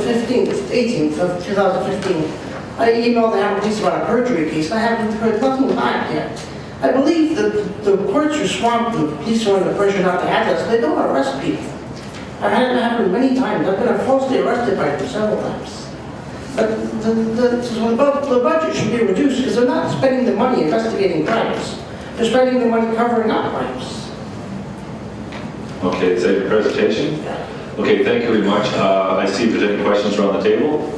15th, 18th of 2015, I emailed the Hamilton Police about a perjury case. I haven't heard nothing back yet. I believe that the courts are swamped and the police are under pressure not to have this. They don't arrest people. I've had it happen many times. I've been falsely arrested by them several times. But the budget should be reduced because they're not spending the money investigating crimes. They're spending the money covering up crimes. Okay, is that your presentation? Okay, thank you very much. I see if there's any questions around the table.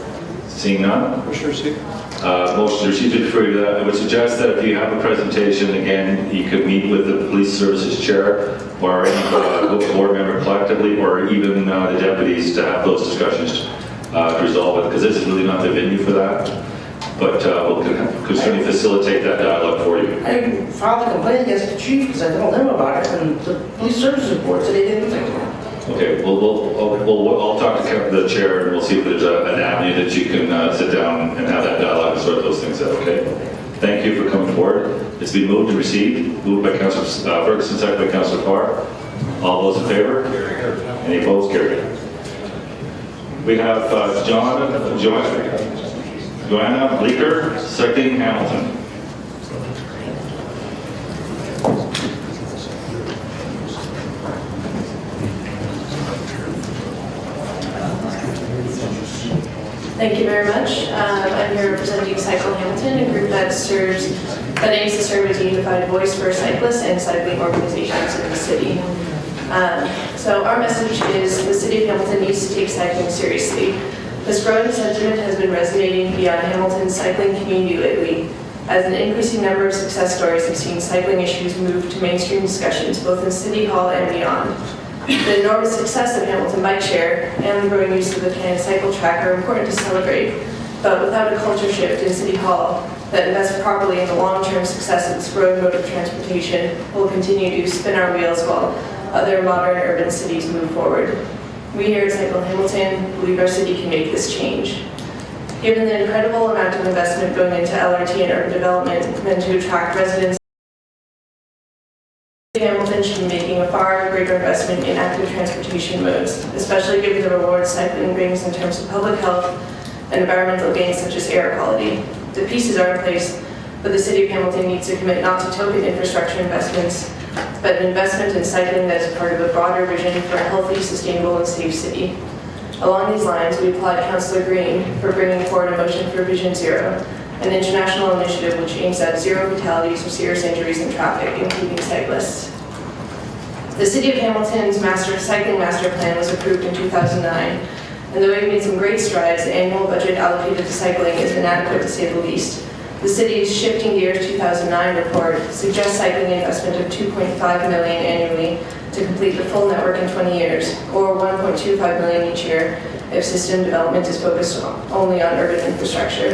Seeing none. Commissioner C. Motion received and referred to that. I would suggest that if you have a presentation, again, you could meet with the police services chair or any board member collectively, or even the deputies to have those discussions to resolve it, because this is really not the venue for that. But we'll certainly facilitate that dialogue for you. I filed a complaint against the chief because I told him about it, and the police services board said they didn't think about it. Okay, I'll talk to the chair and we'll see if there's an avenue that you can sit down and have that dialogue and sort those things out, okay? Thank you for coming forward. It's been moved and received. Moved by Councillor Ferguson, second by Councillor Parr. All those in favor? Any opposed? Carried. We have Joanna Bleeker, seconding Hamilton. Thank you very much. I'm here representing Cycle Hamilton, a group that aims to serve as a unified voice for cyclists and cycling organizations in the city. So our message is the City of Hamilton needs to take cycling seriously. This growing sentiment has been resonating beyond Hamilton's cycling community lately, as an increasing number of success stories have seen cycling issues move to mainstream discussions both in City Hall and beyond. The enormous success of Hamilton Bike Share and the growing use of the Canada Cycle Track are important to celebrate, but without a culture shift in City Hall that invests properly in the long-term success of this growing mode of transportation, we'll continue to spin our wheels while other modern urban cities move forward. We here at Cycle Hamilton believe our city can make this change. Given the incredible amount of investment going into LRT and urban development meant to attract residents, Hamilton should be making a far greater investment in active transportation modes, especially given the rewards cycling brings in terms of public health and environmental gains such as air quality. The pieces are in place, but the City of Hamilton needs to commit not to token infrastructure investments, but an investment in cycling that is part of a broader vision for a healthy, sustainable, and safe city. Along these lines, we applaud Councillor Green for bringing forward a motion for Vision Zero, an international initiative which aims at zero fatalities or serious injuries in traffic, including cyclists. The City of Hamilton's cycling master plan was approved in 2009, and though we've made some great strides, the annual budget allocated to cycling is inadequate to say the least. The city's Shifting Gears 2009 report suggests cycling investment of $2.5 million annually to complete the full network in 20 years, or $1.25 million each year if system development is focused only on urban infrastructure.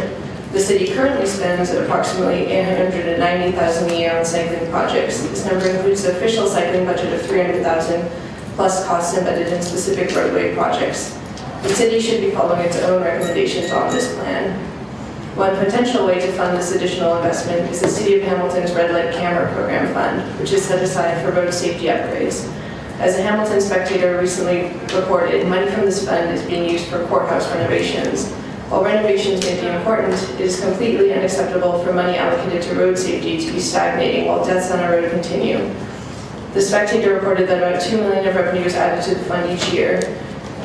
The city currently spends approximately $890,000 a year on cycling projects. This number includes the official cycling budget of $300,000 plus costs embedded in specific roadway projects. The city should be following its own recommendations on this plan. One potential way to fund this additional investment is the City of Hamilton's Red Light Camera Program Fund, which is set aside for road safety upgrades. As the Hamilton Spectator recently reported, money from this fund is being used for courthouse renovations. While renovations may be important, it is completely unacceptable for money allocated to road safety to be stagnating while deaths on a road continue. The Spectator reported that about $2 million of revenue is added to the fund each year.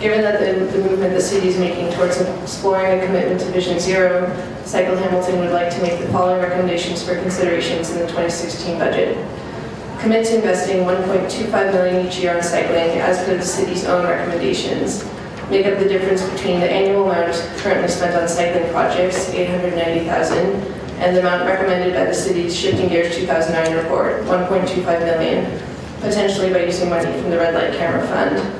Given that the movement the city is making towards exploring a commitment to Vision Zero, Cycle Hamilton would like to make the following recommendations for considerations in the 2016 budget. Commit to investing $1.25 million each year on cycling as per the city's own recommendations. Make up the difference between the annual amount currently spent on cycling projects, $890,000, and the amount recommended by the city's Shifting Gears 2009 report, $1.25 million, potentially by using money from the Red Light Camera Fund.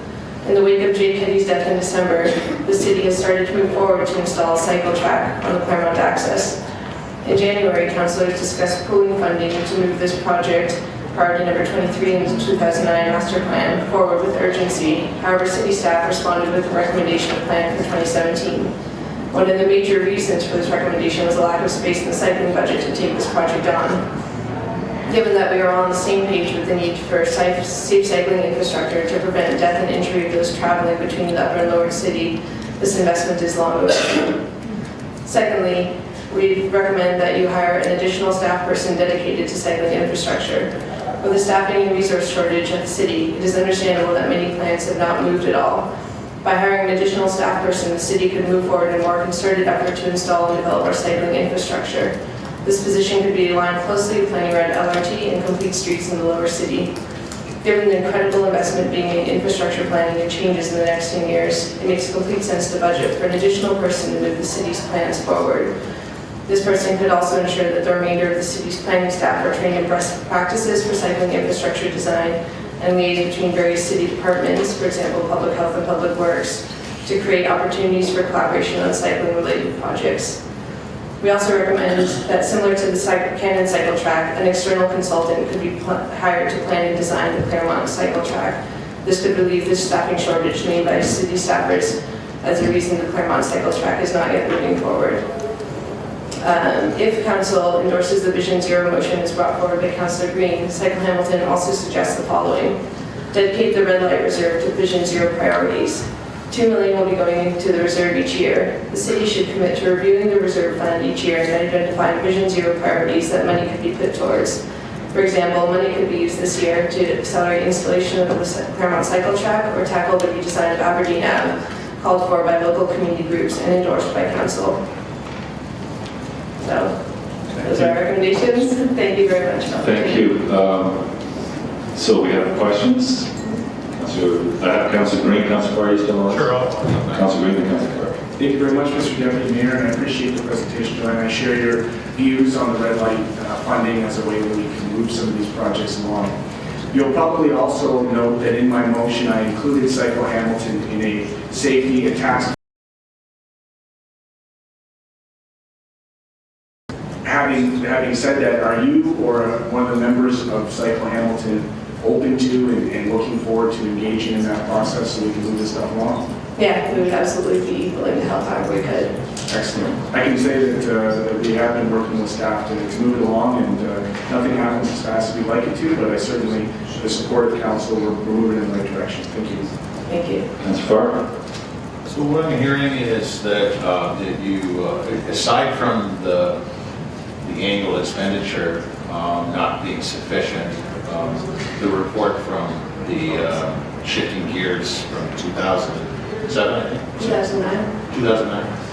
In the wake of Jay Keddy's death in December, the city has started to move forward to install a cycle track on the Claremont Access. In January, councillors discussed pooling funding to move this project, priority number 23 in the 2009 master plan, forward with urgency. However, city staff responded with a recommendation of plan for 2017. One of the major reasons for this recommendation was a lack of space in the cycling budget to take this project on. Given that we are all on the same page with the need for safe cycling infrastructure to prevent death and injury of those traveling between the upper and lower city, This investment is long overdue. Secondly, we recommend that you hire an additional staff person dedicated to cycling infrastructure. With a staffing and resource shortage at the city, it is understandable that many plans have not moved at all. By hiring an additional staff person, the city could move forward in a more concerted effort to install and develop our cycling infrastructure. This position could be aligned closely with planning around LRT and complete streets in the lower city. Given the incredible investment being in infrastructure planning and changes in the next 10 years, it makes complete sense to budget for an additional person to move the city's plans forward. This person could also ensure that the remainder of the city's planning staff are trained in best practices for cycling infrastructure design and liaise between various city departments, for example, public health and public works, to create opportunities for collaboration on cycling-related projects. We also recommend that, similar to the Cannon cycle track, an external consultant could be hired to plan and design the Claremont cycle track. This could relieve the staffing shortage made by city staffers as a reason the Claremont cycle track is not yet moving forward. If council endorses the Vision Zero motion as brought forward by Councillor Green, Cycle Hamilton also suggests the following. Dedicate the red light reserve to Vision Zero priorities. $2 million will be going into the reserve each year. The city should commit to reviewing the reserve fund each year and identifying Vision Zero priorities that money could be put towards. For example, money could be used this year to accelerate installation of the Claremont cycle track or tackle the redesign of Aberdeen Ave, called for by local community groups and endorsed by council. So, those are our recommendations. Thank you very much. Thank you. So we have questions. I have Councillor Green. Councillor Farr, are you still on? Sure. Councillor Green and Councillor Farr. Thank you very much, Mr. Deputy Mayor, and I appreciate the presentation tonight. I share your views on the red light funding as a way that we can move some of these projects along. You'll probably also note that in my motion, I included Cycle Hamilton in a safety and task. Having said that, are you or one of the members of Cycle Hamilton open to and looking forward to engaging in that process so we can move this stuff along? Yeah, we would absolutely be willing to help however we could. Excellent. I can say that we have been working with staff to move it along, and nothing happens as fast as we'd like it to, but I certainly, with the support of the council, we're moving in the right direction. Thank you. Thank you. Councillor Farr. So what I'm hearing is that, that you, aside from the annual expenditure not being sufficient, the report from the shifting gears from 2007, I think? 2009. 2009.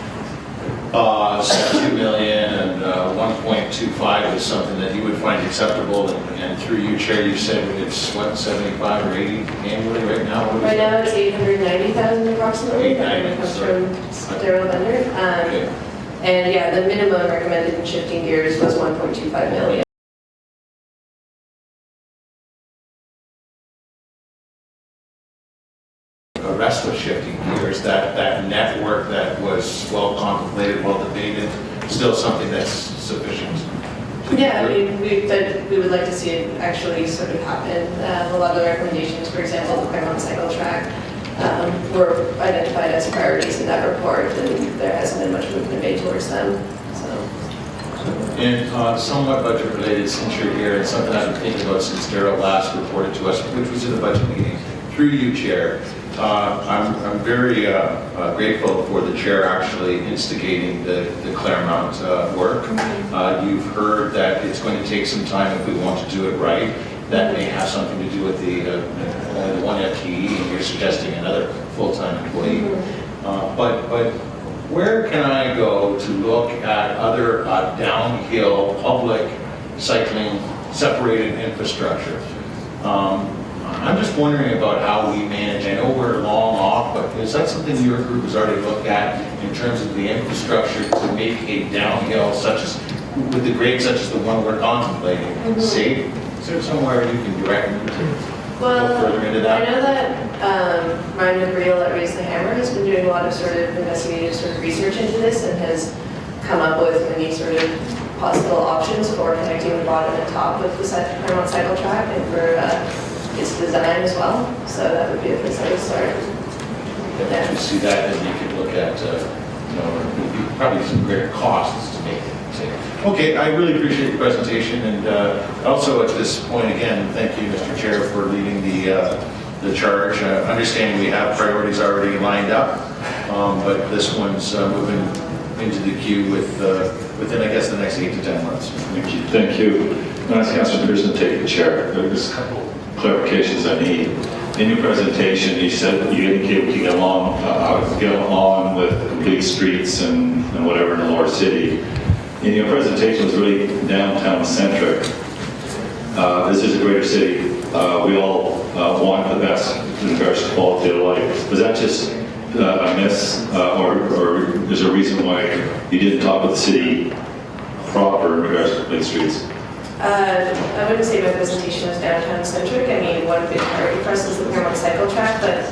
$2 million and 1.25 is something that you would find acceptable, and through you, Chair, you said it's what, 75 or 80 annually right now? What is Right it? now it's 890,000 approximately. That comes from Daryl Bender. Okay. And yeah, the minimum recommended in shifting gears was 1.25 million. The rest of shifting gears, that network that was well contemplated, well debated, still something that's sufficient. Yeah, I mean, we would like to see it actually sort of happen. A lot of the recommendations, for example, the Claremont cycle track, were identified as priorities in that report, and there hasn't been much movement made towards them. So. And somewhat budget related, since you're here, and something I've been thinking about since Daryl last reported to us, which was in the budget meeting, through you, Chair. I'm very grateful for the Chair actually instigating the Claremont work. You've heard that it's going to take some time if we want to do it right. That may have something to do with the one FTE, and you're suggesting another full-time employee. But where can I go to look at other downhill public cycling separated infrastructure? I'm just wondering about how we manage. I know we're long off, but is that something your group has already looked at in terms of the infrastructure to make a downhill, such as with the grade such as the one we're contemplating, safe? Is there somewhere you can direct me to go further into that? I know that Ryan McReel at Raise the Hammer has been doing a lot of sort of investigative sort of research into this and has come up with many sort of possible options for connecting the bottom and top of the Claremont cycle track and for its design as well. So that would be a place I would start. If you see that, then you could look at, probably some greater costs to make it safe. Okay, I really appreciate the presentation, and also at this point, again, thank you, Mr. Chair, for leading the charge. Understanding we have priorities already lined up, but this one's moving into the queue within, I guess, the next 8 to 10 months. Thank you. Thank you. I'm going to ask Councilor Pearson to take the chair. There's a couple clarifications I need. In your presentation, you said that you indicated you get on with complete streets and whatever in the lower city. In your presentation, it was really downtown centric. This is a greater city. We all want the best in regards to quality of life. Was that just a miss, or is there a reason why you didn't talk with the city proper in regards to complete streets? I wouldn't say my presentation was downtown centric. I mean, one big priority for us is the Paramount cycle track, but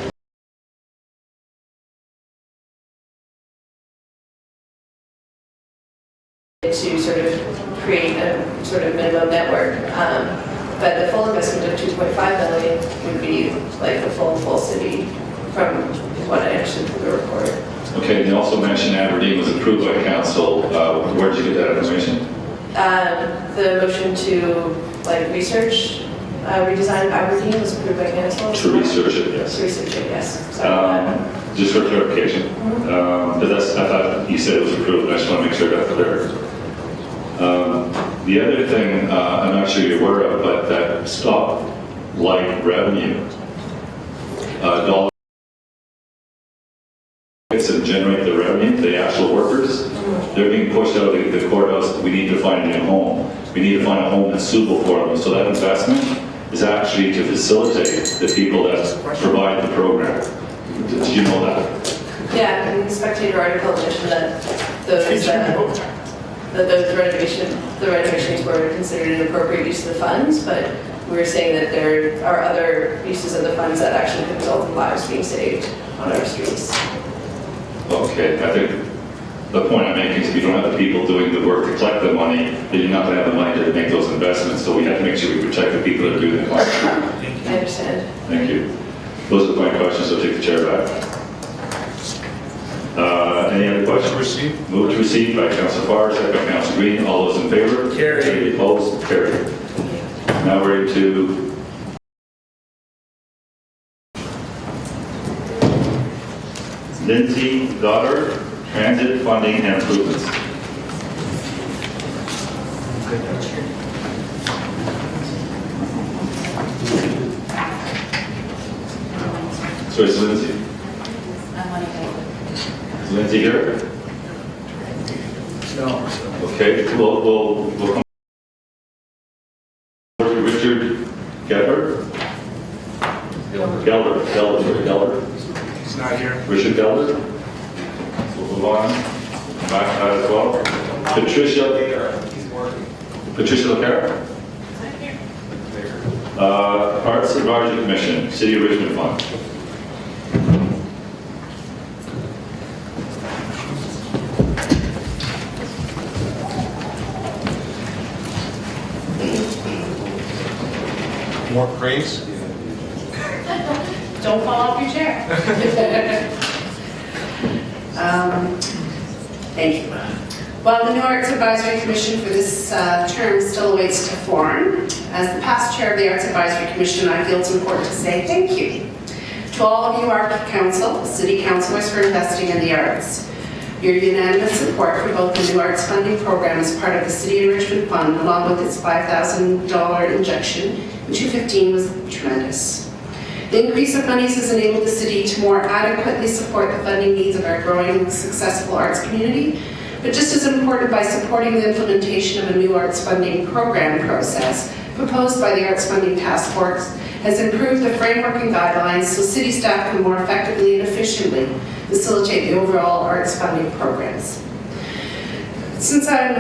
to sort of create a sort of minimum network. But the full investment of 2.5 million would be like the full city from what I understood from the report. Okay, and you also mentioned Aberdeen was approved by council. Where did you get that information? The motion to research redesign of Aberdeen was approved by council. To research it, yes. To research it, yes. So, just for clarification, because I thought you said it was approved, and I just want to make sure that's clear. The other thing I'm not sure you're aware of, but that stoplight revenue, dollars and generate the revenue, the actual workers, they're being pushed out of the courthouse. We need to find a new home. We need to find a home that's suitable for them. So that investment is actually to facilitate the people that provide the program. Did you know that? yeah, and the Spectator article mentioned that those renovations were considered an appropriate use of the funds, but we were saying that there are other uses of the funds that actually could result in lives being saved on our streets. Okay, I think the point I'm making is if you don't have the people doing the work to collect the money, then you're not going to have the money to make those investments. So we have to make sure we protect the people that are doing the collection. I understand. Thank you. Those are my questions, so I'll take the chair back. Any other questions? Receive. Move to receive by Councilor Farr, second by Councilor Green. All those in favor? Carried. Any opposed? Carried. Now we're to Lindsay Goddard, Transit Funding and Improvements. So it's Lindsay. Is Lindsay here? No. Okay, we'll come to Richard Gelder. Gelder. He's not here. Richard Gelder. We'll move on. Back as well. Patricia LaCara. Arts Advisory Commission, City of Richmond Fund. More praise? Don't fall off your chair. Thank you. Well, the New Arts Advisory Commission for this term still awaits to form. As the past chair of the Arts Advisory Commission, I feel it's important to say thank you to all of you, Art Council, City Councillors, for investing in the arts. Your unanimous support for both the New Arts Funding Program as part of the City of Richmond Fund, along with its $5,000 injection in 2015, was tremendous. The increase of monies has enabled the city to more adequately support the funding needs of our growing, successful arts community, but just as important, by supporting the implementation of a new arts funding program process proposed by the Arts Funding Task Force has improved the framework and guidelines so city staff can more effectively and efficiently facilitate the overall arts funding programs. Since I'm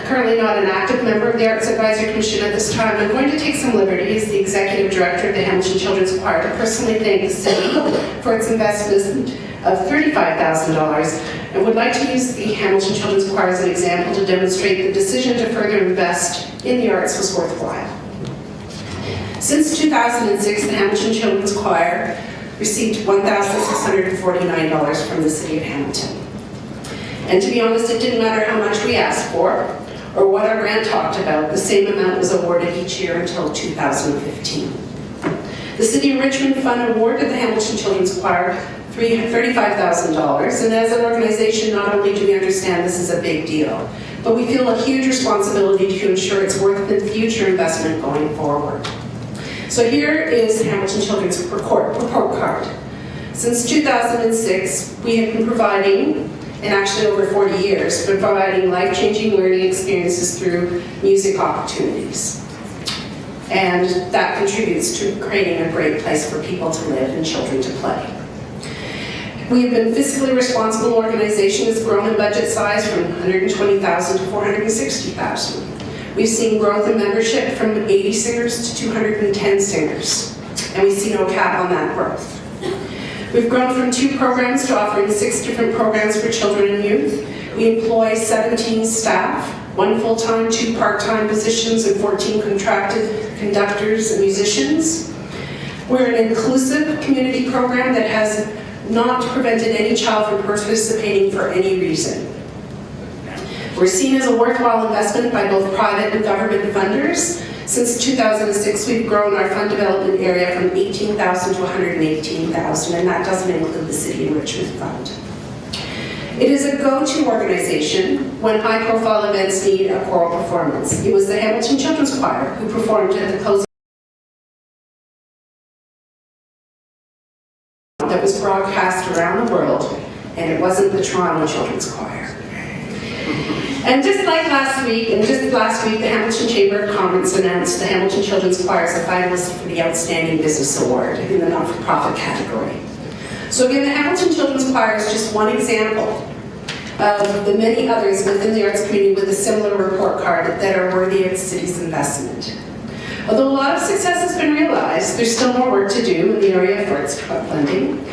currently not an active member of the Arts Advisory Commission at this time, I'm going to take some liberty as the Executive Director of the Hamilton Children's Choir to personally thank the city for its investment of $35,000, and would like to use the Hamilton Children's Choir as an example to demonstrate the decision to further invest in the arts was worthwhile. Since 2006, the Hamilton Children's Choir received $1,649 from the City of Hamilton. And to be honest, it didn't matter how much we asked for or what our grant talked about, the same amount was awarded each year until 2015. The City of Richmond Fund awarded the Hamilton Children's Choir $35,000. And as an organization, not only do we understand this is a big deal, but we feel a huge responsibility to ensure it's worth the future investment going forward. So here is Hamilton Children's report card. Since 2006, we have been providing, and actually over 40 years, been providing life-changing learning experiences through music opportunities. And that contributes to creating a great place for people to live and children to play. We have been a fiscally responsible organization that's grown in budget size from 120,000 to 460,000. We've seen growth in membership from 80 singers to 210 singers, and we see no cap on that growth. We've grown from 2 programs to offering 6 different programs for children and youth. We employ 17 staff, 1 full-time, 2 part-time positions, and 14 contracted conductors and musicians. We're an inclusive community program that has not prevented any child from participating for any reason. We're seen as a worthwhile investment by both private and government funders. Since 2006, we've grown our fund development area from 18,000 to 118,000, and that doesn't include the City Enrichment Fund. It is a go-to organization when high-profile events need a choral performance. It was the Hamilton Children's Choir who performed at the closing that was broadcast around the world, and it wasn't the Toronto Children's Choir. And just last week, the Hamilton Chamber of Commerce announced the Hamilton Children's Choir as a finalist for the Outstanding Business Award in the not-for-profit category. So again, the Hamilton Children's Choir is just one example of the many others within the arts community with a similar report card that are worthy of the city's investment. Although a lot of success has been realized, there's still more work to do in the area of arts funding.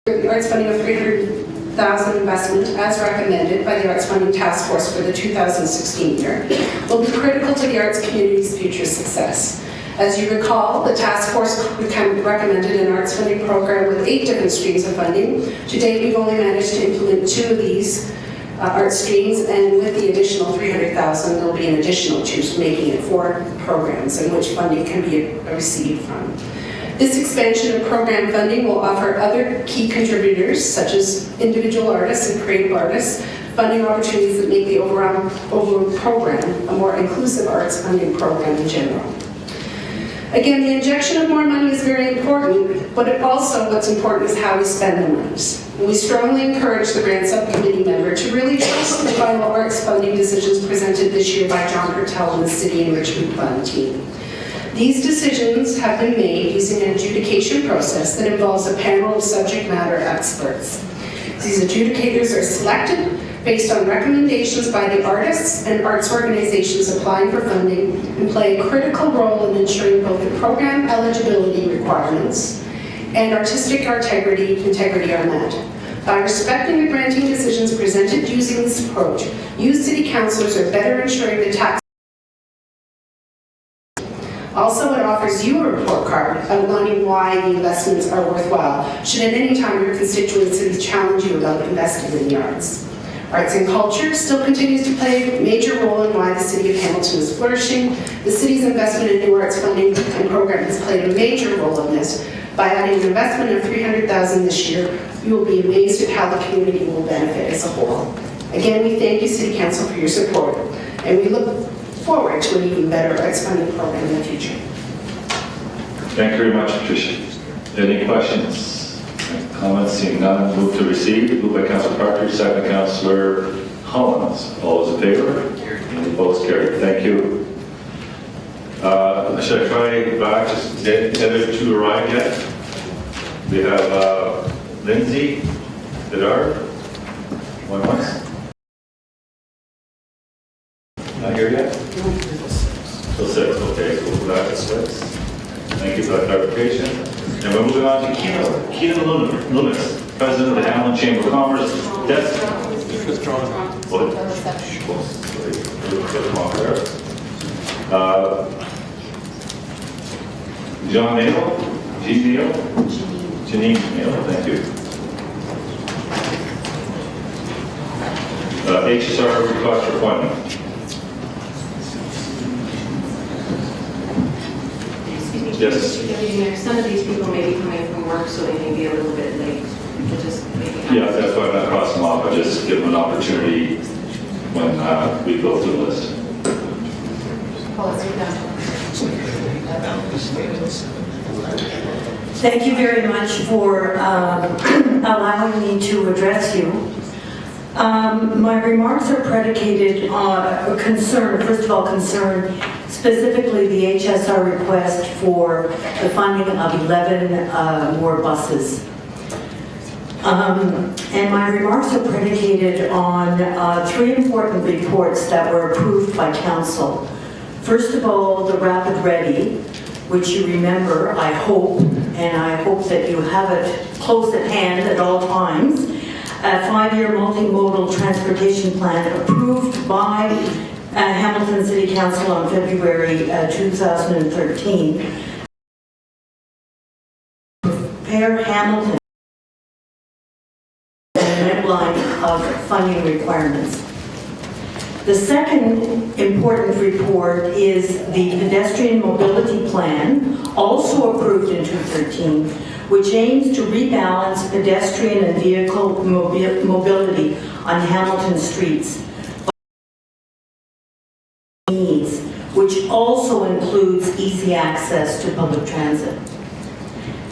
The arts funding of $300,000 investment, as recommended by the Arts Funding Task Force for the 2016 year, will be critical to the arts community's future success. As you recall, the task force recommended an arts funding program with 8 different streams of funding. To date, we've only managed to implement 2 of these art streams, and with the additional $300,000, there will be an additional 2, making it 4 programs in which funding can be received from. This expansion of program funding will offer other key contributors, such as individual artists and creative artists, funding opportunities that make the overall program a more inclusive arts funding program in general. Again, the injection of more money is very important, but also what's important is how we spend the monies. And we strongly encourage the grant subcommittee member to really trust the final arts funding decisions presented this year by John Hertel and the City Enrichment Fund team. These decisions have been made using an adjudication process that involves a panel of subject matter experts. These adjudicators are selected based on recommendations by the artists and arts organizations applying for funding and play a critical role in ensuring both the program eligibility requirements and artistic integrity are met. By respecting the granting decisions presented using this approach, you city councilors are better ensuring the tax. Also, it offers you a report card outlining why the investments are worthwhile, should at any time your constituencies challenge you about investing in the arts. Arts and culture still continues to play a major role in why the City of Hamilton is flourishing. The city's investment in new arts funding and program has played a major role in this. By adding an investment of $300,000 this year, you will be amazed at how the community will benefit as a whole. Again, we thank you, City Council, for your support, and we look forward to an even better arts funding program in the future. Thank you very much, Patricia. Any questions? Comments? Seeing none, move to receive. Moved by Councillor Partridge, second by Councillor Collins. All those in favor? Any opposed? Carried. Thank you. Should I try back? Just the other 2 arrived yet? We have Lindsay Bedard. One once. Not here yet? Till 6, okay, so we'll go back to 6. Thank you for that clarification. And we're moving on to Keaton Loomis, President of the Hamilton Chamber of Commerce. Yes? John Nail? Jean Nail? Janine Nail, thank you. HSR request for appointment. Yes. Deputy Mayor, some of these people may be coming from work, so they may be a little bit late. We'll just make it happen. Yeah, that's why I'm not crossing them off. I just give them an opportunity when we go through the list. Policy done. Thank you very much for allowing me to address you. My remarks are predicated on concern, first of all, concern specifically the HSR request for the funding of 11 more buses. And my remarks are predicated on 3 important reports that were approved by council. First of all, the Rapid Ready, which you remember, I hope, and I hope that you have it close at hand at all times, a 5-year multimodal transportation plan approved by Hamilton City Council on February 2013. Prepare Hamilton line of funding requirements. The second important report is the pedestrian mobility plan, also approved in 2013, which aims to rebalance pedestrian and vehicle mobility on Hamilton streets needs, which also includes easy access to public transit.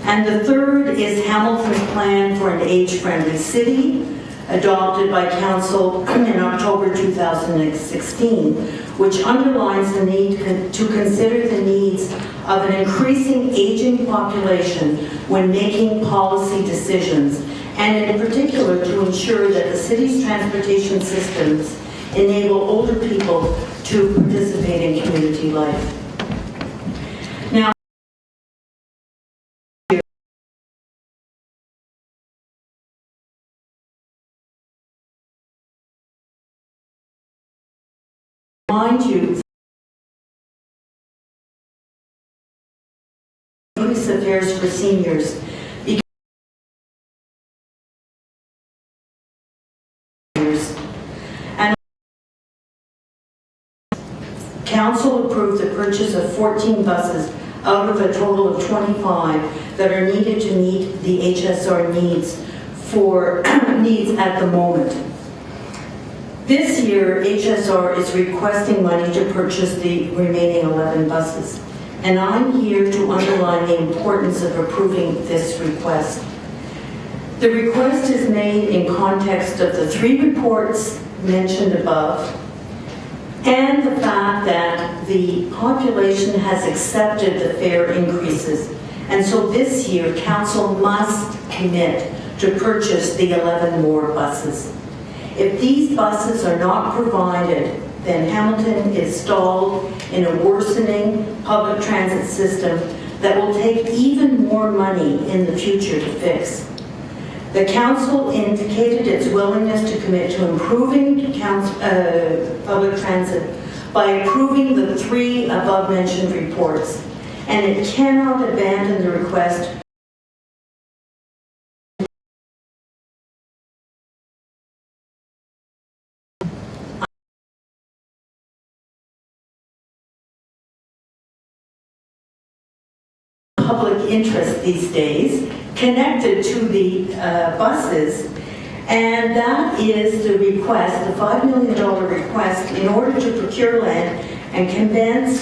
And the third is Hamilton's plan for an age-friendly city, adopted by Council in October 2016, which underlines the need to consider the needs of an increasing aging population when making policy decisions, and in particular to ensure that the city's transportation systems enable older people to participate in community life. Now, remind you, Police Affairs for Seniors, and Council approved the purchase of 14 buses out of a total of 25 that are needed to meet the HSR needs at the moment. This year, HSR is requesting money to purchase the remaining 11 buses, and I'm here to underline the importance of approving this request. The request is made in context of the 3 reports mentioned above, and the fact that the population has accepted the fare increases, and so this year, Council must commit to purchase the 11 more buses. If these buses are not provided, then Hamilton is stalled in a worsening public transit system that will take even more money in the future to fix. The Council indicated its willingness to commit to improving public transit by approving the 3 above-mentioned reports, and it cannot abandon the request public interest these days connected to the buses, and that is the request, the $5 million request, in order to procure land and commence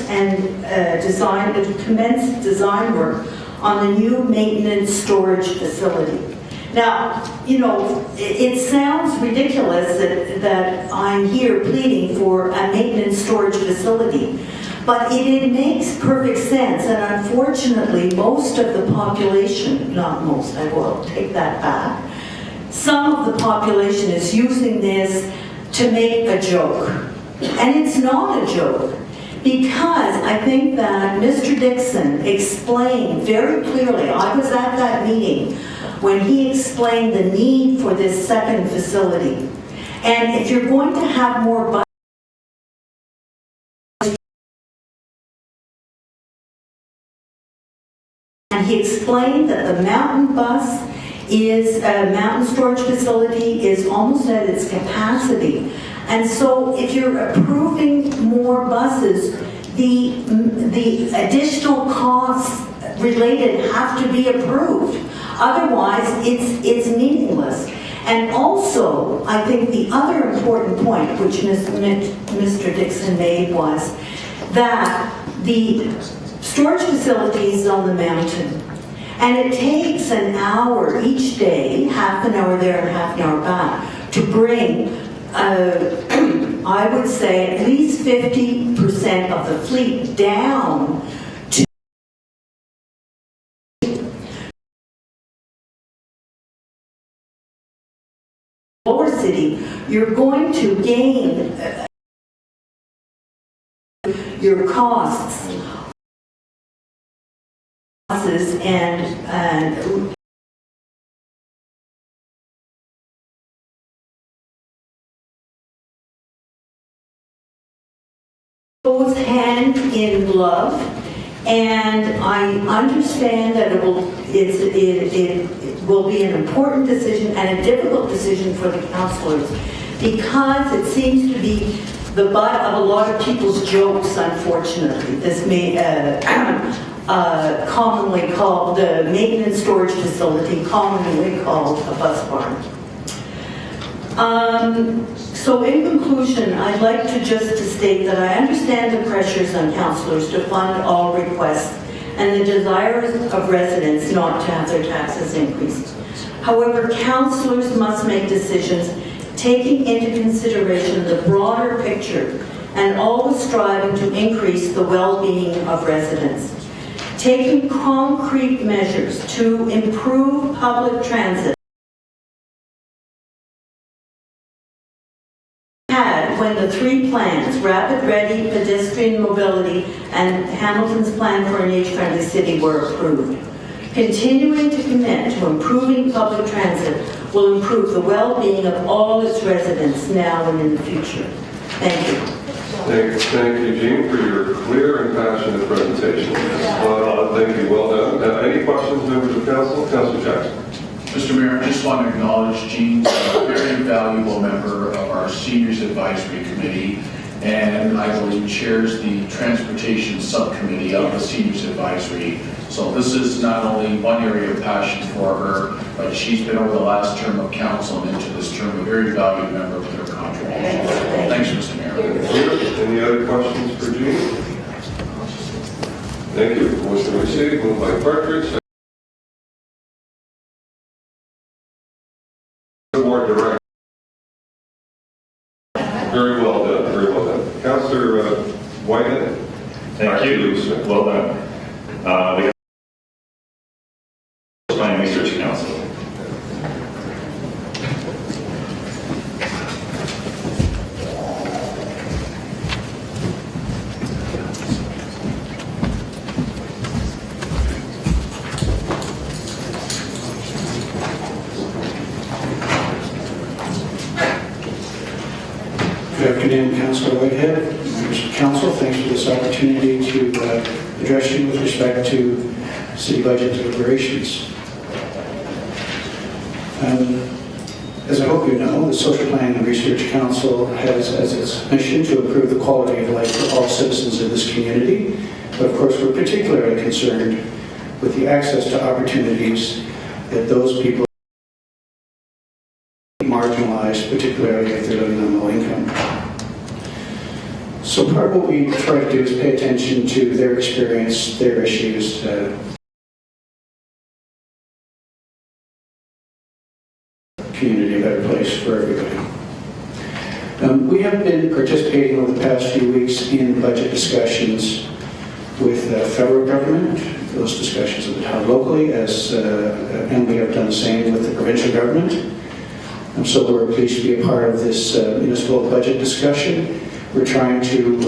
design work on the new maintenance storage facility. Now, you know, it sounds ridiculous that I'm here pleading for a maintenance storage facility, but it makes perfect sense, and unfortunately, most of the population, not most, I will take that back, some of the population is using this to make a joke. And it's not a joke, because I think that Mr. Dixon explained very clearly, I was at that meeting, when he explained the need for this second facility. And if you're going to have more buses, and he explained that the mountain storage facility is almost at its capacity. And so if you're approving more buses, the additional costs related have to be approved. Otherwise, it's meaningless. And also, I think the other important point, which Mr. Dixon made, was that the storage facility is on the mountain. And it takes an hour each day, half an hour there and half an hour back, to bring, I would say, at least 50% of the fleet down to lower city. You're going to gain your costs and goes hand in glove, and I understand that it will be an important decision and a difficult decision for the councillors, because it seems to be the butt of a lot of people's jokes, unfortunately. This may commonly called the maintenance storage facility, commonly called a bus barn. So in conclusion, I'd like to state that I understand the pressures on councillors to fund all requests and the desires of residents not to have their taxes increased. However, councillors must make decisions taking into consideration the broader picture and always striving to increase the well-being of residents. Taking concrete measures to improve public transit when the three plans, Rapid Ready, Pedestrian Mobility, and Hamilton's Plan for an Age-Friendly City, were approved. Continuing to commit to improving public transit will improve the well-being of all its residents now and in the future. Thank you. Thank you, Jean, for your clear and passionate presentation. Thank you, well done. Any questions, members of council? Councillor Jackson. Mr. Mayor, I just want to acknowledge Jean, a very valuable member of our Seniors Advisory Committee, and I believe chairs the Transportation Subcommittee of the Seniors Advisory. So this is not only one area of passion for her, but she's been over the last term of council and into this term a very valued member with her contribution. Thanks, Mr. Mayor. Any other questions for Jean? Thank you. Motion received, moved by Partridge. Board Director. Very well done, very well done. Councillor Whitehead. Thank you. Well done. We have Planning Research Council. Good afternoon, Councillor Whitehead, members of council. Thanks for this opportunity to address you with respect to city budget deliberations. As I hope you know, the Social Planning and Research Council has as its mission to improve the quality of life for all citizens in this community. But of course, we're particularly concerned with the access to opportunities that those people marginalized, particularly if they're living on low income. So part of what we try to do is pay attention to their experience, their issues, community a better place for everybody. We have been participating over the past few weeks in budget discussions with the federal government. Those discussions have been held locally, and we have done the same with the provincial government. So we're pleased to be a part of this municipal budget discussion. We're trying to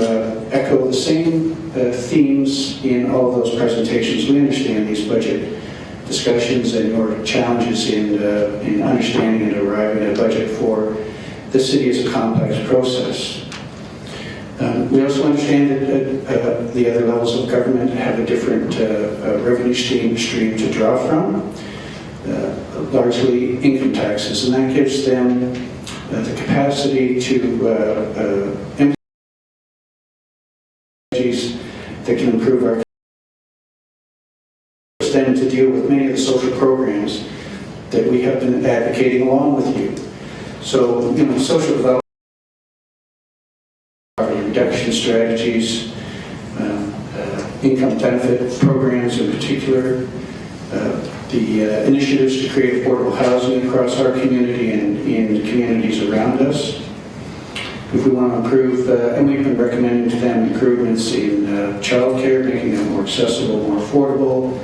echo the same themes in all of those presentations. We understand these budget discussions and your challenges in understanding and arriving at a budget for the city is a complex process. We also understand that the other levels of government have a different revenue stream to draw from. Largely income taxes, and that gives them the capacity to implement strategies that can improve our them to deal with many of the social programs that we have been advocating along with you. So, social development, poverty reduction strategies, income benefit programs in particular, the initiatives to create affordable housing across our community and in the communities around us. If we want to improve, and we've been recommending to them improvements in childcare, making them more accessible, more affordable,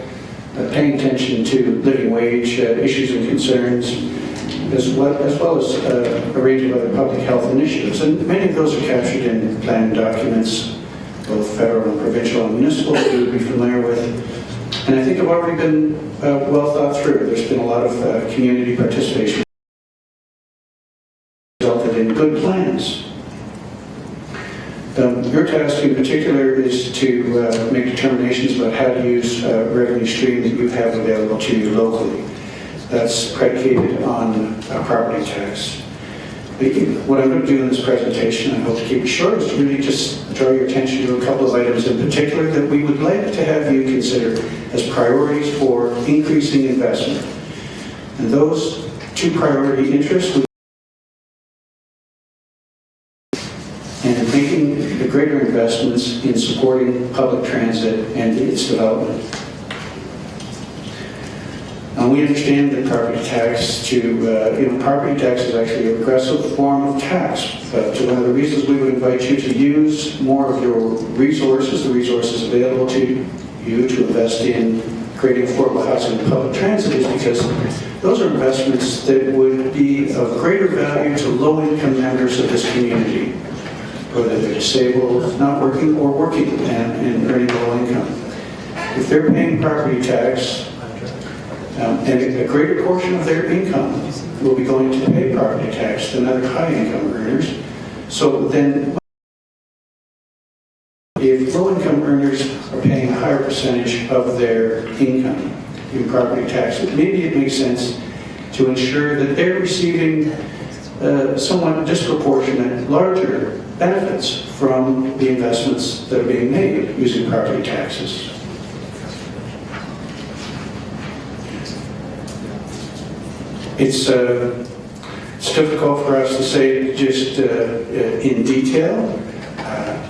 paying attention to living wage issues and concerns, as well as a range of other public health initiatives. And many of those are captured in planning documents, both federal and provincial and municipal, that you would be familiar with. And I think have already been well thought through. There's been a lot of community participation, resulted in good plans. Your task in particular is to make determinations about how to use revenue stream that you have available to you locally. That's predicated on property tax. What I'm going to do in this presentation, I hope to keep it short, is to really just draw your attention to a couple of items in particular that we would like to have you consider as priorities for increasing investment. And those two priority interests would and making the greater investments in supporting public transit and its development. We understand that property tax property tax is actually a progressive form of tax, but one of the reasons we would invite you to use more of your resources, the resources available to you to invest in creating affordable housing and public transit, is because those are investments that would be of greater value to low-income members of this community, whether they're disabled, not working, or working and earning low income. If they're paying property tax, and a greater portion of their income will be going to pay property tax than other high-income earners. So then, if low-income earners are paying a higher percentage of their income in property tax, maybe it makes sense to ensure that they're receiving somewhat disproportionate, larger benefits from the investments that are being made using property taxes. It's difficult for us to say just in detail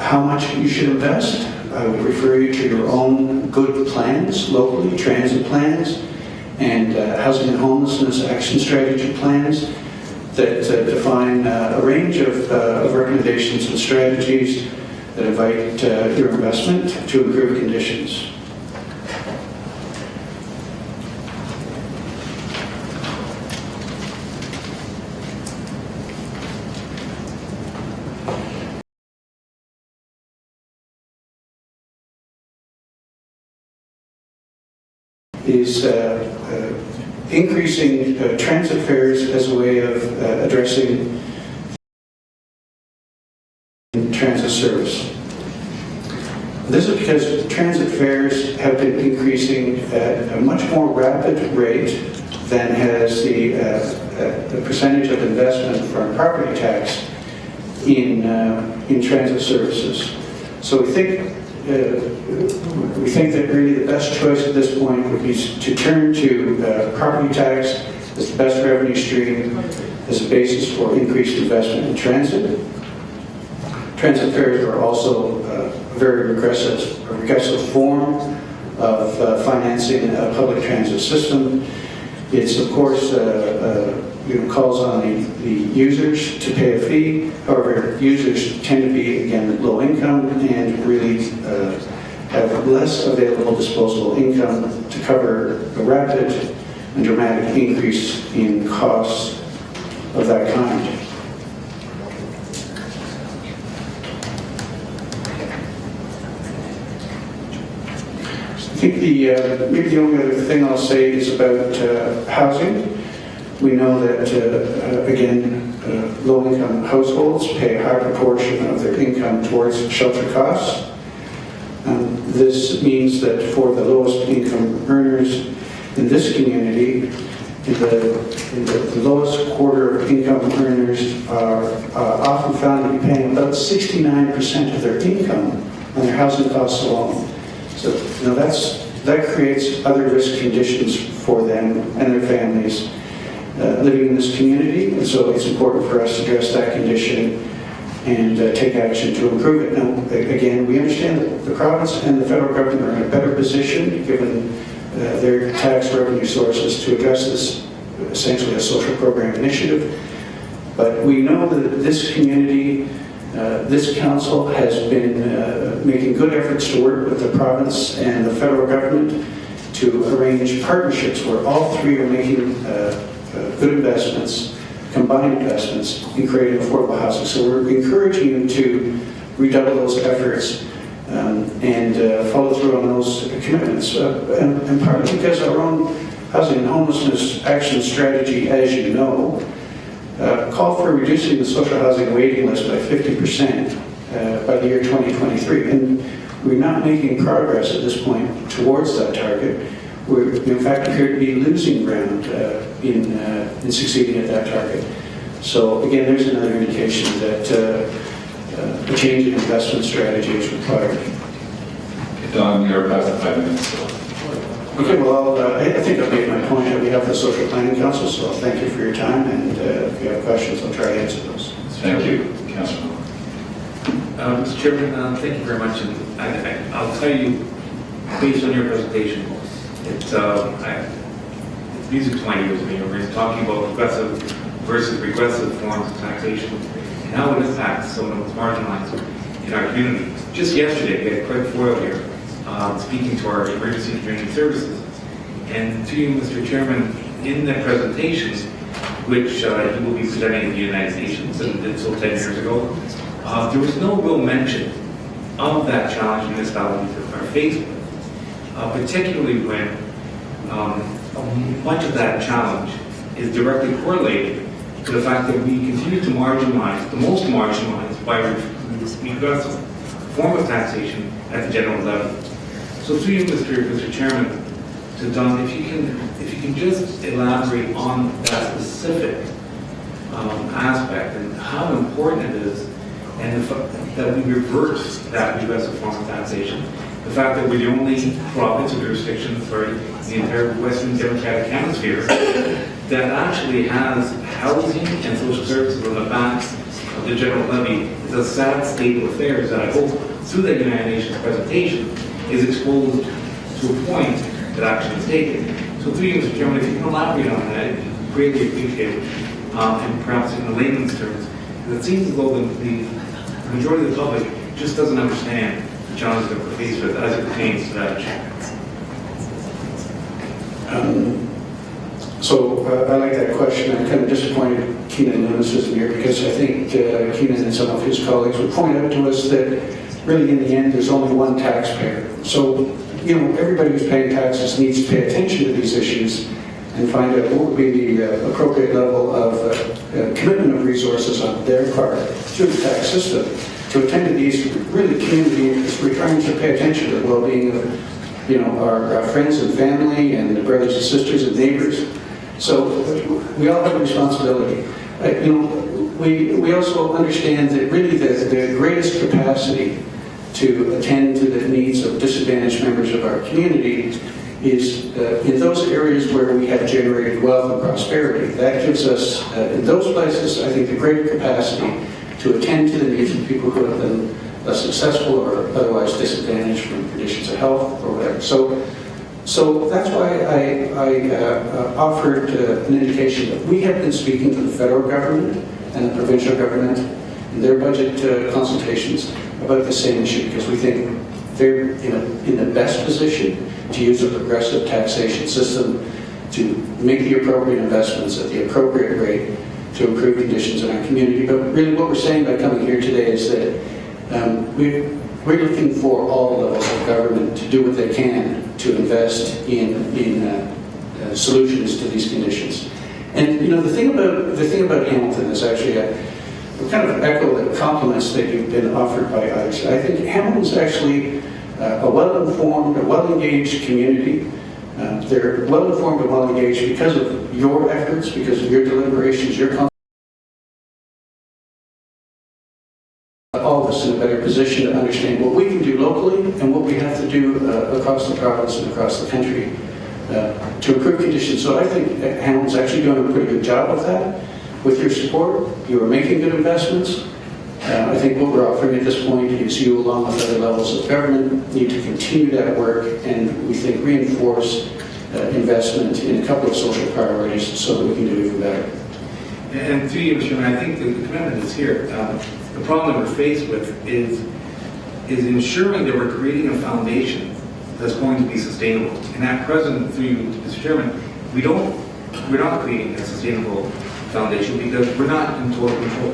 how much you should invest. I would refer you to your own good plans locally, transit plans, and housing and homelessness action strategy plans that define a range of recommendations and strategies that invite your investment to improve conditions. Is increasing transit fares as a way of addressing transit service. This is because transit fares have been increasing at a much more rapid rate than has the percentage of investment from property tax in transit services. So we think that really the best choice at this point would be to turn to property tax as the best revenue stream as a basis for increased investment in transit. Transit fares are also a very regressive form of financing a public transit system. It's, of course, calls on the users to pay a fee. However, users tend to be, again, low income and really have less available disposable income to cover a rapid and dramatic increase in costs of that kind. I think maybe the only other thing I'll say is about housing. We know that, again, low-income households pay a high proportion of their income towards shelter costs. This means that for the lowest income earners in this community, the lowest quarter of income earners are often found to be paying about 69% of their income on their housing costs alone. So that's that creates other risk conditions for them and their families living in this community. And so it's important for us to address that condition and take action to improve it. Now, again, we understand that the province and the federal government are in a better position, given their tax revenue sources, to address this, essentially a social program initiative. But we know that this community, this council has been making good efforts to work with the province and the federal government to arrange partnerships where all three are making good investments, combined investments in creating affordable housing. So we're encouraging you to redouble those efforts and follow through on those commitments. And partly because our own housing and homelessness action strategy, as you know, called for reducing the social housing waiting list by 50% by the year 2023. And we're not making progress at this point towards that target. We, in fact, appear to be losing ground in succeeding at that target. So again, there's another indication that a change in investment strategy is required. Don, you're past the 5 minutes. So. Okay, well, I think I've made my point on behalf of the Social Planning Council, so I'll thank you for your time, and if you have questions, I'll try to answer those. Thank you, Councilor. Mr. Chairman, thank you very much. And I'll tell you, based on your presentation, it's music to my ears. We're talking about progressive versus regressive forms of taxation and how it impacts some of those marginalized in our community. Just yesterday, we had Craig Foyle here speaking to our emergency community services. And to you, Mr. Chairman, in that presentation, which he will be presenting at the United Nations and did so 10 years ago, there was no real mention of that challenge municipalities are faced with, particularly when much of that challenge is directly correlated to the fact that we continue to marginalize, the most marginalized by regressive form of taxation at the general level. So through you, Mr. Chairman, to Don, if you can just elaborate on that specific aspect and how important it is, and that we reverse that regressive form of taxation. The fact that we're the only province or jurisdiction for the entire Western Democratic Hemisphere that actually has housing and social services on the backs of the general levy is a sad state of affairs that I hope through the United Nations presentation is exposed to a point that action is taken. So through you, Mr. Chairman, if you can elaborate on that, I'd greatly appreciate it, and perhaps in the layman's terms, because it seems as though the majority of the public just doesn't understand the challenges that we're faced with as it pertains to that issue. I like that question. I'm kind of disappointed Keenan Lewis isn't here, because I think Keenan and some of his colleagues would point out to us that really in the end there's only one taxpayer. So, you know, everybody who's paying taxes needs to pay attention to these issues and find out what would be the appropriate level of commitment of resources on their part through the tax system to attend to these really community interests. We're trying to pay attention to the well-being of, you know, our friends and family and the brothers and sisters and neighbors. So we all have a responsibility. You know, we also understand that really the greatest capacity to attend to the needs of disadvantaged members of our community is in those areas where we have generated wealth and prosperity. That gives us, in those places, I think, the greater capacity to attend to the needs of people who have been less successful or otherwise disadvantaged from conditions of health or whatever. So that's why I offered an indication that we have been speaking to the federal government and the provincial government in their budget consultations about the same issue, because we think they're in the best position to use a progressive taxation system to make the appropriate investments at the appropriate rate to improve conditions in our community. But really what we're saying by coming here today is that we're looking for all levels of government to do what they can to invest in solutions to these conditions. And you know, the thing about Hamilton is actually we kind of echo the compliments that you've been offered by others. I think Hamilton's actually a well-informed, a well-engaged community. They're well-informed and well-engaged because of your efforts, because of your deliberations, your all of us in a better position to understand what we can do locally and what we have to do across the province and across the country to improve conditions. So I think Hamilton's actually doing a pretty good job of that. With your support, you are making good investments. I think what we're offering at this point is you, along with other levels of government, need to continue that work and we think reinforce investment in a couple of social priorities so that we can do even better. And through you, Mr. Chairman, I think the commitment is here. The problem that we're faced with is ensuring that we're creating a foundation that's going to be sustainable. And at present, through you, Mr. Chairman, we're not creating a sustainable foundation because we're not in total control.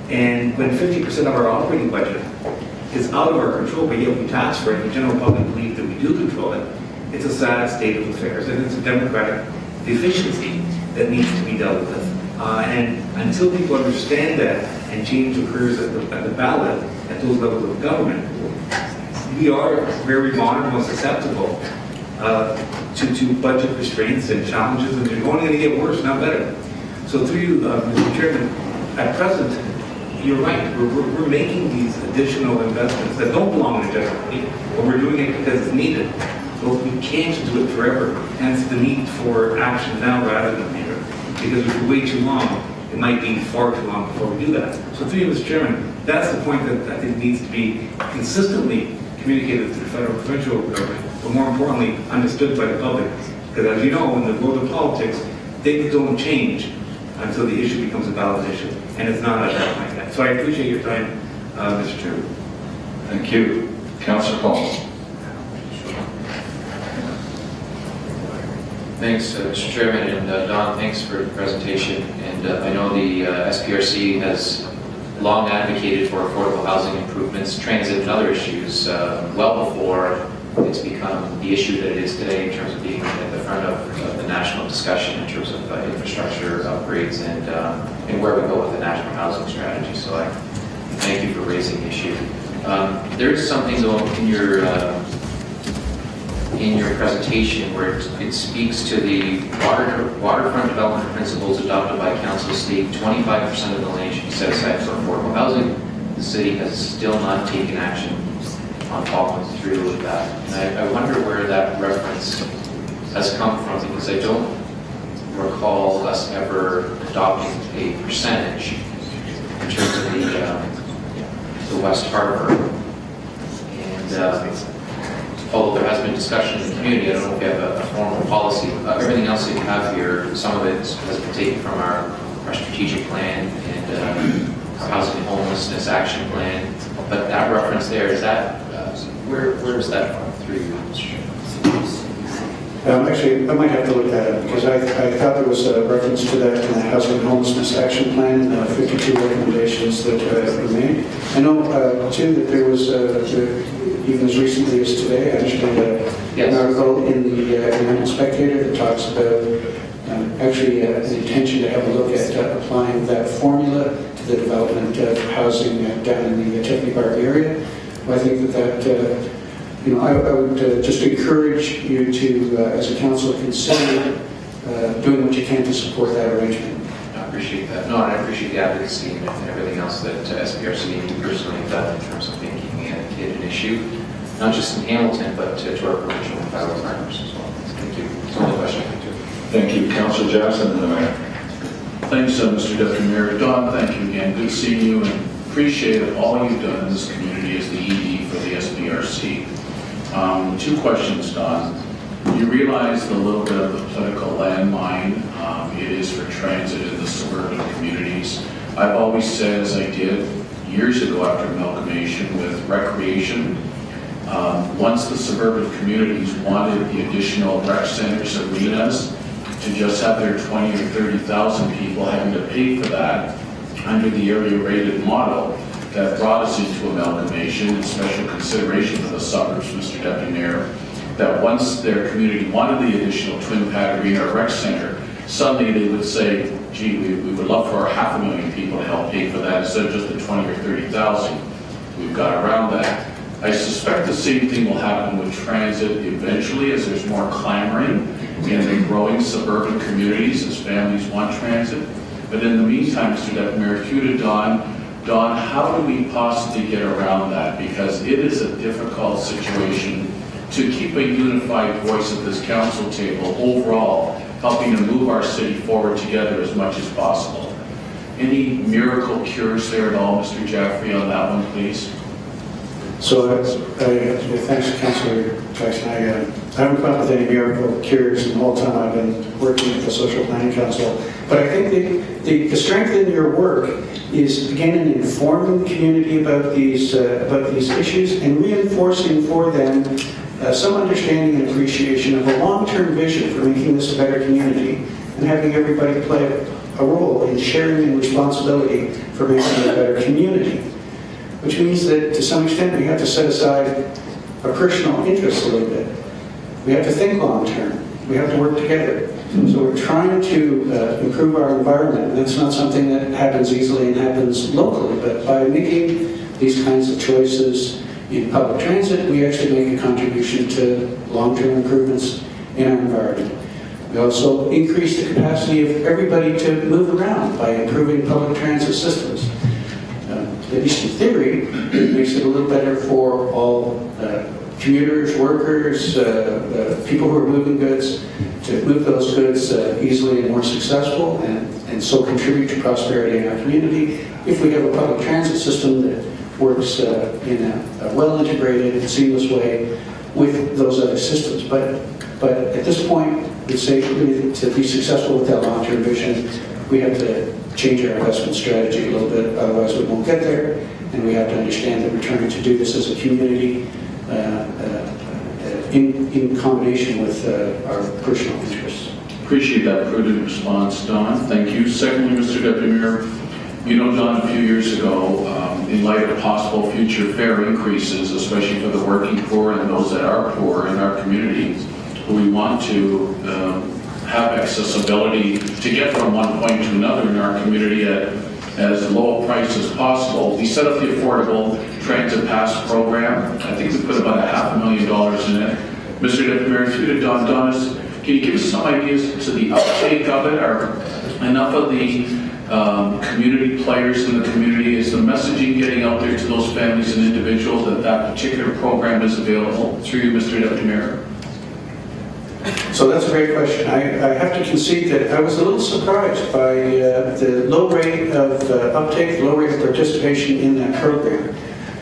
And when 50% of our operating budget is out of our control, but yet we tax for it, and the general public believes that we do control it, it's a sad state of affairs, and it's a democratic deficiency that needs to be dealt with. And until people understand that and change occurs at the ballot, at those levels of government, we are very vulnerable and susceptible to budget restraints and challenges, and they're only going to get worse, not better. So through you, Mr. Chairman, at present, you're right, we're making these additional investments that don't belong in the general fund, but we're doing it because it's needed. But we can't do it forever, hence the need for action now rather than later. Because if we wait too long, it might be far too long before we do that. So through you, Mr. Chairman, that's the point that I think needs to be consistently communicated to the federal provincial government, but more importantly, understood by the public. Because as you know, in the world of politics, things don't change until the issue becomes a ballot issue. And it's not at that point yet. So I appreciate your time, Mr. Chairman. Thank you. Councillor Collins. Thanks, Mr. Chairman, and Don, thanks for the presentation. And I know the SPRC has long advocated for affordable housing improvements, transit, and other issues well before it's become the issue that it is today in terms of being at the front of the national discussion in terms of infrastructure upgrades and where we go with the national housing strategy. So I thank you for raising the issue. There is something though in your presentation where it speaks to the waterfront development principles adopted by Council state 25% of the land should be set aside for affordable housing. The city has still not taken action on following through with that. And I wonder where that reference has come from, because I don't recall us ever adopting a percentage in terms of the West Harbor. And although there has been discussion in the community, I don't know if we have a formal policy. Everything else that you have here, some of it has been taken from our strategic plan and our housing and homelessness action plan. But that reference there, is that, where is that from through you, Mr. Chairman? Actually, I might have to look that up because I thought there was a reference to that in the Housing and Homelessness Action Plan, 52 recommendations that were made. I know, too, that there was, even as recently as today, I understand an article in the Hamilton Spectator that talks about actually an intention to have a look at applying that formula to the development of housing down in the Tiffany Park area. I think that I would just encourage you to, as a council, consider doing what you can to support that arrangement. I appreciate that. No, and I appreciate the advocacy and everything else that SPRC and you personally have done in terms of making it an issue, not just in Hamilton, but to our provincial and federal partners as well. Thank you. That's the only question. Thank you. Councillor Jackson and the Mayor. Thanks, Mr. Deputy Mayor. Don, thank you again. Good seeing you and appreciate all you've done in this community as the ED for the SPRC. Two questions, Don. You realize the little bit of the political landmine it is for transit in the suburban communities. I've always said, as I did years ago after amalgamation with recreation, once the suburban communities wanted the additional rec centers, arenas, to just have their 20 or 30,000 people having to pay for that under the area rated model, that brought us into amalgamation and special consideration for the suburbs, Mr. Deputy Mayor, that once their community wanted the additional twin pad arena or rec center, suddenly they would say, gee, we would love for our 500,000 people to help pay for that instead of just the 20 or 30,000. We've got around that. I suspect the same thing will happen with transit eventually as there's more clamoring in the growing suburban communities as families want transit. But in the meantime, Mr. Deputy Mayor, cue to Don, Don, how do we possibly get around that? Because it is a difficult situation to keep a unified voice at this council table overall, helping to move our city forward together as much as possible. Any miracle cures there at all, Mr. Jaffrey, on that one, please? So, thanks, Councillor Jackson. I haven't come up with any miracle cures in the whole time I've been working with the Social Planning Council. But I think the strength in your work is, again, in informing the community about these issues and reinforcing for them some understanding and appreciation of a long-term vision for making this a better community and having everybody play a role in sharing in responsibility for making it a better community. Which means that to some extent we have to set aside our personal interests a little bit. We have to think long-term. We have to work together. So we're trying to improve our environment, and that's not something that happens easily and happens locally, but by making these kinds of choices in public transit, we actually make a contribution to long-term improvements in our environment. We also increase the capacity of everybody to move around by improving public transit systems. At least in theory, it makes it a little better for all commuters, workers, people who are moving goods, to move those goods easily and more successful, and so contribute to prosperity in our community. If we have a public transit system that works in a well-integrated, seamless way with those other systems. But at this point, we'd say to be successful with that long-term vision, we have to change our investment strategy a little bit, otherwise we won't get there. And we have to understand that we're trying to do this as a community in combination with our personal interests. Appreciate that prudent response, Don. Thank you. Secondly, Mr. Deputy Mayor, you know, Don, a few years ago, in light of possible future fare increases, especially for the working poor and those that are poor in our communities, we want to have accessibility to get from one point to another in our community at as low a price as possible. We set up the Affordable Transit Pass program. I think we put about $500,000 in it. Mr. Deputy Mayor, through to Don Donis, can you give us some ideas to the uptake of it? Are enough of the community players in the community, is the messaging getting out there to those families and individuals that that particular program is available? Through you, Mr. Deputy Mayor. So that's a great question. I have to concede that I was a little surprised by the low rate of uptake, the low rate of participation in that program,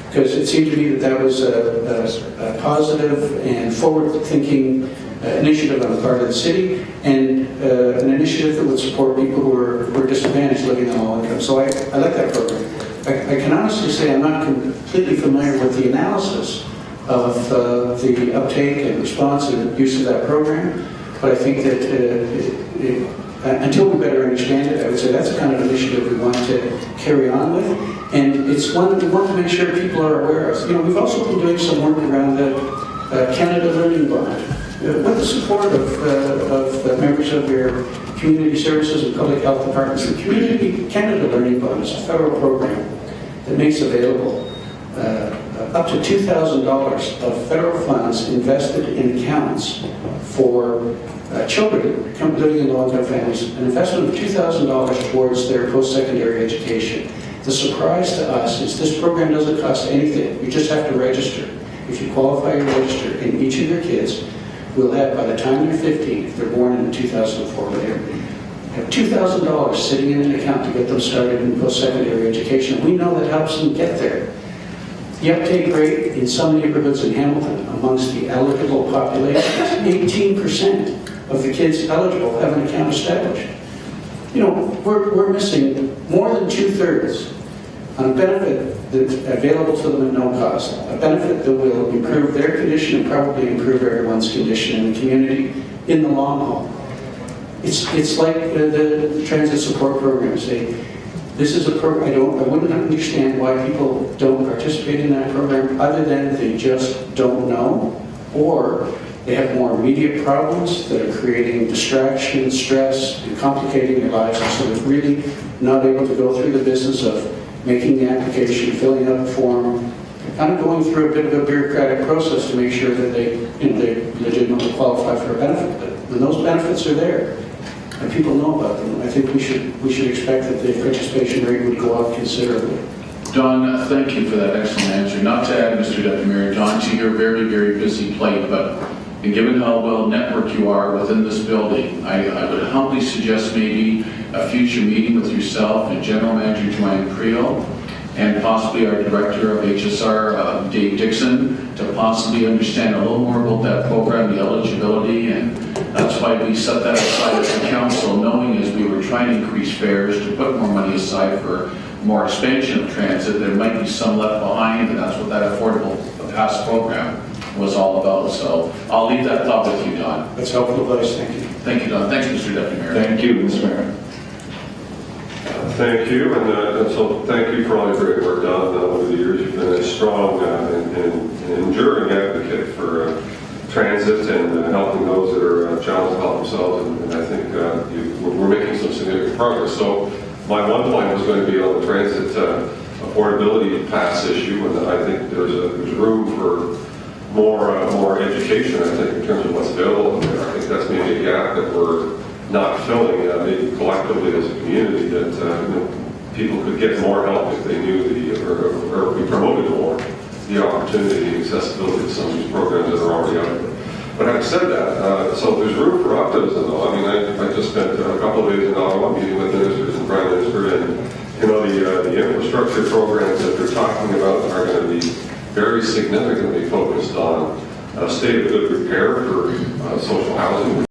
because it seemed to me that that was a positive and forward-thinking initiative on the part of the city, and an initiative that would support people who are disadvantaged living on low income. So I like that program. I can honestly say I'm not completely familiar with the analysis of the uptake and response and use of that program, but I think that until we better understand it, I would say that's the kind of initiative we want to carry on with, and it's one that we want to make sure people are aware of. You know, we've also been doing some work around the Canada Learning Bond, with the support of members of your community services and public health departments. The Community Canada Learning Bond is a federal program that makes available up to $2,000 of federal funds invested in accounts for children living in low-income families, an investment of $2,000 towards their post-secondary education. The surprise to us is this program doesn't cost anything. You just have to register. If you qualify to register, and each of your kids will have, by the time they're 15, if they're born in 2004 later, have $2,000 sitting in an account to get them started in post-secondary education. We know that helps them get there. The uptake rate in some neighborhoods in Hamilton amongst the eligible population is 18% of the kids eligible have an account established. You know, we're missing more than 2/3 on a benefit that's available to them at no cost, a benefit that will improve their condition and probably improve everyone's condition in the community in the long haul. It's like the transit support programs. This is a program, I wouldn't understand why people don't participate in that program other than they just don't know, or they have more immediate problems that are creating distraction, stress, and complicating their lives, and so they're really not able to go through the business of making the application, filling out the form, kind of going through a bit of a bureaucratic process to make sure that they legitimately qualify for a benefit. But when those benefits are there, and people know about them, I think we should expect that the participation rate would go up considerably. Don, thank you for that excellent answer. Not to add, Mr. Deputy Mayor, Don, to your very, very busy plate, but given how well networked you are within this building, I would humbly suggest maybe a future meeting with yourself and General Manager Joanne Creel and possibly our Director of HSR, Dave Dixon, to possibly understand a little more about that program, the eligibility, and that's why we set that aside as a council, knowing as we were trying to increase fares to put more money aside for more expansion of transit, there might be some left behind, and that's what that Affordable Pass program was all about. So I'll leave that thought with you, Don. That's helpful advice, thank you. Thank you, Don. Thanks, Mr. Deputy Mayor. Thank you, Mr. Mayor. Thank you, and so thank you for all your great work, Don, over the years. You've been a strong and enduring advocate for transit and helping those that are challenged to help themselves, and I think we're making some significant progress. So my one point was going to be on the transit affordability pass issue, and I think there's room for more education, I think, in terms of what's available. I think that's maybe a gap that we're not filling, maybe collectively as a community, that people could get more help if they knew or we promoted more the opportunity and accessibility to some of these programs that are already out there. But having said that, so there's room for optimism, though. I mean, I just spent a couple of days in Ottawa meeting with ministers and Prime Minister, and the infrastructure programs that they're talking about are going to be very significantly focused on state of good repair for social housing.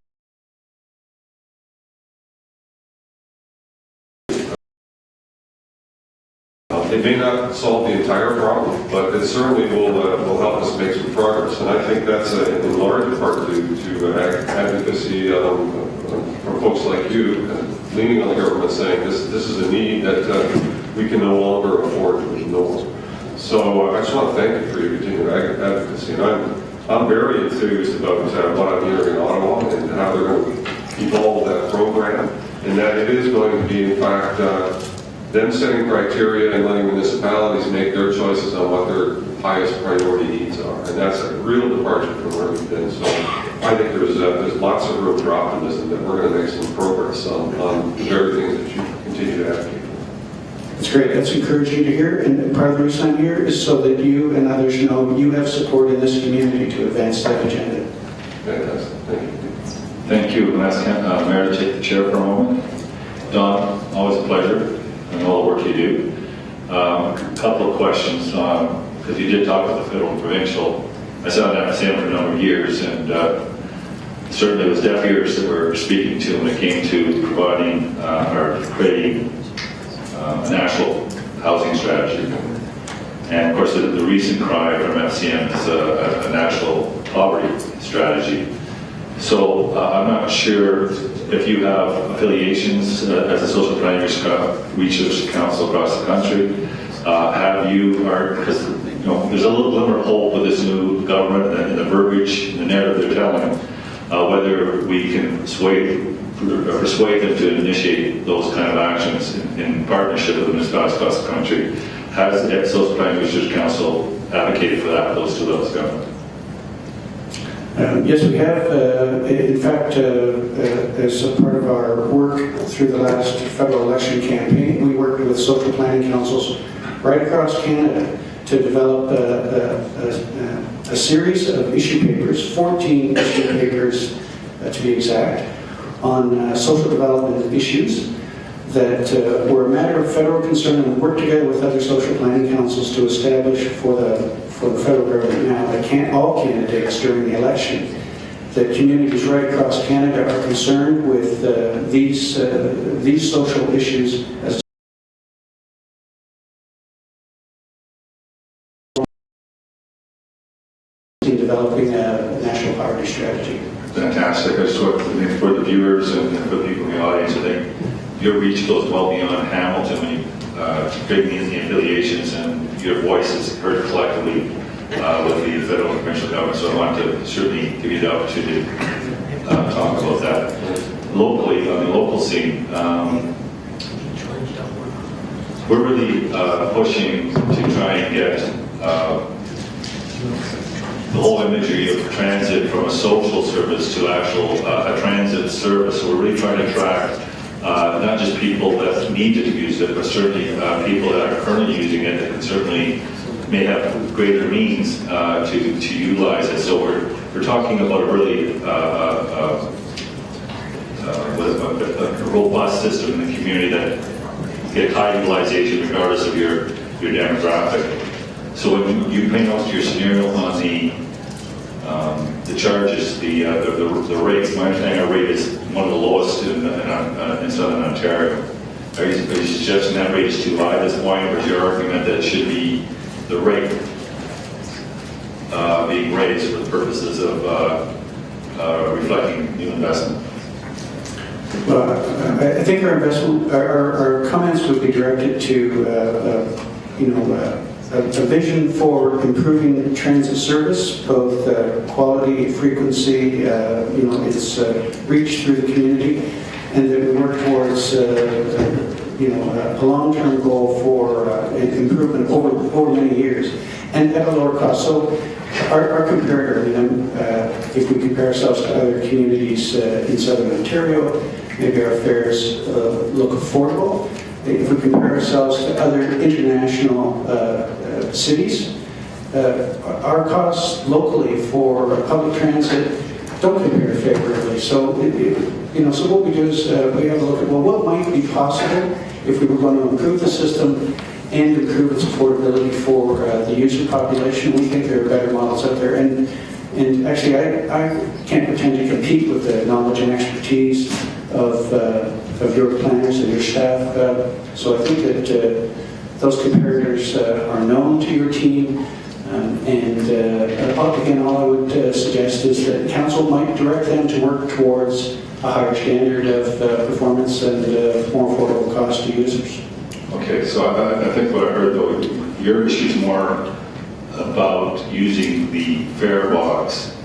It may not solve the entire problem, but it certainly will help us make some progress. And I think that's in large part due to advocacy from folks like you, leaning on the government saying this is a need that we can no longer afford to ignore. So I just want to thank you for your continued advocacy. And I'm very enthused about what I'm hearing in Ottawa and how they're going to evolve that program, and that it is going to be, in fact, them setting criteria and letting municipalities make their choices on what their highest priority needs are. And that's a real departure from where we've been. So I think there's lots of room for optimism that we're going to make some progress on the very things that you continue to advocate for. That's great. That's encouraging to hear. And part of the reason I'm here is so that you and others know you have support in this community to advance that agenda. Fantastic. Thank you. Thank you. I'm asking Mayor to take the chair for a moment. Don, always a pleasure, and all the work you do. A couple of questions, because you did talk about the federal and provincial. I sat on FSM for a number of years, and certainly it was deaf ears that we're speaking to when it came to providing or creating a national housing strategy. And of course, the recent cry from FCM is a national poverty strategy. So I'm not sure if you have affiliations as a social planning research council across the country. Because there's a little glimmer of hope with this new government and the verbiage, the narrative they're telling, whether we can persuade them to initiate those kind of actions in partnership with the municipalities across the country. Has the Social Planning Research Council advocated for that, those two levels of government? Yes, we have. In fact, as a part of our work through the last federal election campaign, we worked with social planning councils right across Canada to develop a series of issue papers, 14 issue papers to be exact, on social development issues that were a matter of federal concern, and we worked together with other social planning councils to establish for the federal government now, all candidates during the election, that communities right across Canada are concerned with these social issues as in developing a national poverty strategy. Fantastic. I just want to think for the viewers and for the people in the audience, I think your reach goes well beyond Hamilton when you creating the affiliations, and your voice is heard collectively with the federal and provincial government. So I want to certainly give you the opportunity to talk about that. Locally, on the local scene, we're really pushing to try and get the whole imagery of transit from a social service to actual a transit service. So we're really trying to attract not just people that need to use it, but certainly people that are currently using using it that can certainly may have greater means to utilize it. So we're talking about a really a robust system in the community that get high utilization regardless of your demographic. So when you bring out your scenario on the charges, the rates, my understanding our rate is one of the lowest in Southern Ontario. Are you suggesting that rate is too high at this point, or is your argument that it should be the rate being raised for the purposes of reflecting new investment? Well, I think our investment, our comments would be directed to, a vision for improving transit service, both quality, frequency, its reach through the community, and that we work towards, a long-term goal for improvement over many years, and at a lower cost. So our comparator, if we compare ourselves to other communities in Southern Ontario, maybe our fares look affordable. If we compare ourselves to other international cities, our costs locally for public transit don't compare favorably. So, so what we do is we have a look at, well, what might be possible if we were going to improve the system and improve its affordability for the user population. We think there are better models out there. And actually, I can't pretend to compete with the knowledge and expertise of your planners and your staff. So I think that those comparators are known to your team. Again, all I would suggest is that council might direct them to work towards a higher standard of performance and more affordable cost to users. Okay, so I think what I heard, though, your issue is more about using the fare box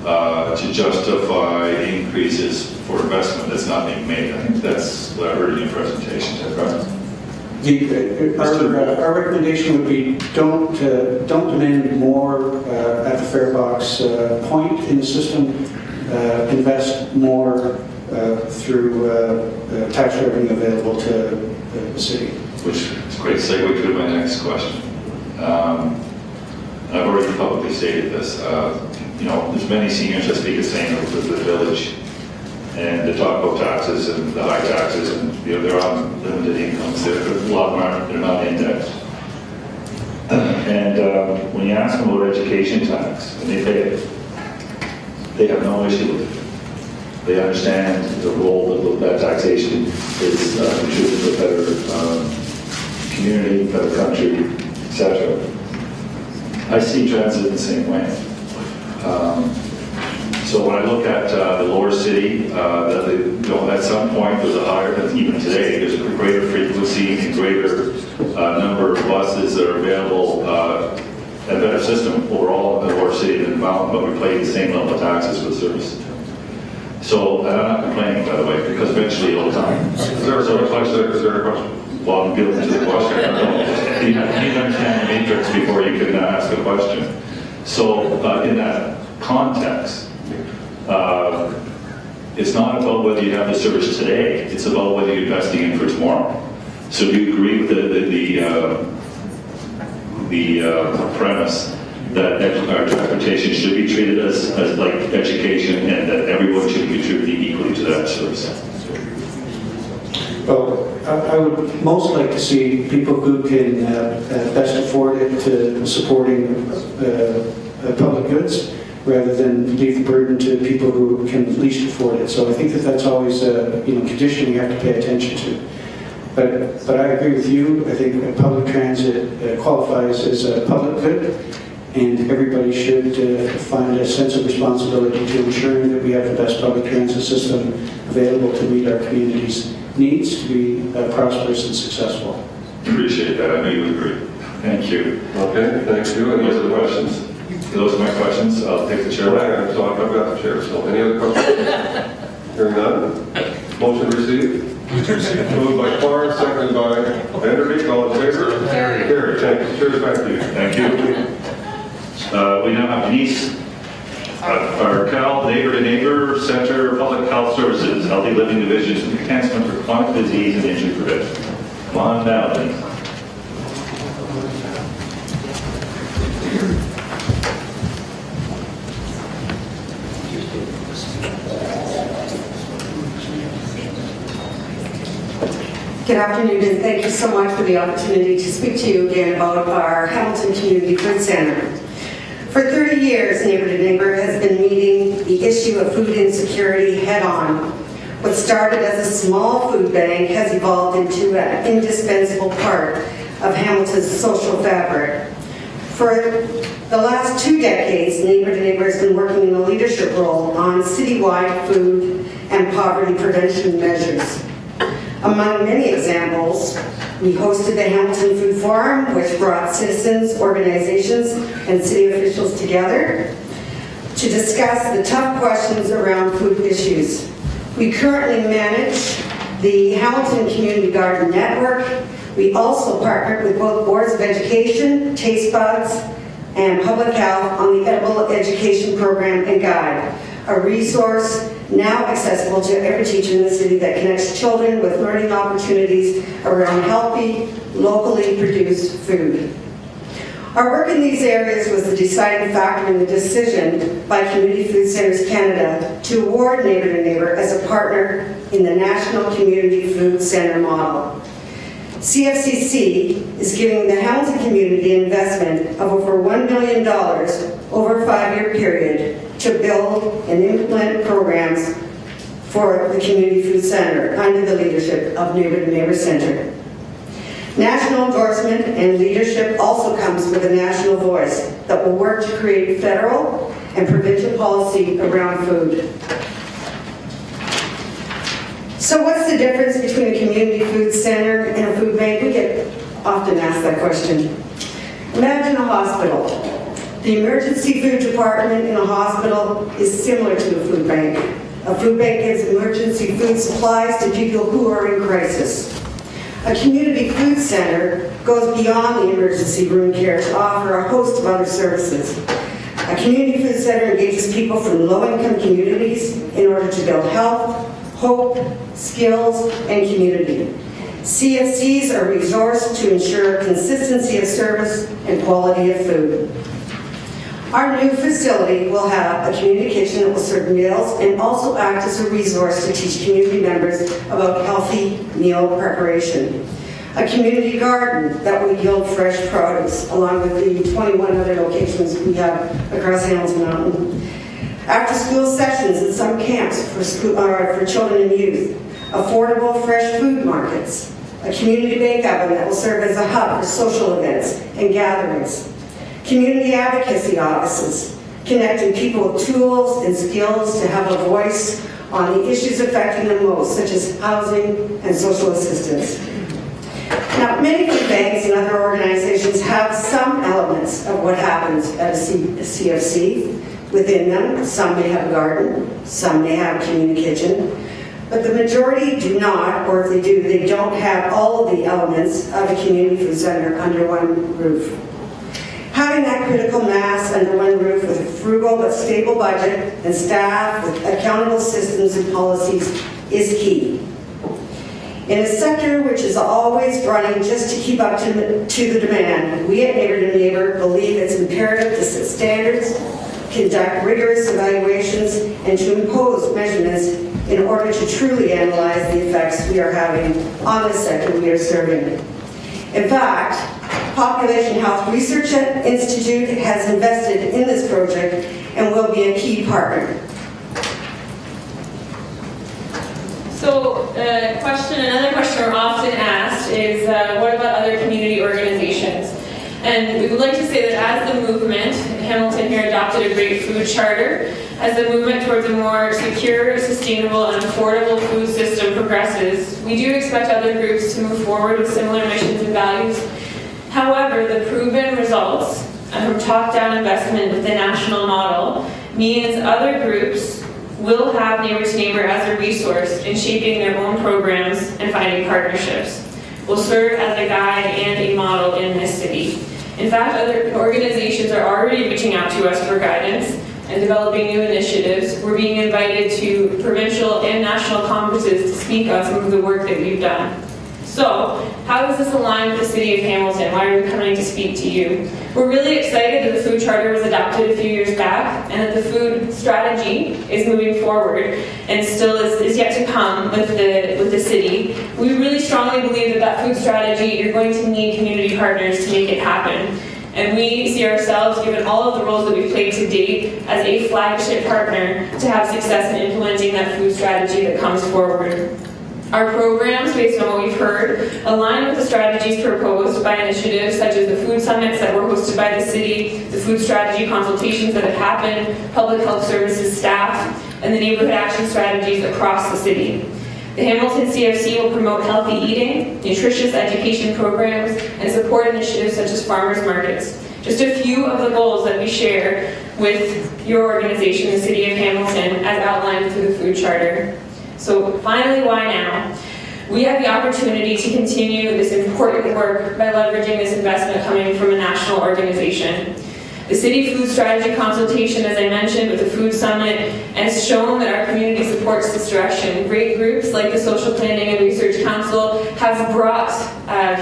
to justify increases for investment that's not being made. I think that's what I heard in your presentation, is that right? Our recommendation would be don't demand more at the fare box point in the system. Invest more through tax revenue available to the city. Which is a great segue to my next question. I've already publicly stated this. There's many seniors that speak the same with the village, and they talk about taxes and the high taxes, and they're on limited incomes. A lot of them they're not indexed. And when you ask them about education tax, and they pay it, they have no issue with it. They understand the role that taxation is contributing to a better community, better country, etc. I see transit in the same way. So when I look at the lower city, at some point there's a higher, even today, there's a greater frequency and greater number of buses that are available, a better system overall in the lower city than Mountain, but we pay the same level of taxes for the service. So, and I'm not complaining, by the way, because eventually it'll time. Is there a question? Well, I'm getting to the question. You need to understand the matrix before you can ask a question. So, in that context, it's not about whether you have the service today, it's about whether you're investing in for tomorrow. So do you agree with the premise that our transportation should be treated as like education, and that everyone should be contributing equally to that service? Well, I would most like to see people who can best afford it to supporting public goods, rather than leave the burden to people who can least afford it. So I think that that's always a condition we have to pay attention to. But I agree with you. I think public transit qualifies as a public good, and everybody should find a sense of responsibility to ensuring that we have the best public transit system available to meet our community's needs to be prosperous and successful. Appreciate that. I know you agree. Thank you. Okay, thank you. Any other questions? Those are my questions. I'll take the chair. Right, so I've got the chair. So any other questions? Hearing none. Motion received. Moved by Clark, seconded by Vanderbeek. All in favor? Carried. Thank you. Chair, back to you. Thank you. We now have Denise Arkel, Neighbor to Neighbor Center Public Health Services, Healthy Living Division, Enhancement for Chronic Disease and Injury Prevention. Come on down, Denise. Good afternoon, and thank you so much for the opportunity to speak to you again about our Hamilton Community Food Center. For 30 years, Neighbor to Neighbor has been meeting the issue of food insecurity head-on. What started as a small food bank has evolved into an indispensable part of Hamilton's social fabric. For the last 2 decades, Neighbor to Neighbor has been working in a leadership role on citywide food and poverty prevention measures. Among many examples, we hosted the Hamilton Food Forum, which brought citizens, organizations, and city officials together to discuss the tough questions around food issues. We currently manage the Hamilton Community Garden Network. We also partnered with both Boards of Education, Taste Buds, and Public Health on the Edible Education Program and Guide, a resource now accessible to every teacher in the city that connects children with learning opportunities around healthy, locally produced food. Our work in these areas was the deciding factor in the decision by Community Food Centers Canada to award Neighbor to Neighbor as a partner in the National Community Food Center model. CFCC is giving the Hamilton community an investment of over $1 million over a 5-year period to build and implement programs for the Community Food Center under the leadership of Neighbor to Neighbor Center. National endorsement and leadership also comes with a national voice that will work to create federal and provincial policy around food. So what's the difference between a community food center and a food bank? We get often asked that question. Imagine a hospital. The emergency food department in a hospital is similar to a food bank. A food bank gives emergency food supplies to people who are in crisis. A community food center goes beyond the emergency room care to offer a host of other services. A community food center engages people from low-income communities in order to build health, hope, skills, and community. CFCs are resourced to ensure consistency of service and quality of food. Our new facility will have a community kitchen that will serve meals and also act as a resource to teach community members about healthy meal preparation. A community garden that will yield fresh produce, along with the 21 other locations we have across Hamilton Mountain. After-school sessions at some camps for children and youth. Affordable fresh food markets. A community bake oven that will serve as a hub for social events and gatherings. Community advocacy offices, connecting people with tools and skills to have a voice on the issues affecting them most, such as housing and social assistance. Now, many food banks and other organizations have some elements of what happens at a CFC within them. Some may have a garden, some may have a community kitchen, but the majority do not, or if they do, they don't have all of the elements of a community food center under one roof. Having that critical mass under one roof with a frugal but stable budget and staff with accountable systems and policies is key. In a sector which is always running just to keep up to the demand, we at Neighbor to Neighbor believe it's imperative to set standards, conduct rigorous evaluations, and to impose measurements in order to truly analyze the effects we are having on the sector we are serving. In fact, Population Health Research Institute has invested in this project and will be a key partner. So another question we're often asked is, what about other community organizations? And we would like to say that as the movement, Hamilton here adopted a great food charter, as the movement towards a more secure, sustainable, and affordable food system progresses, we do expect other groups to move forward with similar missions and values. However, the proven results from top-down investment with the national model means other groups will have Neighbor to Neighbor as a resource in shaping their own programs and finding partnerships. Will serve as a guide and a model in this city. In fact, other organizations are already reaching out to us for guidance and developing new initiatives. We're being invited to provincial and national conferences to speak on some of the work that we've done. So, how does this align with the City of Hamilton? Why are we coming to speak to you? We're really excited that the food charter was adopted a few years back and that the food strategy is moving forward and still is yet to come with the city. We really strongly believe that that food strategy, you're going to need community partners to make it happen. And we see ourselves, given all of the roles that we've played to date, as a flagship partner to have success in implementing that food strategy that comes forward. Our programs, based on what we've heard, align with the strategies proposed by initiatives such as the food summits that were hosted by the city, the food strategy consultations that have happened, public health services staff, and the neighborhood action strategies across the city. The Hamilton CFC will promote healthy eating, nutritious education programs, and support initiatives such as farmers markets. Just a few of the goals that we share with your organization, the City of Hamilton, as outlined through the food charter. So finally, why now? We have the opportunity to continue this important work by leveraging this investment coming from a national organization. The City Food Strategy Consultation, as I mentioned, with the Food Summit, has shown that our community supports this direction. Great groups like the Social Planning and Research Council have brought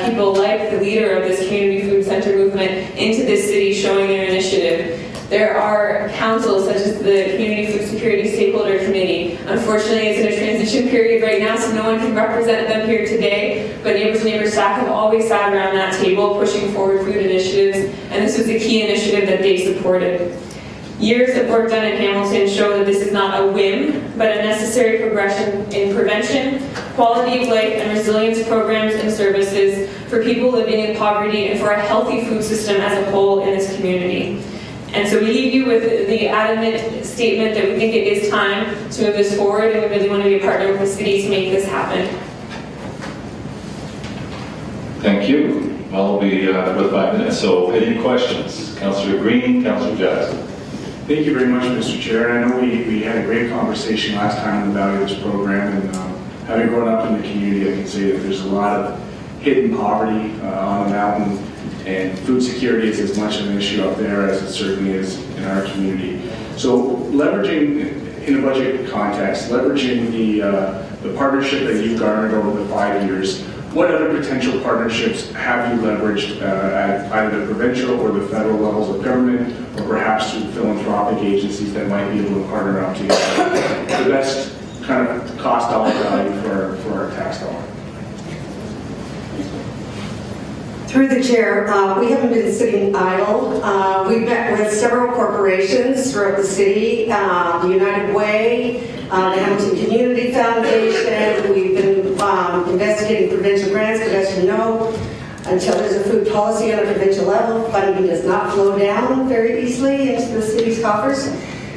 people like the leader of this Community Food Center movement into this city, showing their initiative. There are councils such as the Community Food Security Stakeholder Committee. Unfortunately, it's in a transition period right now, so no one can represent them here today, but Neighbors to Neighbors staff have always sat around that table pushing forward food initiatives, and this was a key initiative that they supported. Years of work done in Hamilton show that this is not a whim, but a necessary progression in prevention, quality of life, and resilience programs and services for people living in poverty and for a healthy food system as a whole in this community. And so we leave you with the adamant statement that we think it is time to move this forward, and we really want to be a partner with the city to make this happen. Thank you. I'll be for 5 minutes. So any questions? Councillor Green, Councillor Jackson. Thank you very much, Mr. Chair. I know we had a great conversation last time on the value of this program, and having grown up in the community, I can say that there's a lot of hidden poverty on the mountain, and food security is as much of an issue up there as it certainly is in our community. So leveraging, in a budget context, leveraging the partnership that you've garnered over the 5 years, what other potential partnerships have you leveraged at either the provincial or the federal levels of government, or perhaps through philanthropic agencies that might be able to partner up together? The best kind of cost dollar value for our tax dollar. Through the chair, we haven't been sitting idle. We've met with several corporations throughout the city, the United Way, the Hamilton Community Foundation. We've been investigating provincial grants, but as you know, until there's a food policy on a provincial level, funding does not flow down very easily into the city's coffers.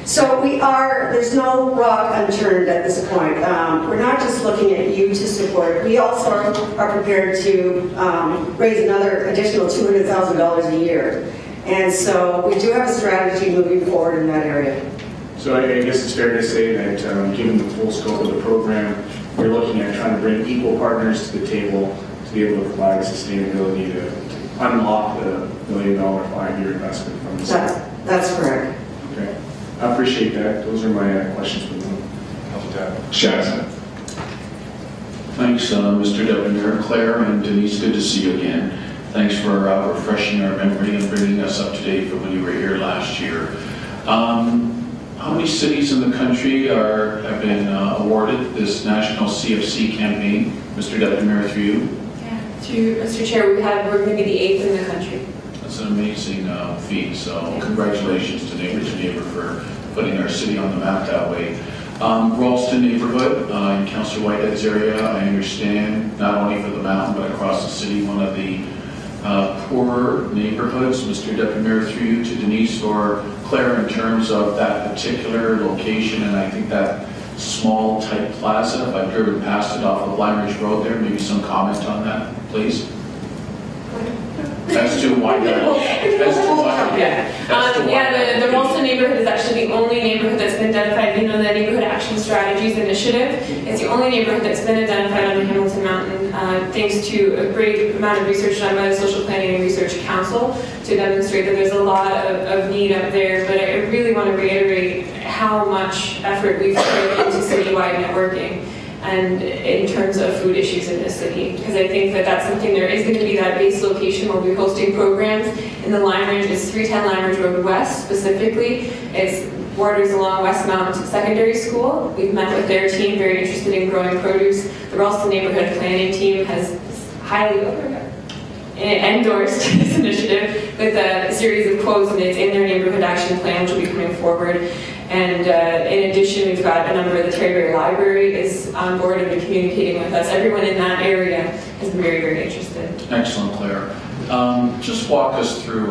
So there's no rock unturned at this point. We're not just looking at you to support. We also are prepared to raise another additional $200,000 a year. And so we do have a strategy moving forward in that area. So I guess it's fair to say that given the full scope of the program, we're looking at trying to bring equal partners to the table to be able to provide sustainability to unlock the $1 million 5-year investment from the city. That's correct. Okay. I appreciate that. Those are my questions for you. Jackson. Thanks, Mr. Deputy Mayor. Claire and Denise, good to see you again. Thanks for refreshing our memory and bringing us up to date from when you were here last year. How many cities in the country have been awarded this national CFC campaign? Mr. Deputy Mayor, through you. Yeah, through Mr. Chair, we're going to be the 8th in the country. That's an amazing feat, so congratulations to Neighbor for putting our city on the map that way. Ralston neighborhood in Councillor Whitehead's area, I understand, not only for the mountain but across the city, one of the poorer neighborhoods. Mr. Deputy Mayor, through you to Denise or Claire, in terms of that particular location, and I think that small type plaza, if I've driven past it off of Lime Ridge Road there, maybe some comment on that, please? That's too wide. The Ralston neighborhood is actually the only neighborhood that's been identified, the Neighborhood Action Strategies Initiative. It's the only neighborhood that's been identified on the Hamilton Mountain, thanks to a great amount of research done by the Social Planning and Research Council to demonstrate that there's a lot of need up there. But I really want to reiterate how much effort we've put into citywide networking. and in terms of food issues in this city. Because I think that that's something, there is going to be that base location where we're hosting programs in the Lime Ridge, it's 310 Lime Ridge Road West specifically. It's borders along Westmount Secondary School. We've met with their team, very interested in growing produce. The Ralston Neighborhood Planning Team has highly endorsed this initiative with a series of quotes, and it's in their neighborhood action plan, which will be coming forward. And in addition, we've got a number of the Terryberry Library is on board and been communicating with us. Everyone in that area is very, very interested. Excellent, Claire. Just walk us through,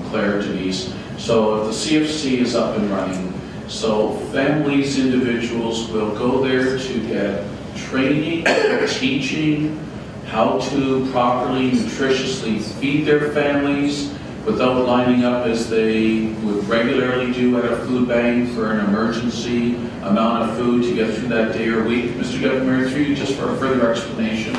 Claire, Denise. So if the CFC is up and running, so families, individuals will go there to get training, teaching, how to properly, nutritiously feed their families without lining up as they would regularly do at a food bank for an emergency amount of food to get through that day or week. Mr. Deputy Mayor, through you just for a further explanation.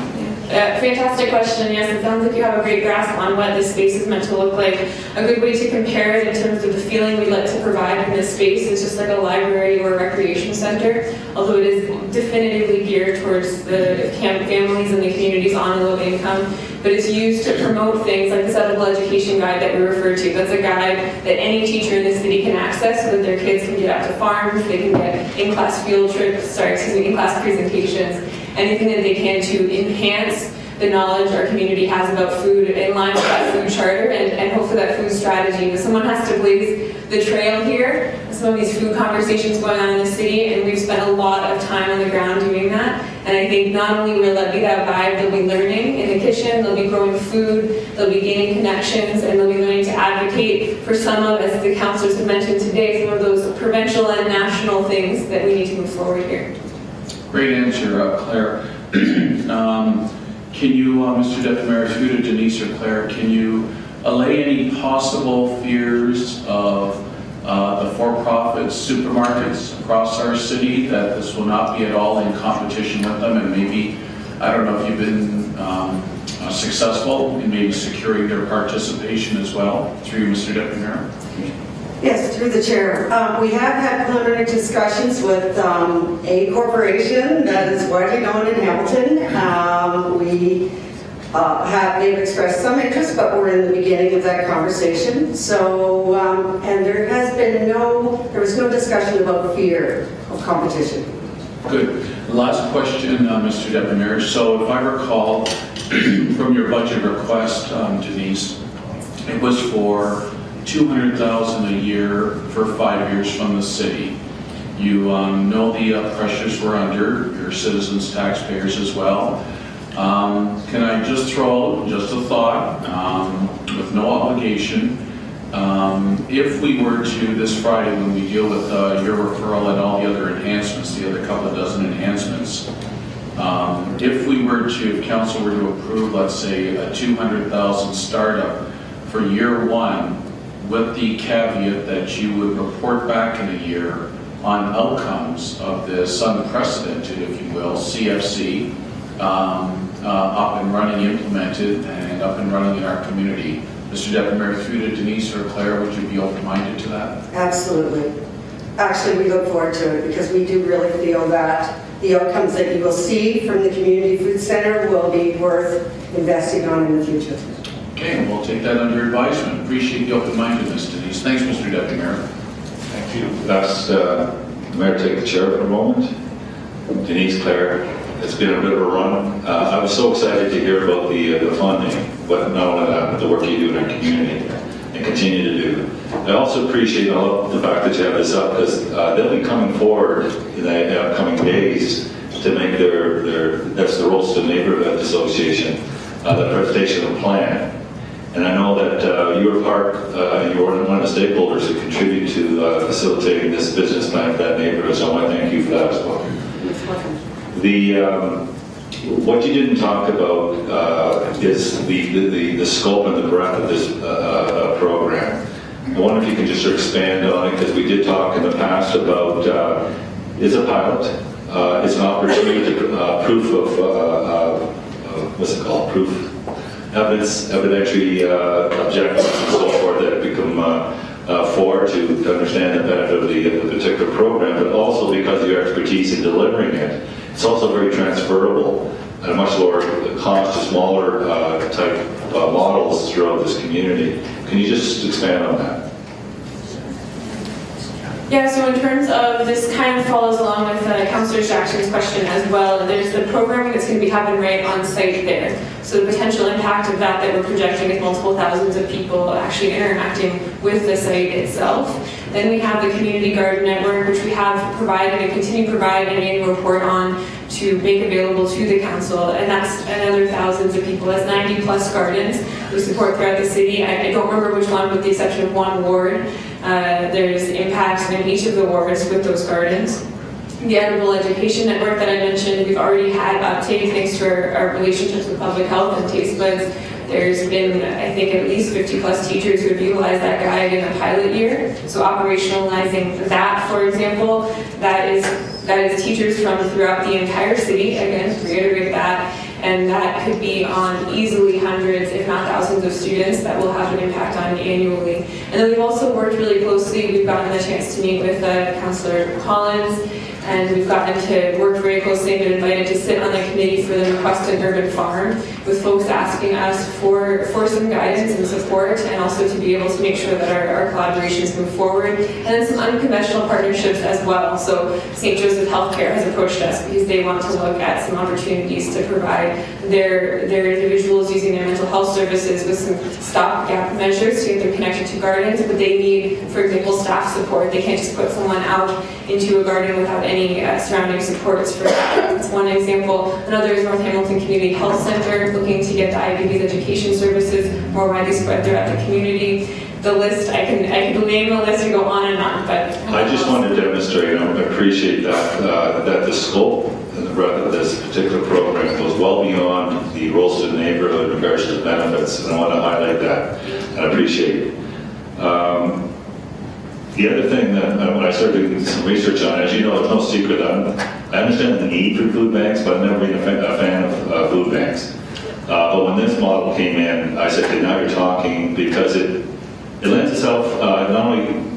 Fantastic question. Yes, it sounds like you have a great grasp on what this space is meant to look like. A good way to compare it in terms of the feeling we'd like to provide in this space is just like a library or a recreation center, although it is definitively geared towards the families and the communities on low income. But it's used to promote things like this edible education guide that we referred to. That's a guide that any teacher in the city can access so that their kids can get out to farms, they can get in-class field trips, in-class presentations, anything that they can to enhance the knowledge our community has about food in line with that food charter and hopefully that food strategy. Someone has to blaze the trail here. Some of these food conversations going on in the city, and we've spent a lot of time on the ground doing that. And I think not only will that be that vibe, they'll be learning in the kitchen, they'll be growing food, they'll be gaining connections, and they'll be learning to advocate for some of, as the councillors have mentioned today, some of those provincial and national things that we need to move forward here. Great answer, Claire. Can you, Mr. Deputy Mayor, through to Denise or Claire, can you allay any possible fears of the for-profit supermarkets across our city, that this will not be at all in competition with them, and maybe, I don't know if you've been successful in maybe securing their participation as well, through you, Mr. Deputy Mayor? Yes, through the chair. We have had preliminary discussions with a corporation that is widely known in Hamilton. They've expressed some interest, but we're in the beginning of that conversation. So, and there was no discussion about fear of competition. Good. Last question, Mr. Deputy Mayor. So if I recall from your budget request, Denise, it was for $200,000 a year for 5 years from the city. You know the pressures we're under, your citizens, taxpayers as well. Can I just throw just a thought, with no obligation, if we were to, this Friday when we deal with your referral and all the other enhancements, the other couple of dozen enhancements, if we were to, if council were to approve, let's say, a $200,000 startup for year one, with the caveat that you would report back in a year on outcomes of this unprecedented, if you will, CFC, up and running, implemented, and up and running in our community. Mr. Deputy Mayor, through to Denise or Claire, would you be open-minded to that? Absolutely. Actually, we look forward to it because we do really feel that the outcomes that you will see from the Community Food Center will be worth investing on in the future. Okay, and we'll take that under advisement. Appreciate the open-mindedness, Denise. Thanks, Mr. Deputy Mayor. Thank you. Ask the Mayor to take the chair for a moment. Denise, Claire, it's been a bit of a run. I was so excited to hear about the funding, but not only that, but the work you do in our community and continue to do. I also appreciate the fact that you have this up because they'll be coming forward in the upcoming days to make that's the Ralston Neighborhood Association, the presentation of the plan. And I know that your park, you're one of the stakeholders who contribute to facilitating this business plan for that neighborhood, so I want to thank you for that as well. What you didn't talk about is the scope and the breadth of this program. I wonder if you can just expand on it, because we did talk in the past about it's a pilot, it's an opportunity to proof of what's it called, evidentiary objectives and so forth that have become to understand the benefit of the particular program, but also because of your expertise in delivering it, It's also very transferable at a much lower cost to smaller type models throughout this community. Can you just expand on that? Yeah, so in terms of this kind of follows along with Councillor Jackson's question as well. There's the programming that's going to be happening right on site there. So the potential impact of that we're projecting is multiple thousands of people actually interacting with the site itself. Then we have the community garden network, which we have provided and continue to provide an annual report on to make available to the council, and that's another thousands of people. That's 90 plus gardens we support throughout the city. I don't remember which one, with the exception of one ward. There's impacts in each of the wards with those gardens. The Edible Education Network that I mentioned, we've already had uptake thanks to our relationships with public health and taste buds. There's been, I think, at least 50 plus teachers who have utilized that guide in a pilot year. So operationalizing that, for example, that is teachers from throughout the entire city, again, to reiterate that, and that could be on easily hundreds, if not thousands of students that will have an impact on annually. And then we've also worked really closely, we've gotten a chance to meet with Councillor Collins, and we've gotten to work very closely and been invited to sit on the committee for the Requested Urban Farm, with folks asking us for some guidance and support, and also to be able to make sure that our collaborations move forward. And then some unconventional partnerships as well. So St. Joseph Healthcare has approached us because they want to look at some opportunities to provide their individuals using their mental health services with some stopgap measures to get them connected to gardens, but they need, for example, staff support. They can't just put someone out into a garden without any surrounding supports for that. That's one example. Another is North Hamilton Community Health Center, looking to get diabetes education services more widely spread throughout the community. The list, I can name the list and go on and on, but... I just want to demonstrate, I appreciate that the scope and the breadth of this particular program goes well beyond the Rolston neighborhood in regards to benefits, and I want to highlight that and appreciate it. The other thing that when I started doing some research on, as you know, it's no secret, I understand the need for food banks, but I've never been a fan of food banks. But when this model came in, I said, okay, now you're talking, because it lends itself, not only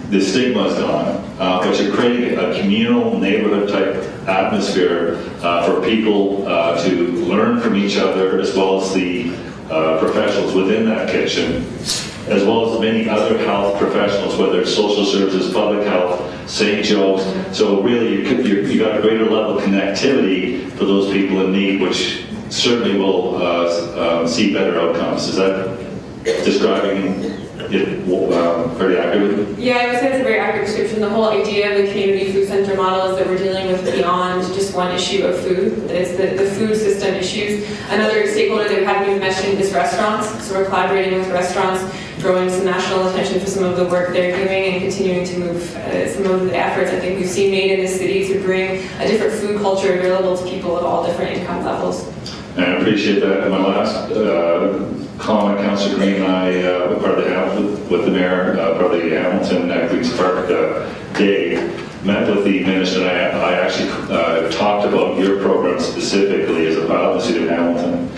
the stigma is gone, but you're creating a communal neighborhood type atmosphere for people to learn from each other, as well as the professionals within that kitchen, as well as many other health professionals, whether it's social services, public health, St. Joe's. So really, you got a greater level of connectivity for those people in need, which certainly will see better outcomes. Is that describing it pretty accurately? Yeah, I would say it's a very accurate description. The whole idea of the community food center model is that we're dealing with beyond just one issue of food. It's the food system issues. Another stakeholder that we haven't even mentioned is restaurants. So we're collaborating with restaurants, drawing some national attention for some of the work they're doing, and continuing to move some of the efforts I think we've seen made in the city to bring a different food culture available to people of all different income levels. And I appreciate that. And my last comment, Councillor Green and I were part of with the mayor, part of the Hamilton Queen's Park Day, met with the minister, and I actually talked about your program specifically as a pilot in the city of Hamilton.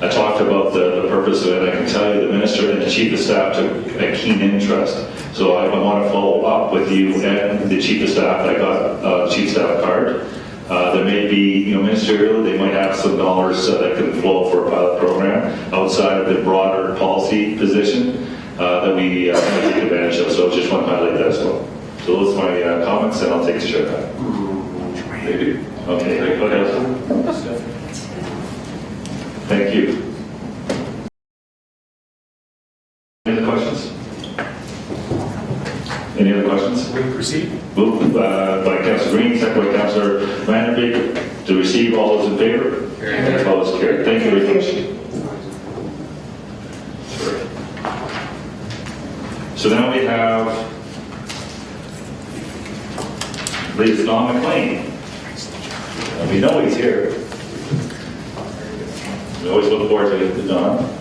I talked about the purpose of it. I can tell you the minister and the chief of staff took a keen interest. So I want to follow up with you and the chief of staff. I got the chief of staff card. There may be, ministerially, they might have some dollars that can flow for a pilot program outside of the broader policy position that we take advantage of. So I just want to highlight that as well. So those are my comments, and I'll take a share back. Maybe. Okay. Thank you. Any other questions? Any other questions? We proceed. Moved by Councillor Green, second by Councillor Vanderbeek, to receive. All those in favor? Carried. Opposed? Carried. Thank you very much. So now we have Liz Don McLean. We know he's here. We always look forward to Don.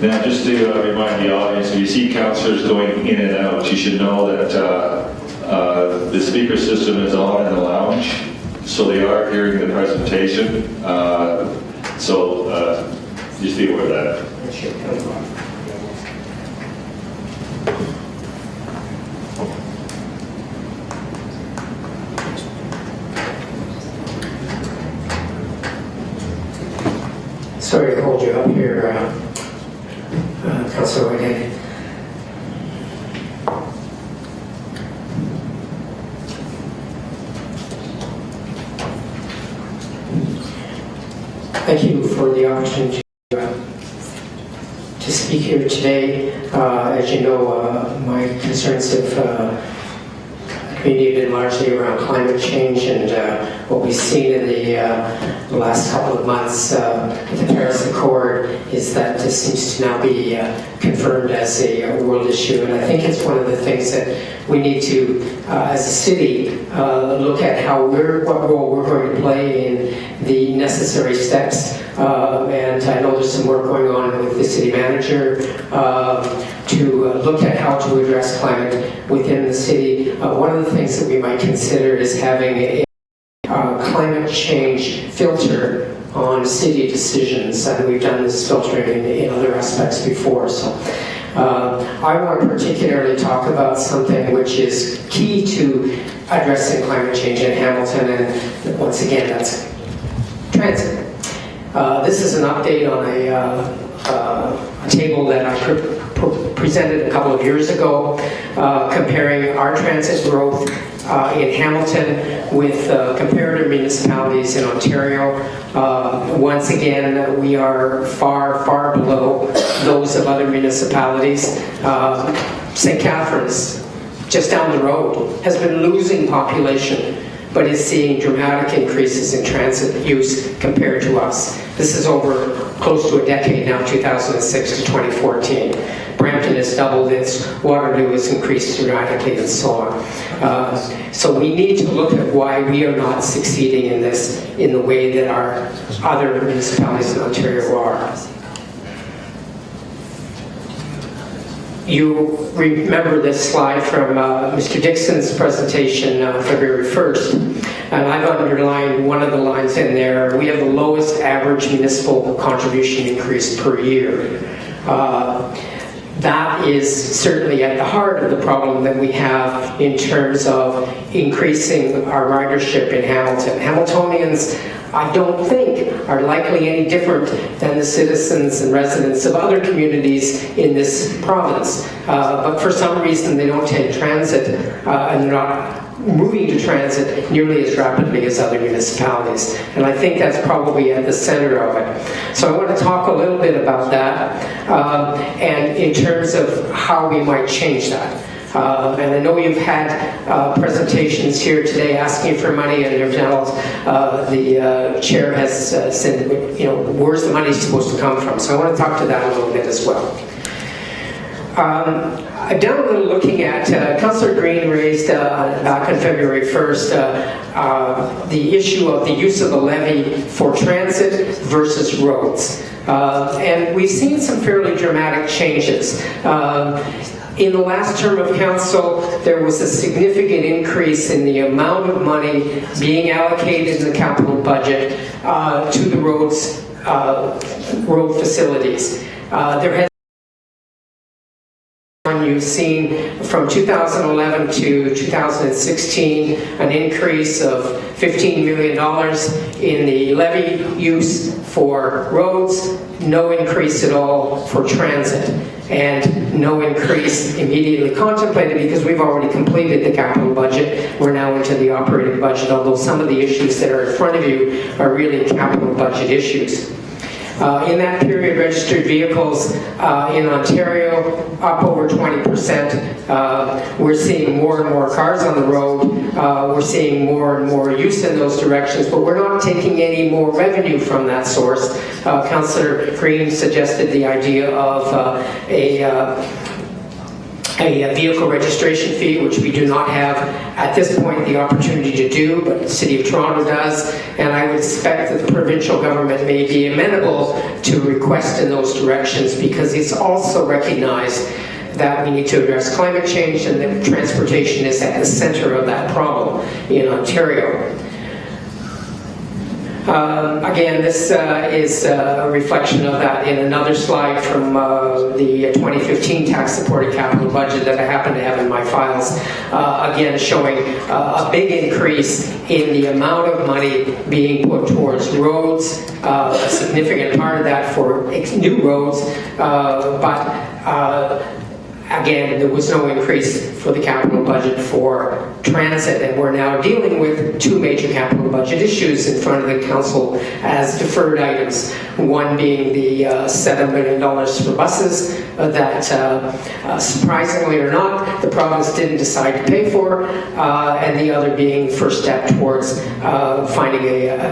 Now, just to remind the audience, if you see councillors going in and out, you should know that the speaker system is on in the lounge, so they are hearing the presentation. So just be aware of that. Sorry to hold you up here, Councilor Whitehead. Thank you for the opportunity to speak here today. As you know, my concerns have been largely around climate change and what we've seen in the last couple of months with the Paris Accord is that this seems to now be confirmed as a world issue. And I think it's one of the things that we need to, as a city, look at what role we're going to play in the necessary steps. And I know there's some work going on with the city manager to look at how to address climate within the city. One of the things that we might consider is having a climate change filter on city decisions, and we've done this filtering in other aspects before. So I want to particularly talk about something which is key to addressing climate change in Hamilton, and once again, that's transit. This is an update on a table that I presented a couple of years ago, comparing our transit growth in Hamilton with comparative municipalities in Ontario. Once again, we are far, far below those of other municipalities. St. Catharines, just down the road, has been losing population, but is seeing dramatic increases in transit use compared to us. This is over close to a decade now, 2006 to 2014. Brampton has doubled its, Waterloo has increased dramatically, and so on. So we need to look at why we are not succeeding in this in the way that our other municipalities in Ontario are. You remember this slide from Mr. Dixon's presentation on February 1st, and I've underlined one of the lines in there. We have the lowest average municipal contribution increase per year. That is certainly at the heart of the problem that we have in terms of increasing our ridership in Hamilton. Hamiltonians, I don't think, are likely any different than the citizens and residents of other communities in this province. But for some reason, they don't take transit, and they're not moving to transit nearly as rapidly as other municipalities. And I think that's probably at the center of it. So I want to talk a little bit about that, and in terms of how we might change that. And I know you've had presentations here today asking for money, and the chair has said, where's the money supposed to come from? So I want to talk to that a little bit as well. I've done a little looking at, Councillor Green raised back on February 1st the issue of the use of the levy for transit versus roads. And we've seen some fairly dramatic changes. In the last term of council, there was a significant increase in the amount of money being allocated in the capital budget to the roads, road facilities. There has You've seen from 2011 to 2016 an increase of $15 million in the levy use for roads, no increase at all for transit, and no increase immediately contemplated because we've already completed the capital budget. We're now into the operating budget, although some of the issues that are in front of you are really capital budget issues. In that period, registered vehicles in Ontario up over 20%. We're seeing more and more cars on the road. We're seeing more and more use in those directions, but we're not taking any more revenue from that source. Councillor Green suggested the idea of a vehicle registration fee, which we do not have at this point the opportunity to do, but the City of Toronto does, and I would expect that the provincial government may be amenable to request in those directions, because it's also recognized that we need to address climate change and that transportation is at the center of that problem in Ontario. Again, this is a reflection of that in another slide from the 2015 tax-supported capital budget that I happen to have in my files. Again, showing a big increase in the amount of money being put towards roads, a significant part of that for new roads, but again, there was no increase for the capital budget for transit, and we're now dealing with two major capital budget issues in front of the council as deferred items. One being the $7 million for buses that, surprisingly or not, the province didn't decide to pay for, and the other being first step towards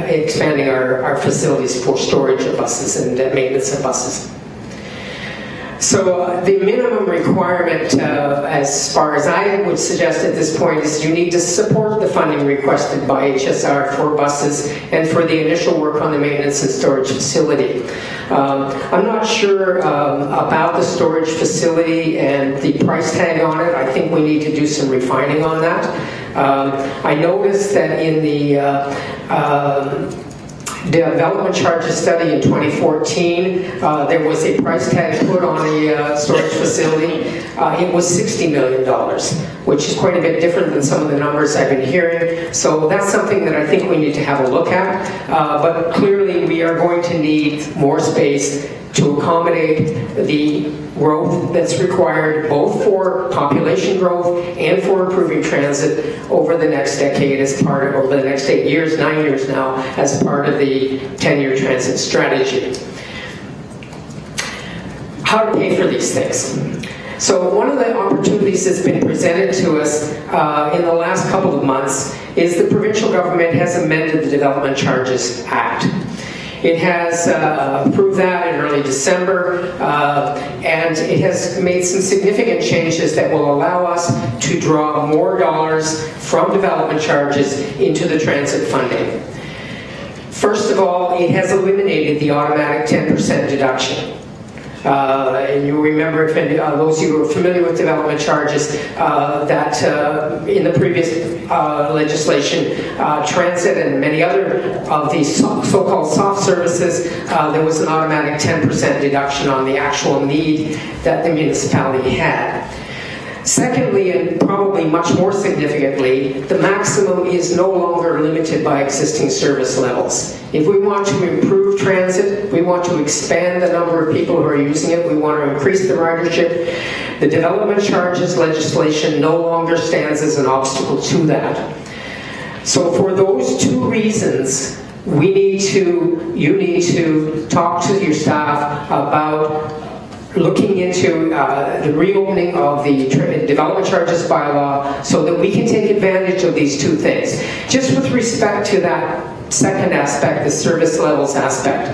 expanding our facilities for storage of buses and maintenance of buses. So the minimum requirement, as far as I would suggest at this point, is you need to support the funding requested by HSR for buses and for the initial work on the maintenance and storage facility. I'm not sure about the storage facility and the price tag on it. I think we need to do some refining on that. I noticed that in the development charges study in 2014, there was a price tag put on the storage facility. It was $60 million, which is quite a bit different than some of the numbers I've been hearing. So that's something that I think we need to have a look at. But clearly we are going to need more space to accommodate the growth that's required both for population growth and for improving transit over the next decade as part of, over the next 8 years, 9 years now, as part of the 10-year transit strategy. How to pay for these things. So one of the opportunities that's been presented to us in the last couple of months is the provincial government has amended the Development Charges Act. It has approved that in early December, and it has made some significant changes that will allow us to draw more dollars from development charges into the transit funding. First of all, it has eliminated the automatic 10% deduction. And you remember, if those of you who are familiar with development charges, that in the previous legislation, transit and many other of these so-called soft services, there was an automatic 10% deduction on the actual need that the municipality had. Secondly, and probably much more significantly, the maximum is no longer limited by existing service levels. If we want to improve transit, we want to expand the number of people who are using it, we want to increase the ridership, the development charges legislation no longer stands as an obstacle to that. So for those two reasons, you need to talk to your staff about looking into the reopening of the development charges bylaw so that we can take advantage of these two things. Just with respect to that second aspect, the service levels aspect,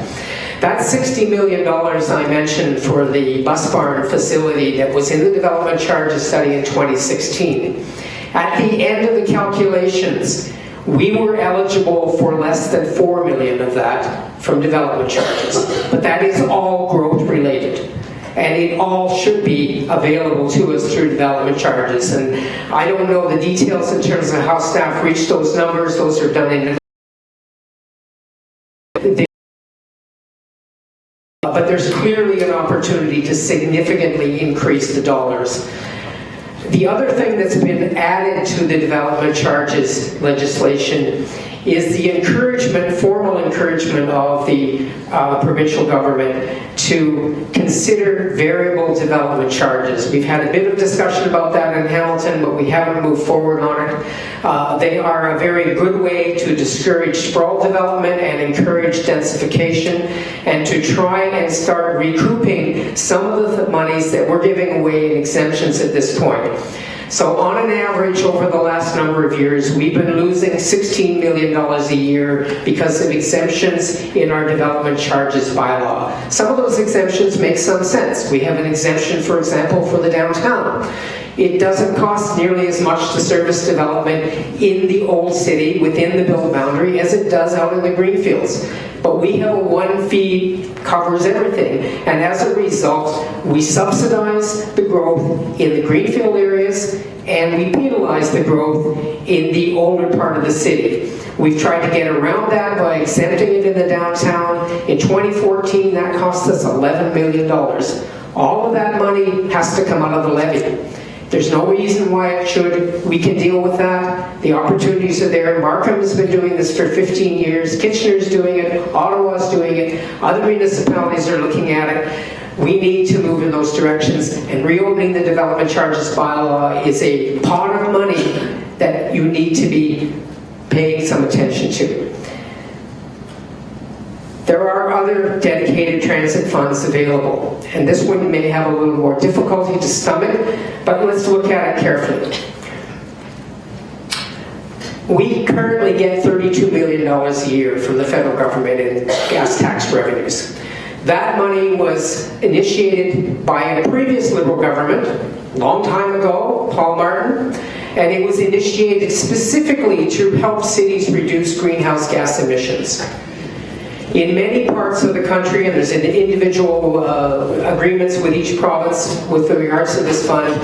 that $60 million I mentioned for the bus barn facility that was in the development charges study in 2016, at the end of the calculations, we were eligible for less than $4 million of that from development charges. But that is all growth related. And it all should be available to us through development charges. And I don't know the details in terms of how staff reached those numbers. Those are done in but there's clearly an opportunity to significantly increase the dollars. The other thing that's been added to the development charges legislation is the encouragement, formal encouragement of the provincial government to consider variable development charges. We've had a bit of discussion about that in Hamilton, but we haven't moved forward on it. They are a very good way to discourage sprawl development and encourage densification, and to try and start recouping some of the monies that we're giving away in exemptions at this point. So on an average over the last number of years, we've been losing $16 million a year because of exemptions in our development charges bylaw. Some of those exemptions make some sense. We have an exemption, for example, for the downtown. It doesn't cost nearly as much to service development in the old city within the build boundary as it does out in the greenfields. But we have a one fee covers everything, and as a result, we subsidize the growth in the greenfield areas and we penalize the growth in the older part of the city. We've tried to get around that by exempting it in the downtown. In 2014, that cost us $11 million. All of that money has to come out of the levy. There's no reason why it should. We can deal with that. The opportunities are there. Markham has been doing this for 15 years. Kitchener's doing it. Ottawa's doing it. Other municipalities are looking at it. We need to move in those directions, and reopening the development charges bylaw is a pot of money that you need to be paying some attention to. There are other dedicated transit funds available, and this one may have a little more difficulty to stomach, but let's look at it carefully. We currently get $32 million a year from the federal government in gas tax revenues. That money was initiated by a previous Liberal government, a long time ago, Paul Martin, and it was initiated specifically to help cities reduce greenhouse gas emissions. In many parts of the country, and there's individual agreements with each province with regards to this fund,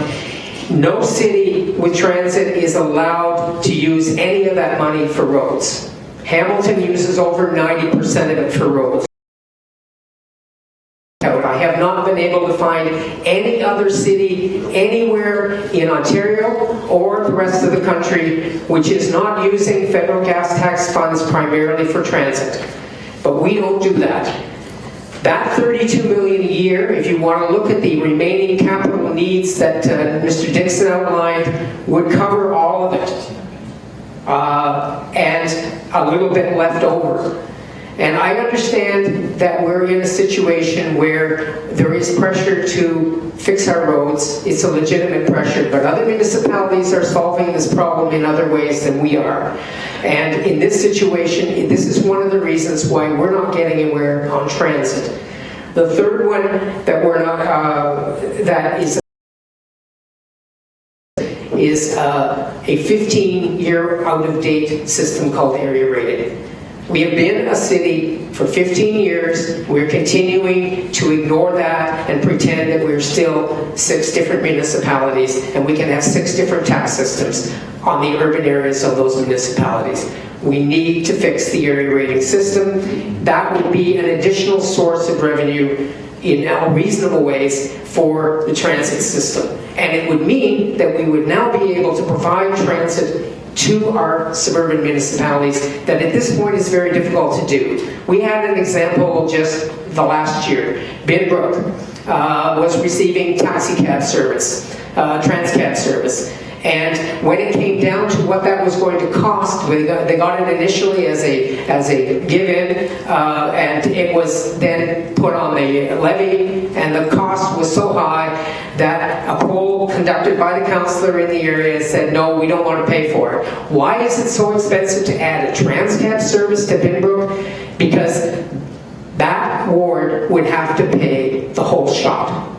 no city with transit is allowed to use any of that money for roads. Hamilton uses over 90% of it for roads. I have not been able to find any other city anywhere in Ontario or the rest of the country which is not using federal gas tax funds primarily for transit. But we don't do that. That $32 million a year, if you want to look at the remaining capital needs that Mr. Dixon outlined, would cover all of it. And a little bit left over. And I understand that we're in a situation where there is pressure to fix our roads. It's a legitimate pressure, but other municipalities are solving this problem in other ways than we are. And in this situation, this is one of the reasons why we're not getting anywhere on transit. The third one that we're not, that is a 15-year out-of-date system called area rating. We have been a city for 15 years. We're continuing to ignore that and pretend that we're still 6 different municipalities and we can have 6 different tax systems on the urban areas of those municipalities. We need to fix the area rating system. That would be an additional source of revenue in reasonable ways for the transit system. And it would mean that we would now be able to provide transit to our suburban municipalities that at this point is very difficult to do. We had an example just the last year. Binbrook was receiving taxi cab service, transcab service. And when it came down to what that was going to cost, they got it initially as a give-in, and it was then put on the levy, and the cost was so high that a poll conducted by the councillor in the area said, no, we don't want to pay for it. Why is it so expensive to add a transcab service to Binbrook? Because that ward would have to pay the whole shop.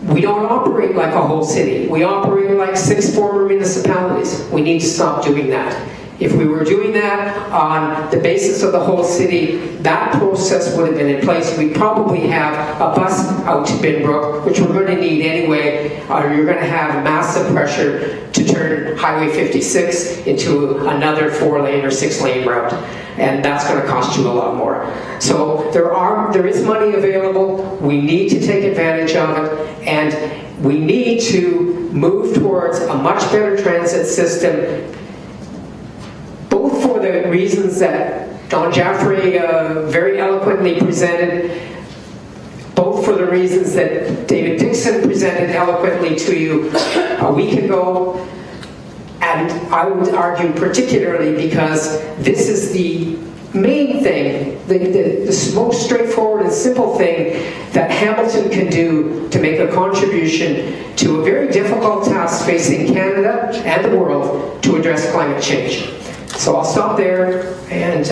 We don't operate like a whole city. We operate like 6 former municipalities. We need to stop doing that. If we were doing that on the basis of the whole city, that process would have been in place. We'd probably have a bus out to Binbrook, which we're going to need anyway, or you're going to have massive pressure to turn Highway 56 into another 4-lane or 6-lane route. And that's going to cost you a lot more. So there is money available. We need to take advantage of it, and we need to move towards a much better transit system, both for the reasons that Don Jaffrey very eloquently presented, both for the reasons that David Dixon presented eloquently to you a week ago, and I would argue particularly because this is the main thing, the most straightforward and simple thing that Hamilton can do to make a contribution to a very difficult task facing Canada and the world to address climate change. So I'll stop there, and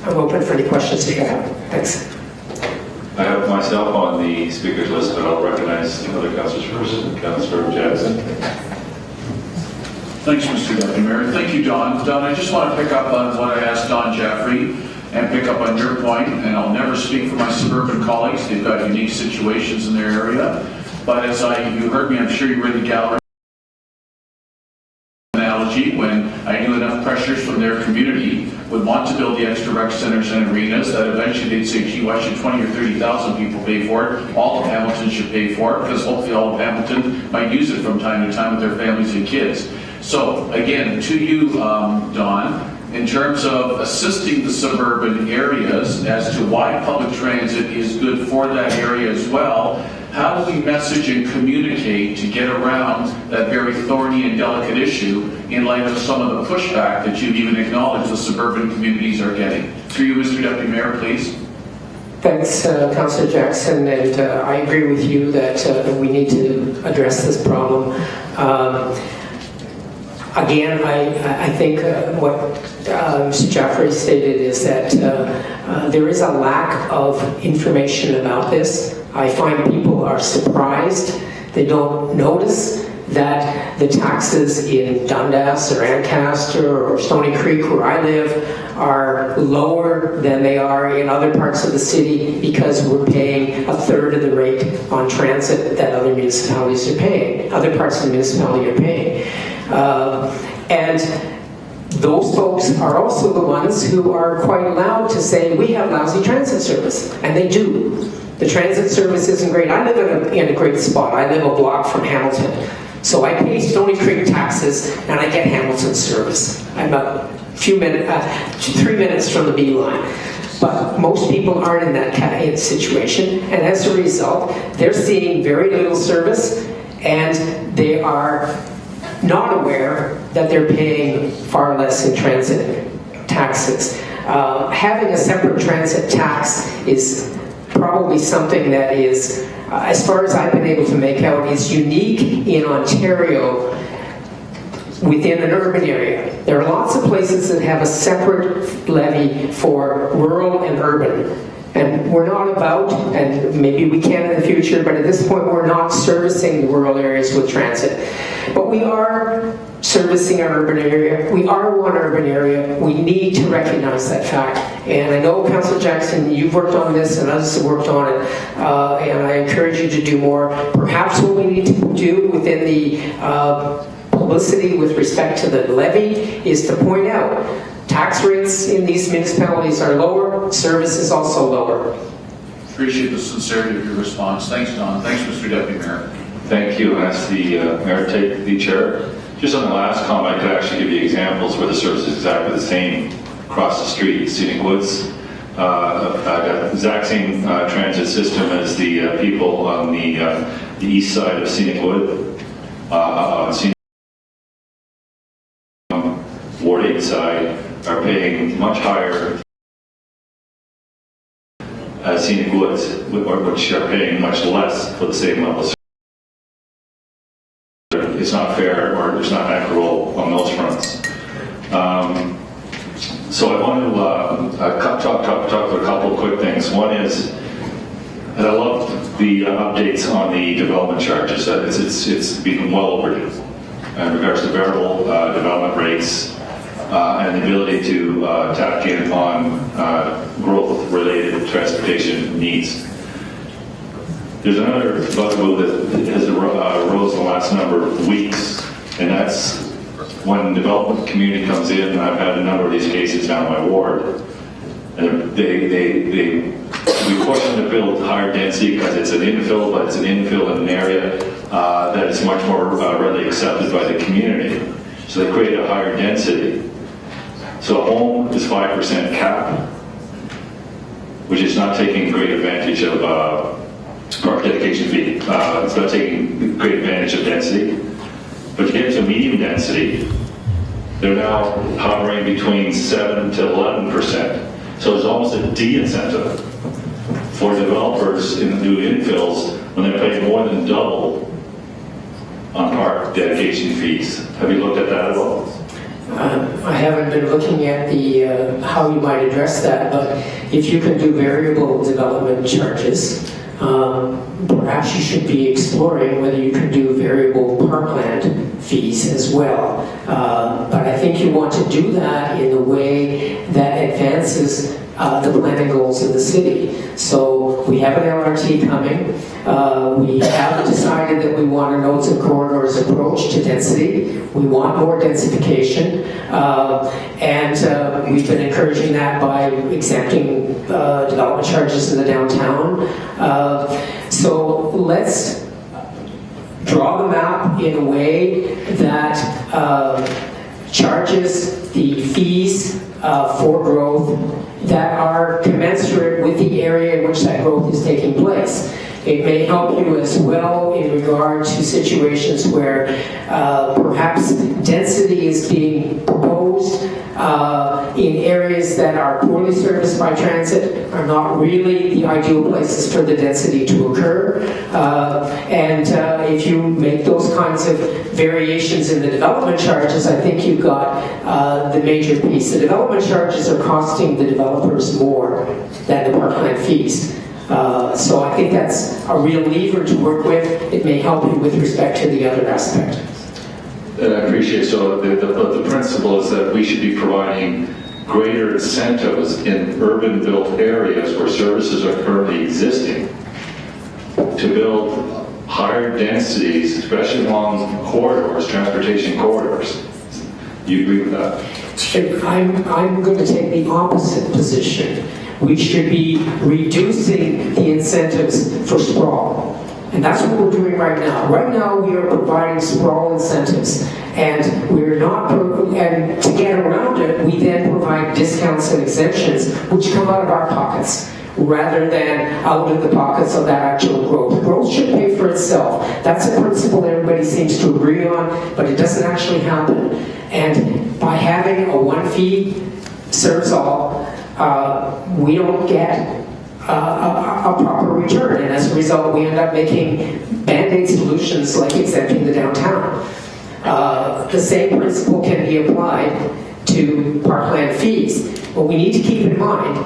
I'm open for any questions you have. Thanks. I have myself on the speakers list, but I'll recognize the other councillors first. Councillor Jackson. Thanks, Mr. Deputy Mayor. Thank you, Don. Don, I just want to pick up on what I asked Don Jeffrey and pick up on your point, and I'll never speak for my suburban colleagues. They've got unique situations in their area. But as you heard me, I'm sure you were in the gallery analogy when I knew enough pressures from their community would want to build the extra rec centers and arenas that eventually they'd say, gee, why should 20 or 30,000 people pay for it? All of Hamilton should pay for it, because hopefully all of Hamilton might use it from time to time with their families and kids. So again, to you, Don, in terms of assisting the suburban areas as to why public transit is good for that area as well, how do we message and communicate to get around that very thorny and delicate issue in light of some of the pushback that you've even acknowledged the suburban communities are getting? Through you, Mr. Deputy Mayor, please. Thanks, Councillor Jackson, and I agree with you that we need to address this problem. Again, I think what Mr. Jaffrey stated is that there is a lack of information about this. I find people are surprised. They don't notice that the taxes in Dundas or Ancaster or Stony Creek, where I live, are lower than they are in other parts of the city because we're paying a third of the rate on transit that other municipalities are paying, other parts of the municipality are paying. And those folks are also the ones who are quite loud to say, we have lousy transit service, and they do. The transit service isn't great. I live in a great spot. I live a block from Hamilton. So I pay Stony Creek taxes, and I get Hamilton service. I'm a few minutes, 3 minutes from the B line. But most people aren't in that situation, and as a result, they're seeing very little service, and they are not aware that they're paying far less in transit taxes. Having a separate transit tax is probably something that is, as far as I've been able to make out, is unique in Ontario within an urban area. There are lots of places that have a separate levy for rural and urban. And we're not about, and maybe we can in the future, but at this point we're not servicing the rural areas with transit. But we are servicing our urban area. We are one urban area. We need to recognize that fact. And I know, Councillor Jackson, you've worked on this and others have worked on it, and I encourage you to do more. Perhaps what we need to do within the publicity with respect to the levy is to point out tax rates in these municipalities are lower, service is also lower. Appreciate the sincerity of your response. Thanks, Don. Thanks, Mr. Deputy Mayor. Thank you. I ask the Mayor to take the chair. Just on the last comment, I could actually give you examples where the service is exactly the same across the street. Scenic Woods, got the exact same transit system as the people on the east side of Scenic Wood. Ward 8 side are paying much higher Scenic Woods, which are paying much less for the same level of service. It's not fair, or it's not equitable on those fronts. So I want to talk about a couple of quick things. One is that I love the updates on the development charges. It's been well overdue in regards to variable development rates and the ability to tap in on growth-related transportation needs. There's another bugaboo that has arose in the last number of weeks, and that's when development community comes in, and I've had a number of these cases down in my ward, and we push them to build higher density because it's an infill, but it's an infill in an area that is much more readily accepted by the community. So they create a higher density. So a home is 5% cap, which is not taking great advantage of our dedication fee. It's not taking great advantage of density. But you get to medium density, They're now hovering between 7 to 11%. So there's almost a de-incentive for developers in the new infills when they're paying more than double on park dedication fees. Have you looked at that at all? I haven't been looking at the how you might address that, but if you can do variable development charges, perhaps you should be exploring whether you can do variable parkland fees as well. But I think you want to do that in a way that advances the planning goals of the city. So we have an LRT coming. We have decided that we want a nodes and corridors approach to density. We want more densification. And we've been encouraging that by exempting development charges in the downtown. So let's draw the map in a way that charges the fees for growth that are commensurate with the area in which that growth is taking place. It may help you as well in regard to situations where perhaps density is being proposed in areas that are poorly serviced by transit, are not really the ideal places for the density to occur. And if you make those kinds of variations in the development charges, I think you've got the major piece. The development charges are costing the developers more than the parkland fees. So I think that's a real lever to work with. It may help you with respect to the other aspect. And I appreciate, so the principle is that we should be providing greater incentives in urban built areas where services are currently existing to build higher densities, especially along corridors, transportation corridors. Do you agree with that? I'm going to take the opposite position. We should be reducing the incentives for sprawl. And that's what we're doing right now. Right now, we are providing sprawl incentives, and we're not. And to get around it, we then provide discounts and exemptions, which come out of our pockets, rather than out of the pockets of that actual growth. Growth should pay for itself. That's a principle everybody seems to agree on, but it doesn't actually happen. And by having a one fee serves all, we don't get a proper return, and as a result we end up making band-aid solutions like exempting the downtown. The same principle can be applied to parkland fees, but we need to keep in mind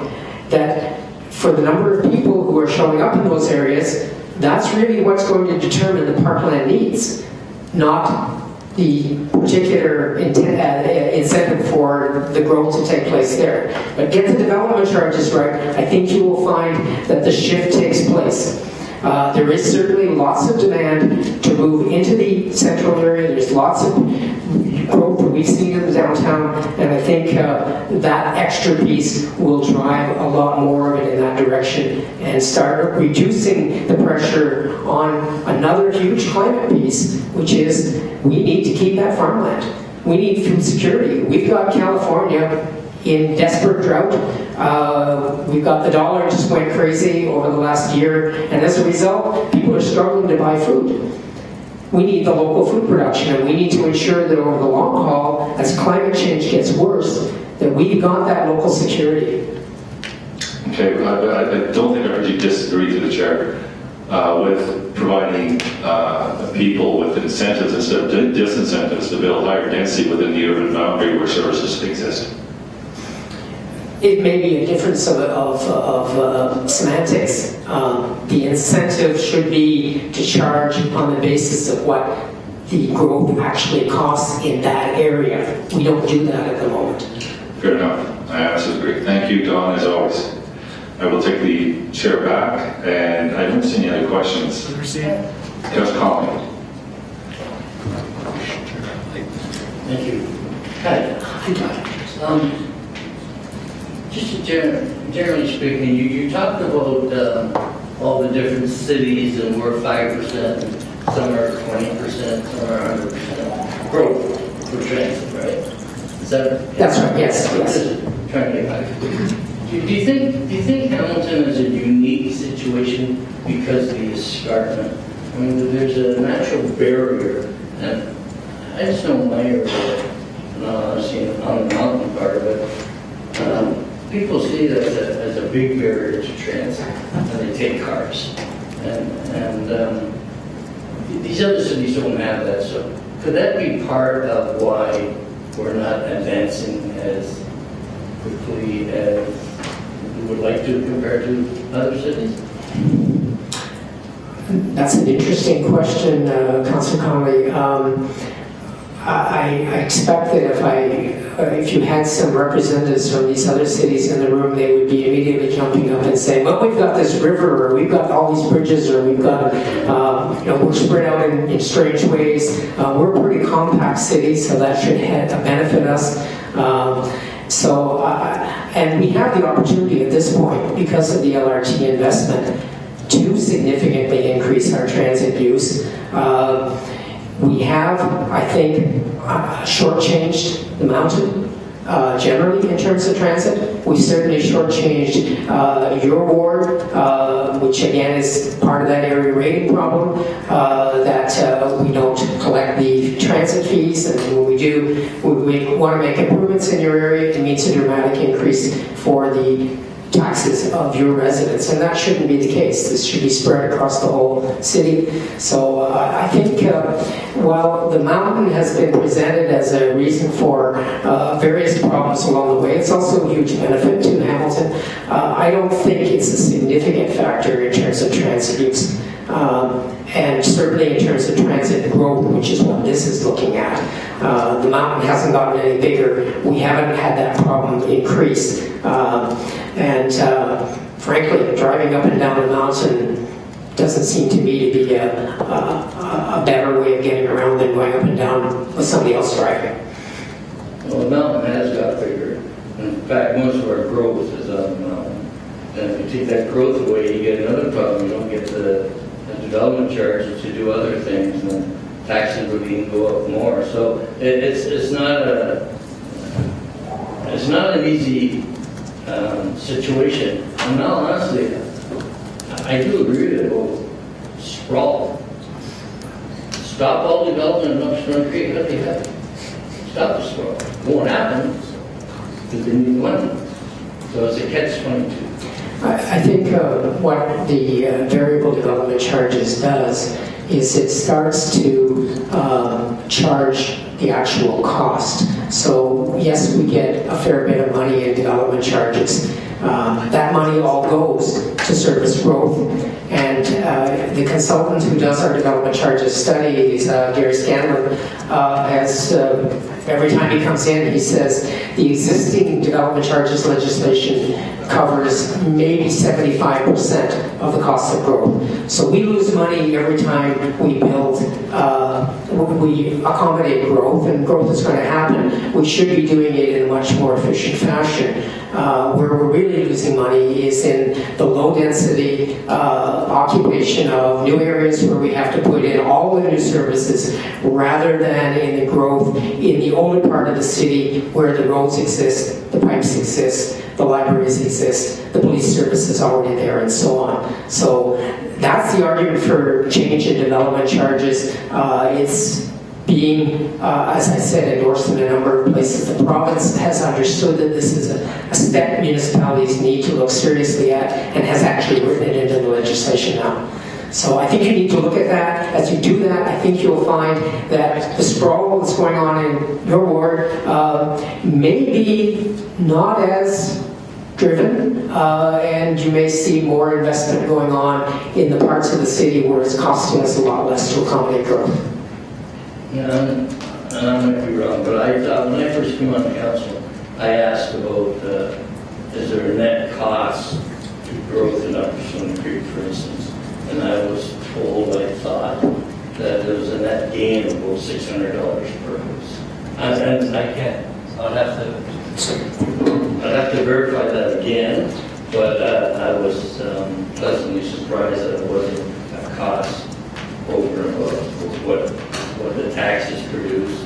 that for the number of people who are showing up in those areas, that's really what's going to determine the parkland needs, not the particular incentive for the growth to take place there. But get the development charges right, I think you will find that the shift takes place. There is certainly lots of demand to move into the central area. There's lots of growth that we've seen in the downtown, and I think that extra piece will drive a lot more of it in that direction and start reducing the pressure on another huge climate piece, which is we need to keep that farmland. We need food security. We've got California in desperate drought. We've got the dollar just went crazy over the last year, and as a result, people are struggling to buy food. We need the local food production, and we need to ensure that over the long haul, as climate change gets worse, that we've got that local security. Okay, I don't think I heard you disagree to the chair with providing people with incentives instead of disincentives to build higher density within the urban boundary where services exist. It may be a difference of semantics. The incentive should be to charge on the basis of what the growth actually costs in that area. We don't do that at the moment. Fair enough. I absolutely agree. Thank you, Don, as always. I will take the chair back, and I don't see any other questions. Just comment. Thank you. Hi. Just generally speaking, you talked about all the different cities, and we're 5%, some are 20%, some are 100% growth for transit, right? Is that? That's right. Yes. Just trying to get back. Do you think Hamilton is a unique situation because of the escarpment? I mean, there's a natural barrier, and I just know my area. on the mountain part of it, people see it as a big barrier to transit, and they take cars. And these other cities don't have that, so could that be part of why we're not advancing as quickly as we would like to compared to other cities? That's an interesting question, Councillor Connolly. I expect that if you had some representatives from these other cities in the room, they would be immediately jumping up and saying, well, we've got this river, or we've got all these bridges, or we've got, we're spread out in strange ways. We're a pretty compact city, so that should benefit us. And we have the opportunity at this point, because of the LRT investment, to significantly increase our transit use. We have, I think, shortchanged the mountain generally in terms of transit. We certainly shortchanged your ward, which again is part of that area rating problem, that we don't collect the transit fees, and when we do, we want to make improvements in your area. It means a dramatic increase for the taxes of your residents, and that shouldn't be the case. This should be spread across the whole city. So I think while the mountain has been presented as a reason for various problems along the way, it's also a huge benefit to Hamilton. I don't think it's a significant factor in terms of transit use. And certainly in terms of transit growth, which is what this is looking at. The mountain hasn't gotten any bigger. We haven't had that problem increase. Frankly, driving up and down the mountain doesn't seem to me to be a better way of getting around than going up and down with somebody else driving. Well, the mountain has got bigger. In fact, most of our growth is on the mountain. And if you take that growth away, you get another problem. You don't get the development charges to do other things, and taxes would even go up more. So it's not an easy situation. And now, honestly, I do agree with it about sprawl. Stop all development in Upstream Creek, what do you have? Stop the sprawl. It won't happen because they need money. So it's a catch-22. I think what the variable development charges does is it starts to charge the actual cost. So yes, we get a fair bit of money in development charges. That money all goes to service growth. And the consultant who does our development charges study is Gary Scanlon, has every time he comes in, he says the existing development charges legislation covers maybe 75% of the cost of growth. So we lose money every time we build, we accommodate growth, and growth is going to happen. We should be doing it in a much more efficient fashion. Where we're really losing money is in the low density occupation of new areas where we have to put in all the new services rather than in the growth in the older part of the city where the roads exist, the pipes exist, the libraries exist, the police service is already there, and so on. So that's the argument for change in development charges. It's being, as I said, endorsed in a number of places. The province has understood that this is a step municipalities need to look seriously at, and has actually written it into the legislation now. So I think you need to look at that. As you do that, I think you'll find that the sprawl that's going on in your ward may be not as driven, and you may see more investment going on in the parts of the city where it's costing us a lot less to accommodate growth. Yeah, and I might be wrong, but I thought when I first came on the council, I asked about is there a net cost to growth in Upper Stony Creek, for instance, and I was told, I thought, that there was a net gain of about $600 per house. And I can't, I'd have to verify that again, but I was pleasantly surprised that it wasn't a cost over and above what the taxes produce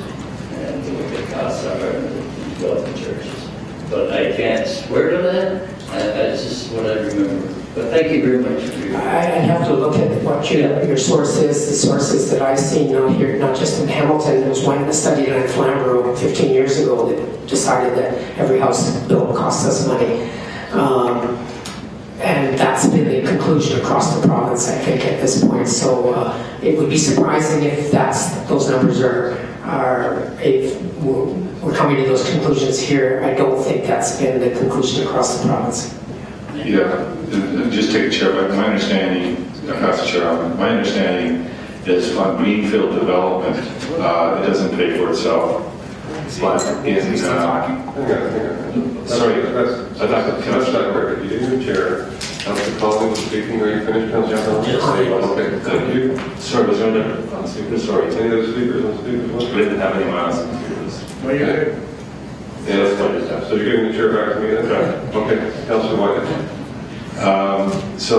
and what the costs are and the development charges. But I can't swear to that. That's just what I remember. But thank you very much for your... I'd have to look at what your source is. The sources that I've seen, not here, not just in Hamilton. There was one study done in Flamborough 15 years ago that decided that every house built costs us money. And that's been the conclusion across the province, I think, at this point. So it would be surprising if those numbers if we're coming to those conclusions here. I don't think that's been the conclusion across the province. Yeah, just take a chair, but my understanding, pass the chair on, my understanding is on greenfield development, it doesn't pay for itself. But in, sorry, That's not correct. You didn't chair. Councilor Collins was speaking. Are you finished, Councilor Collins? Okay, thank you. Sorry, was there on speakers? Sorry. Any other speakers on speakers? We didn't have any on speakers. No, you're good. Yeah, that's fine. So you're giving the chair back to me then? Right. Okay, Councilor White. So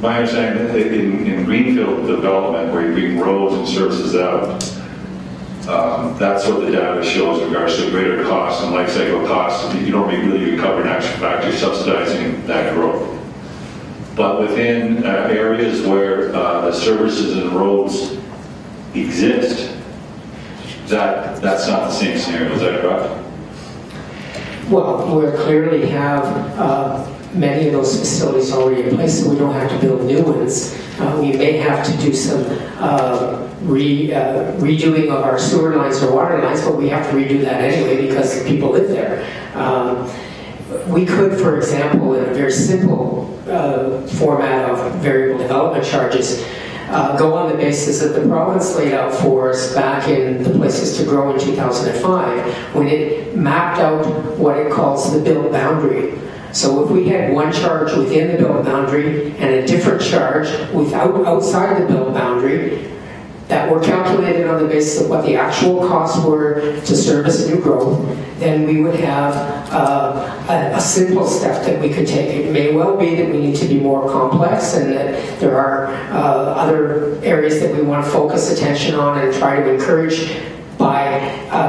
my understanding that in greenfield development, where you bring roads and services out, that's what the data shows in regards to greater costs and life cycle costs. You don't really recover in actual fact, you're subsidizing that growth. But within areas where the services and roads exist, that's not the same scenario. Is that correct? Well, we clearly have many of those facilities already in place, so we don't have to build new ones. We may have to do some redoing of our sewer lines or water lines, but we have to redo that anyway because people live there. We could, for example, in a very simple format of variable development charges, go on the basis that the province laid out for us back in the Places to Grow in 2005, when it mapped out what it calls the built boundary. So if we had one charge within the built boundary and a different charge outside the built boundary, that were calculated on the basis of what the actual costs were to service new growth, then we would have a simple step that we could take. It may well be that we need to be more complex and that there are other areas that we want to focus attention on and try to encourage by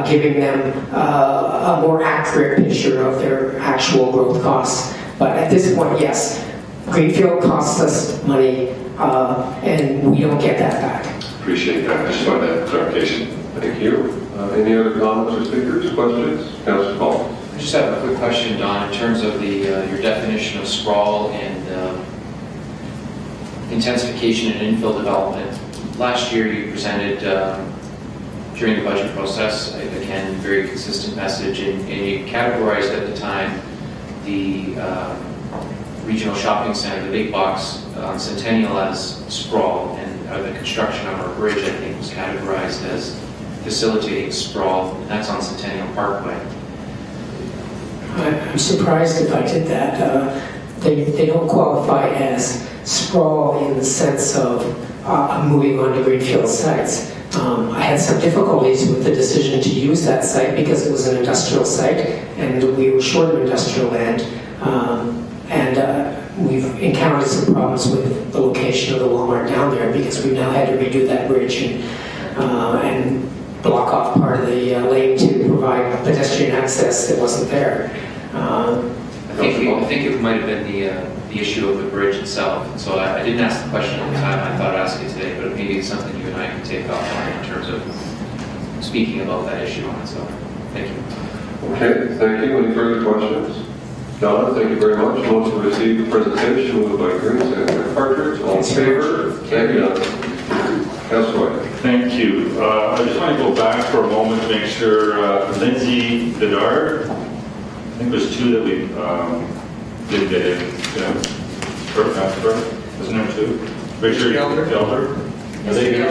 giving them a more accurate picture of their actual growth costs. But at this point, yes, greenfield costs us money and we don't get that back. Appreciate that. I just wanted that clarification. Thank you. Any other comments or speakers, questions? Councilor Collins. I just have a quick question, Don, in terms of your definition of sprawl and intensification and infill development. Last year you presented during the budget process, again, very consistent message, and you categorized at the time the regional shopping center, the big box on Centennial, as sprawl, and the construction of our bridge, I think, was categorized as facilitating sprawl, and that's on Centennial Parkway. I'm surprised if I did that. They don't qualify as sprawl in the sense of moving on to greenfield sites. I had some difficulties with the decision to use that site because it was an industrial site and we were short of industrial land. We've encountered some problems with the location of the Walmart down there because we've now had to redo that bridge and block off part of the lane to provide pedestrian access that wasn't there. I think it might have been the issue of the bridge itself. And so I didn't ask the question at the time. I thought I'd ask it today, but maybe it's something you and I can take off on in terms of speaking about that issue on it. So thank you. Okay, thank you. Any further questions? Donna, thank you very much. Motion to receive the presentation moved by Green, seconded by Partridge. All in favor? Thank you. Councilor White. Thank you. I just want to go back for a moment to make sure Lindsay Bedard, I think there's two that we didn't get in. Wasn't there two? Richard Gelder. Are they here?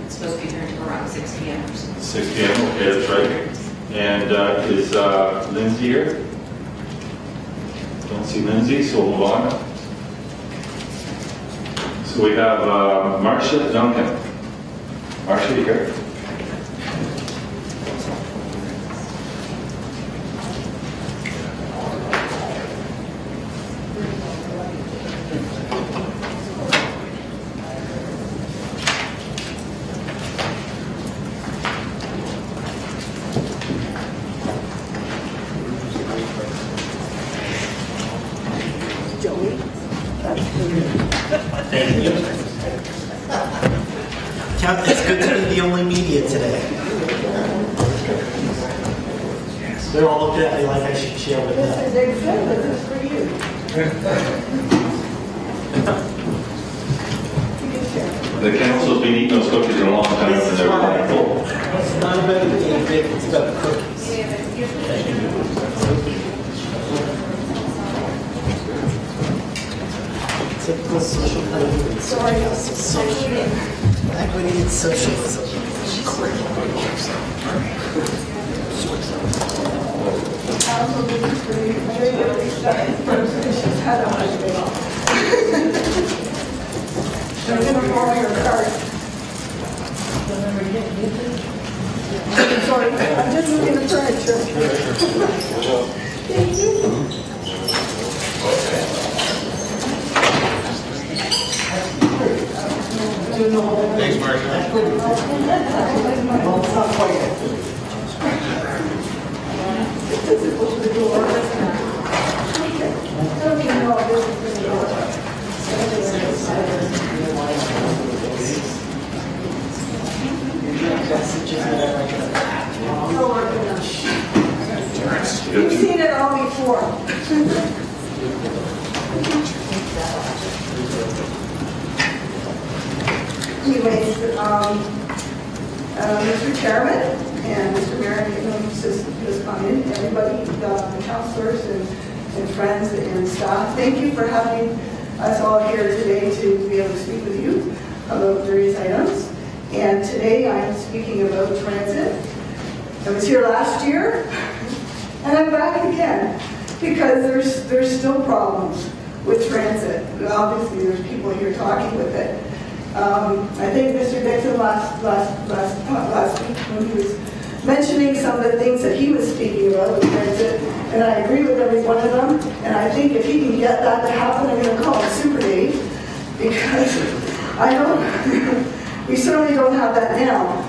It's supposed to be here until around 6 p.m. or something. 6 p.m. Okay, that's right. And is Lindsay here? Don't see Lindsay, so we'll move on. So we have Marcia Duncan. Marcia, you here? it today. They're all looking at me like I should share with them. This is exhibit, this is for you. The council's been eating those cookies for a long time, and they're wonderful. It's not about the game bake, it's about the cookies. Typical social equity. Sorry, social equity and socialism. I'm going to borrow your card. Sorry, I'm just moving the furniture. Thank you. Thanks, Mark. Well, it's not quite yet. You've seen it all before. Anyways, Mr. Chairman and Mr. Mayor, just come in, everybody, the councilors and friends and staff, thank you for having us all here today to be able to speak with you about various items. And today I'm speaking about transit. I was here last year, and I'm back again because there's still problems with transit. Obviously, there's people here talking with it. I think Mr. Dixon last week when he was mentioning some of the things that he was speaking about with transit, and I agree with every one of them. And I think if he can get that to happen, I'm going to call him Super Dave, because I don't. We certainly don't have that now.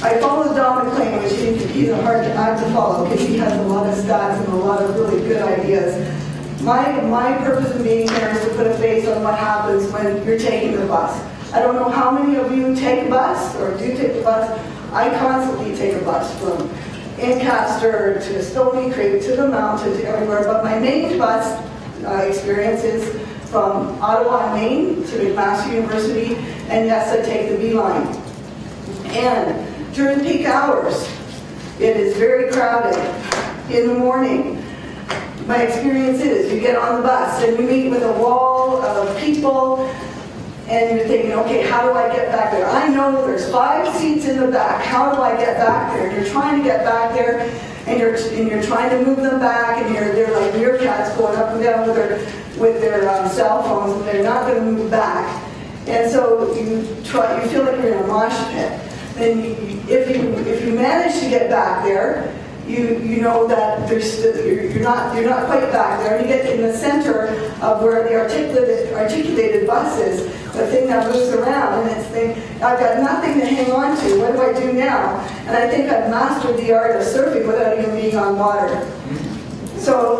I follow Don McLean, which he's a hard act to follow because he has a lot of stats and a lot of really good ideas. My purpose in being here is to put a face on what happens when you're taking the bus. I don't know how many of you take a bus or do take the bus. I constantly take a bus from Ancaster to Stony Creek to the mountain to everywhere, but my main bus experience is from Ottawa, Maine to McMaster University, and yes, I take the B line. And during peak hours, it is very crowded in the morning. My experience is you get on the bus and you meet with a wall of people and you're thinking, okay, how do I get back there? I know there's 5 seats in the back. How do I get back there? And you're trying to get back there and you're trying to move them back, and they're like meerkats going up and down with their cell phones, and they're not going to move back. And so you feel like you're in a mosh pit. Then if you manage to get back there, you know that you're not quite back there. And you get in the center of where the articulated bus is, the thing that moves around, and it's I've got nothing to hang on to. What do I do now? And I think I've mastered the art of surfing without even being on water. So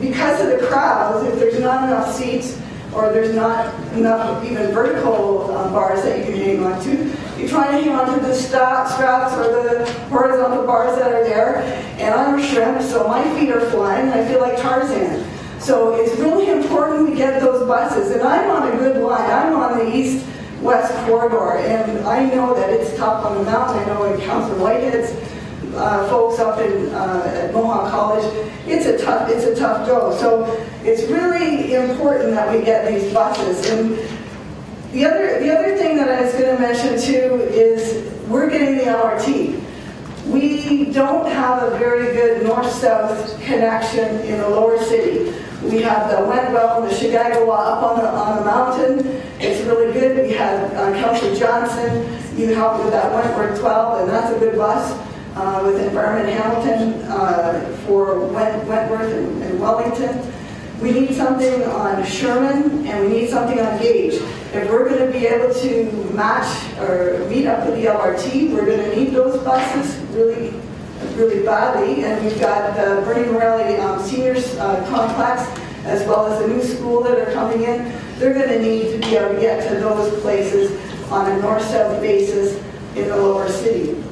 because of the crowds, if there's not enough seats or there's not enough even vertical bars that you can hang on to, you're trying to hang on to the straps or the horizontal bars that are there. And I'm a shrimp, so my feet are flying, and I feel like Tarzan. So it's really important we get those buses. And I'm on a good line. I'm on the east-west corridor, and I know that it's tough on the mountain. I know in Councillor Whitehead's folks up at Mohawk College, it's a tough go. So it's really important that we get these buses. And the other thing that I was going to mention too is we're getting the LRT. We don't have a very good north-south connection in the lower city. We have the Wentwell and the Chicagawa up on the mountain. It's really good. We had Councillor Johnson, you helped with that Wentworth 12, and that's a good bus with Environment Hamilton for Wentworth and Wellington. We need something on Sherman, and we need something on Gage. If we're going to be able to match or meet up with the LRT, we're going to need those buses really, really badly. And we've got the Bernie Morelli Seniors Complex, as well as the new school that are coming in. They're going to need to be able to get to those places on a north-south basis in the lower city.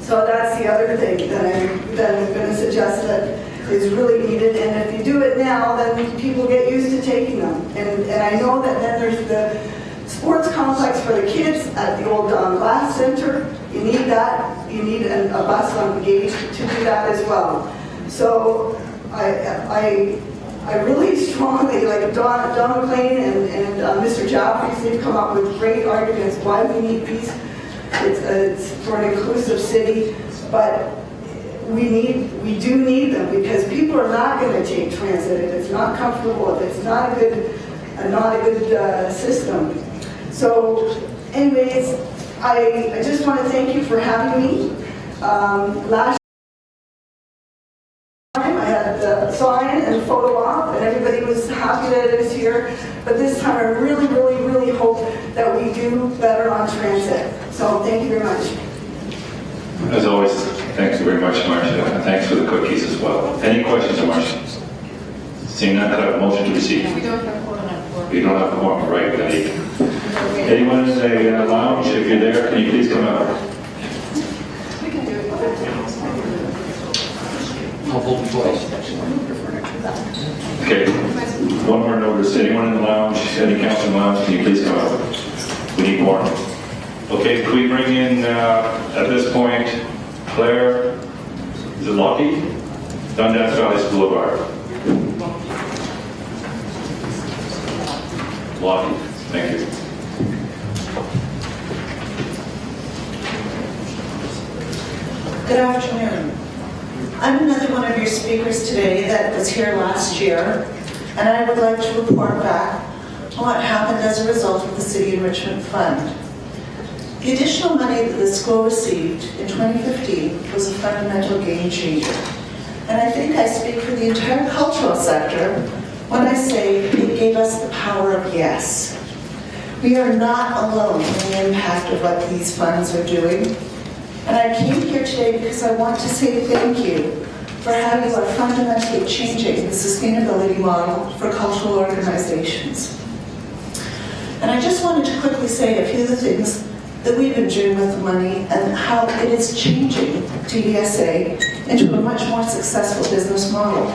So that's the other thing that I'm going to suggest that is really needed, and if you do it now, then people get used to taking them. And I know that then there's the sports complex for the kids at the old Glass Center. You need that. You need a bus on the gate to do that as well. So I really strongly, like Don McLean and Mr. Jaffrey, they've come up with great arguments why we need these. It's for an inclusive city, but we do need them because people are not going to take transit if it's not comfortable, if it's not a good system. So, anyways, I just want to thank you for having me. Last time I had the sign and the photo op, and everybody was happy that it was here. But this time, I really, really, really hope that we do better on transit. So, thank you very much. As always, thanks very much, Marcia, and thanks for the cookies as well. Any questions of Marcia? Seeing none, I have a motion to receive. We don't have quorum. You don't have a quorum, right, Betty? Anyone in the lounge, if you're there, can you please come out? We can do it. I'll vote twice. Okay, one more notice. Anyone in the lounge, any council in the lounge, can you please come out? We need more. Okay, can we bring in, at this point, Claire, is it Lockie? Dundas Valley Boulevard. Lockie, thank you. Good afternoon. I'm another one of your speakers today that was here last year, and I would like to report back on what happened as a result of the City Enrichment Fund. The additional money that the school received in 2015 was a fundamental game changer. And I think I speak for the entire cultural sector when I say it gave us the power of yes. We are not alone in the impact of what these funds are doing. And I came here today because I want to say thank you for how you are fundamentally changing the sustainability model for cultural organizations. And I just wanted to quickly say a few of the things that we've been doing with the money and how it is changing DVSA into a much more successful business model.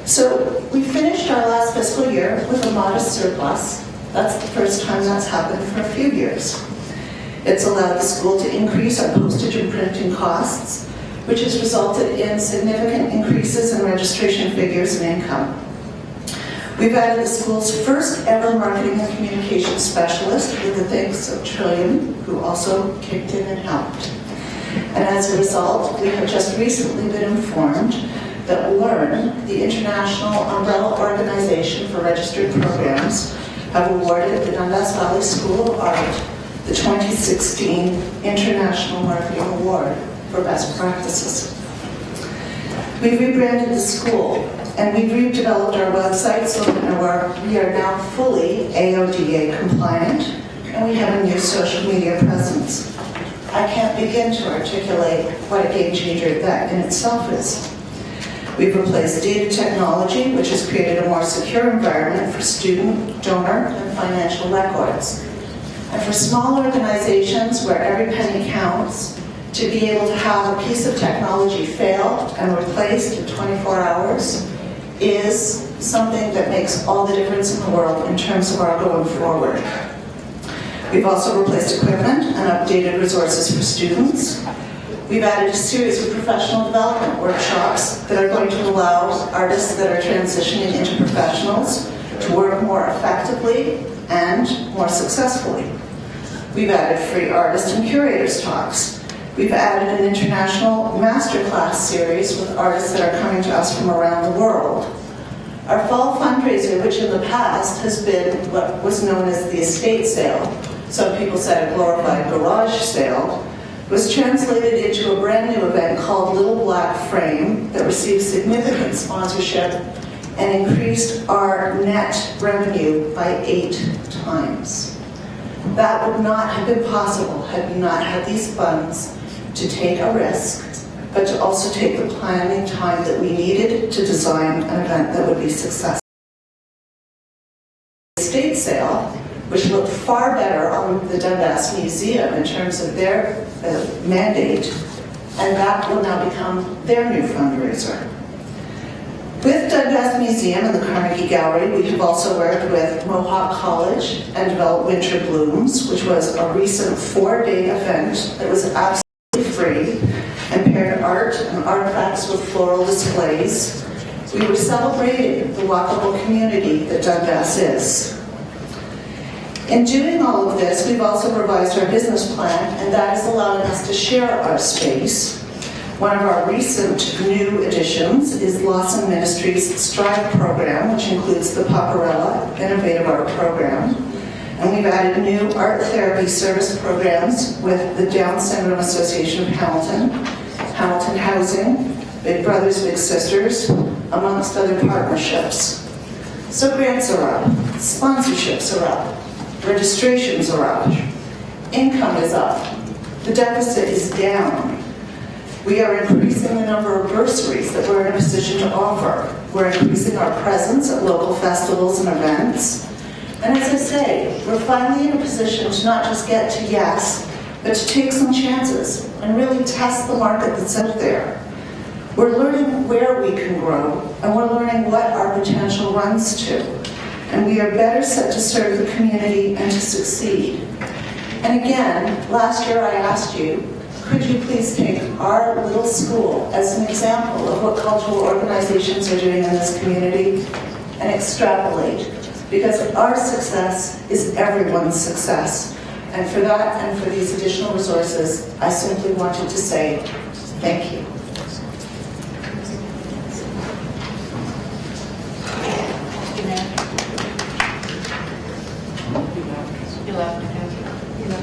So we finished our last fiscal year with a modest surplus. That's the first time that's happened for a few years. It's allowed the school to increase our postage and printing costs, which has resulted in significant increases in registration figures and income. We've added the school's first ever marketing and communications specialist with the thanks of Trillium, who also kicked in and helped. And as a result, we have just recently been informed that LEARN, the international umbrella organization for registered programs, have awarded the Dundas Valley School of Art the 2016 International Marketing Award for Best Practices. We've rebranded the school, and we've redeveloped our website so that we are now fully AODA compliant, and we have a new social media presence. I can't begin to articulate what a game changer that in itself is. We've replaced data technology, which has created a more secure environment for student, donor, and financial records. And for small organizations where every penny counts, to be able to have a piece of technology fail and replaced in 24 hours is something that makes all the difference in the world in terms of our going forward. We've also replaced equipment and updated resources for students. We've added a series of professional development workshops that are going to allow artists that are transitioning into professionals to work more effectively and more successfully. We've added free artist and curators talks. We've added an international masterclass series with artists that are coming to us from around the world. Our fall fundraiser, which in the past has been what was known as the estate sale, some people said a glorified garage sale, was translated into a brand new event called Little Black Frame that received significant sponsorship and increased our net revenue by 8 times. That would not have been possible had we not had these funds to take a risk, but to also take the planning time that we needed to design an event that would be successful. The estate sale which looked far better on the Dundas Museum in terms of their mandate, and that will now become their new fundraiser. With Dundas Museum and the Carnegie Gallery, we have also worked with Mohawk College and developed Winter Blooms, which was a recent 4-day event that was absolutely free and paired art and artifacts with floral displays. We were celebrating the walkable community that Dundas is. In doing all of this, we've also revised our business plan, and that is allowing us to share our space. One of our recent new additions is Lawson Ministries' Strive program, which includes the Paparella Innovative Art Program. And we've added new art therapy service programs with the Down Syndrome Association of Hamilton, Hamilton Housing, Big Brothers Big Sisters, amongst other partnerships. So grants are up, sponsorships are up, registrations are up, income is up, the deficit is down. We are increasing the number of bursaries that we're in a position to offer. We're increasing our presence at local festivals and events. And as I say, we're finally in a position to not just get to yes, but to take some chances and really test the market that's out there. We're learning where we can grow, and we're learning what our potential runs to. And we are better set to serve the community and to succeed. And again, last year I asked you, could you please take our little school as an example of what cultural organizations are doing in this community and extrapolate? Because our success is everyone's success. And for that and for these additional resources, I simply wanted to say thank you.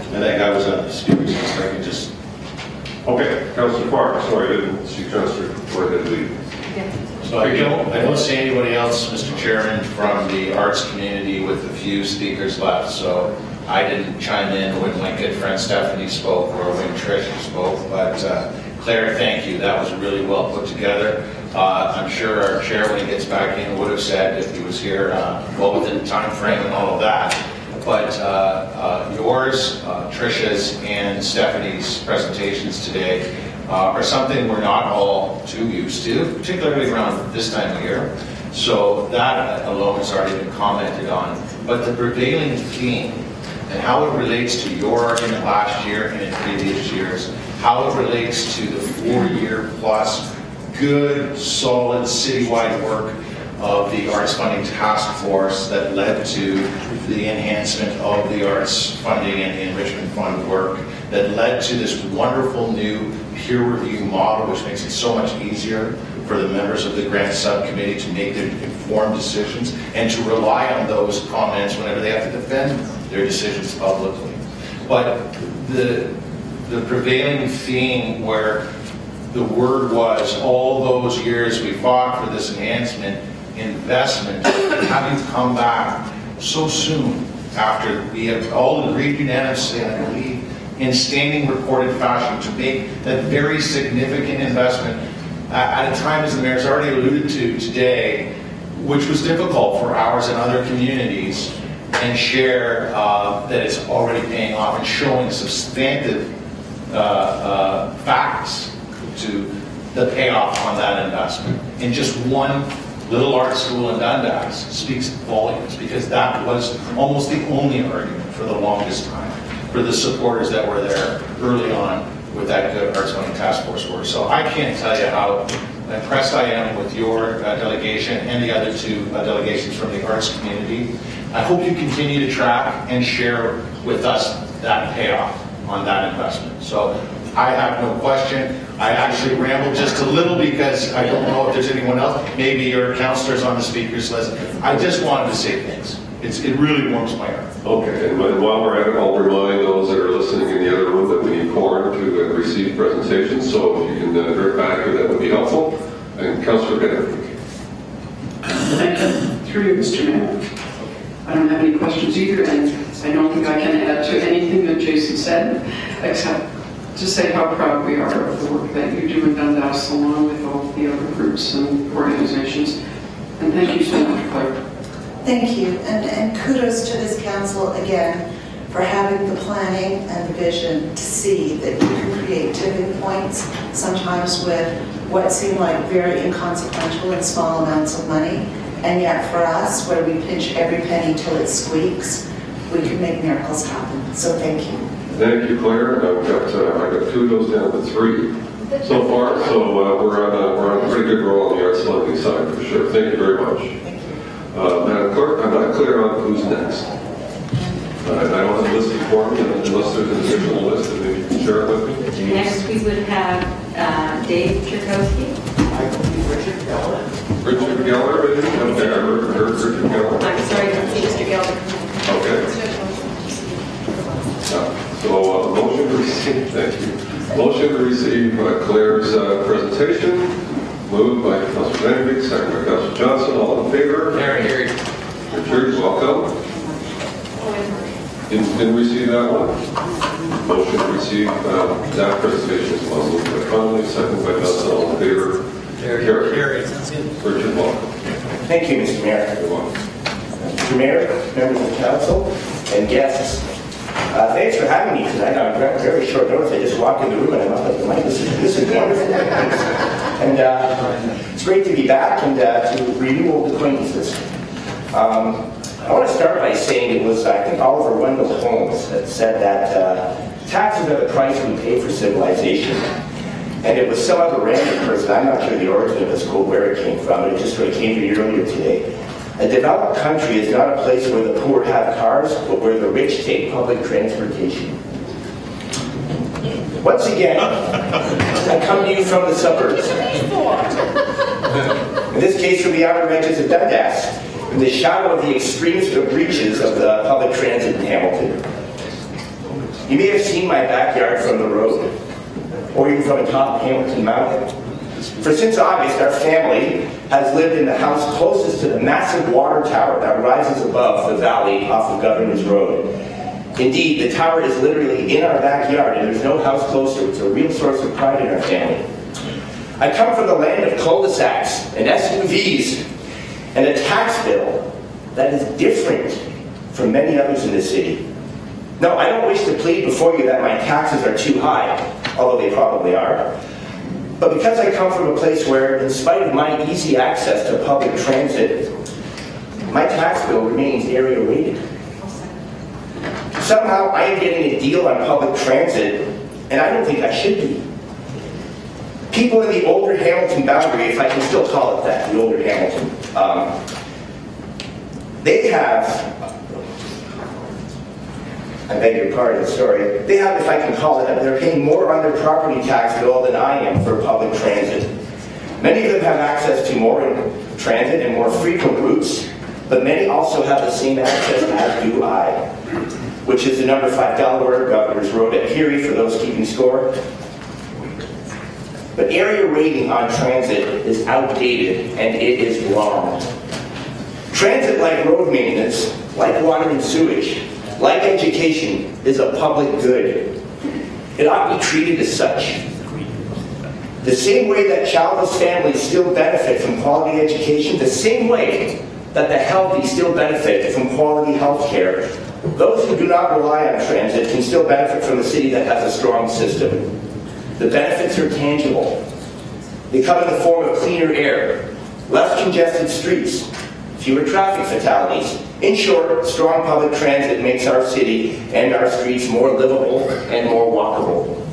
I think I was on the speaker's list. I can just. Okay, Councillor Park, sorry, I didn't see Councillor Ford had to leave. So I don't see anybody else, Mr. Chairman, from the arts community with a few speakers left. So I didn't chime in when my good friend Stephanie spoke or when Trish spoke. But Claire, thank you. That was really well put together. I'm sure our chair, when he gets back in, would have said if he was here, well within the time frame and all of that. But yours, Trish's, and Stephanie's presentations today are something we're not all too used to, particularly around this time of year. So that alone has already been commented on. But the prevailing theme and how it relates to your argument last year and in previous years, how it relates to the 4-year plus good, solid, citywide work of the Arts Funding Task Force that led to the enhancement of the arts funding and the enrichment fund work, that led to this wonderful new peer review model, which makes it so much easier for the members of the grant subcommittee to make their informed decisions and to rely on those comments whenever they have to defend their decisions publicly. But the prevailing theme where the word was all those years we fought for this enhancement, investment, having come back so soon after we have all agreed unanimously, and I believe in standing recorded fashion, to make that very significant investment at a time, as the mayor's already alluded to today, which was difficult for ours and other communities, and share that it's already paying off and showing substantive facts to the payoff on that investment. In just one little art school in Dundas speaks volumes, because that was almost the only argument for the longest time for the supporters that were there early on with that good Arts Funding Task Force work. So I can't tell you how impressed I am with your delegation and the other two delegations from the arts community. I hope you continue to track and share with us that payoff on that investment. So I have no question. I actually rambled just a little because I don't know if there's anyone else. Maybe your councillors on the speakers list. I just wanted to say thanks. It really warms my heart. Okay, and while we're at it, I'll remind those that are listening in the other room that we need quorum to receive presentations. So if you can direct back here, that would be helpful. And Councillor Kennedy. Thank you. Through you, Mr. Mayor. I don't have any questions either, and I don't think I can add to anything that Jason said, except to say how proud we are of the work that you do in Dundas, along with all the other groups and organizations. And thank you so much, Claire. Thank you, and kudos to this council again for having the planning and the vision to see that you can create tipping points, sometimes with what seem like very inconsequential and small amounts of money, and yet for us, where we pinch every penny till it squeaks, we can make miracles happen. So thank you. Thank you, Claire. I got kudos down to 3 so far, so we're on a pretty good roll on the arts funding side for sure. Thank you very much. Madam Clerk, I'm not clear on who's next. I don't have a list before me, unless there's an additional list, and maybe you can share it with me. Next, we would have Dave Chakowski. Richard Geller, maybe? Okay, I heard Richard Geller. I'm sorry, I didn't see Mr. Geller. Okay. So, motion to receive, thank you. Motion to receive Claire's presentation, moved by Councilor Benedict, second by Councilor Johnson, all in favor? Harry. Richard, welcome. Didn't receive that one? Motion to receive that presentation as well, moved by Connolly, second by Johnson, all in favor? Harry. Richard, welcome. Thank you, Mr. Mayor. You're welcome. Mr. Mayor, members of council, and guests. Thanks for having me tonight. On very short notice, I just walked in the room and I'm like, Mike, this is wonderful. And it's great to be back and to renew old acquaintances. I want to start by saying it was, I think, Oliver Wendell Holmes that said that taxes are the price we pay for civilization. And it was some other random person, I'm not sure the origin of this quote, where it came from, it just sort of came to me earlier today. A developed country is not a place where the poor have cars, but where the rich take public transportation. Once again, I come to you from the suburbs. In this case, from the outer edges of Dundas, in the shadow of the extremest of reaches of the public transit in Hamilton. You may have seen my backyard from the road, or even from atop Hamilton Mountain. For since August, our family has lived in the house closest to the massive water tower that rises above the valley off of Governor's Road. Indeed, the tower is literally in our backyard, and there's no house closer. It's a real source of pride in our family. I come from the land of cul-de-sacs and SUVs and a tax bill that is different from many others in this city. No, I don't wish to plead before you that my taxes are too high, although they probably are. But because I come from a place where, in spite of my easy access to public transit, my tax bill remains area rated. Somehow I am getting a deal on public transit, and I don't think I should be. People in the older Hamilton boundary, if I can still call it that, the older Hamilton, they have, I beg your pardon, sorry, they have, if I can call it that, they're paying more on their property tax bill than I am for public transit. Many of them have access to more transit and more frequent routes, but many also have the same access as do I, which is the number 5 Delaware Governor's Road at Peary for those keeping score. But area rating on transit is outdated and it is wrong. Transit, like road maintenance, like water and sewage, like education, is a public good. It ought to be treated as such. The same way that childless families still benefit from quality education, the same way that the healthy still benefit from quality health care, those who do not rely on transit can still benefit from a city that has a strong system. The benefits are tangible. They come in the form of cleaner air, less congested streets, fewer traffic fatalities. In short, strong public transit makes our city and our streets more livable and more walkable.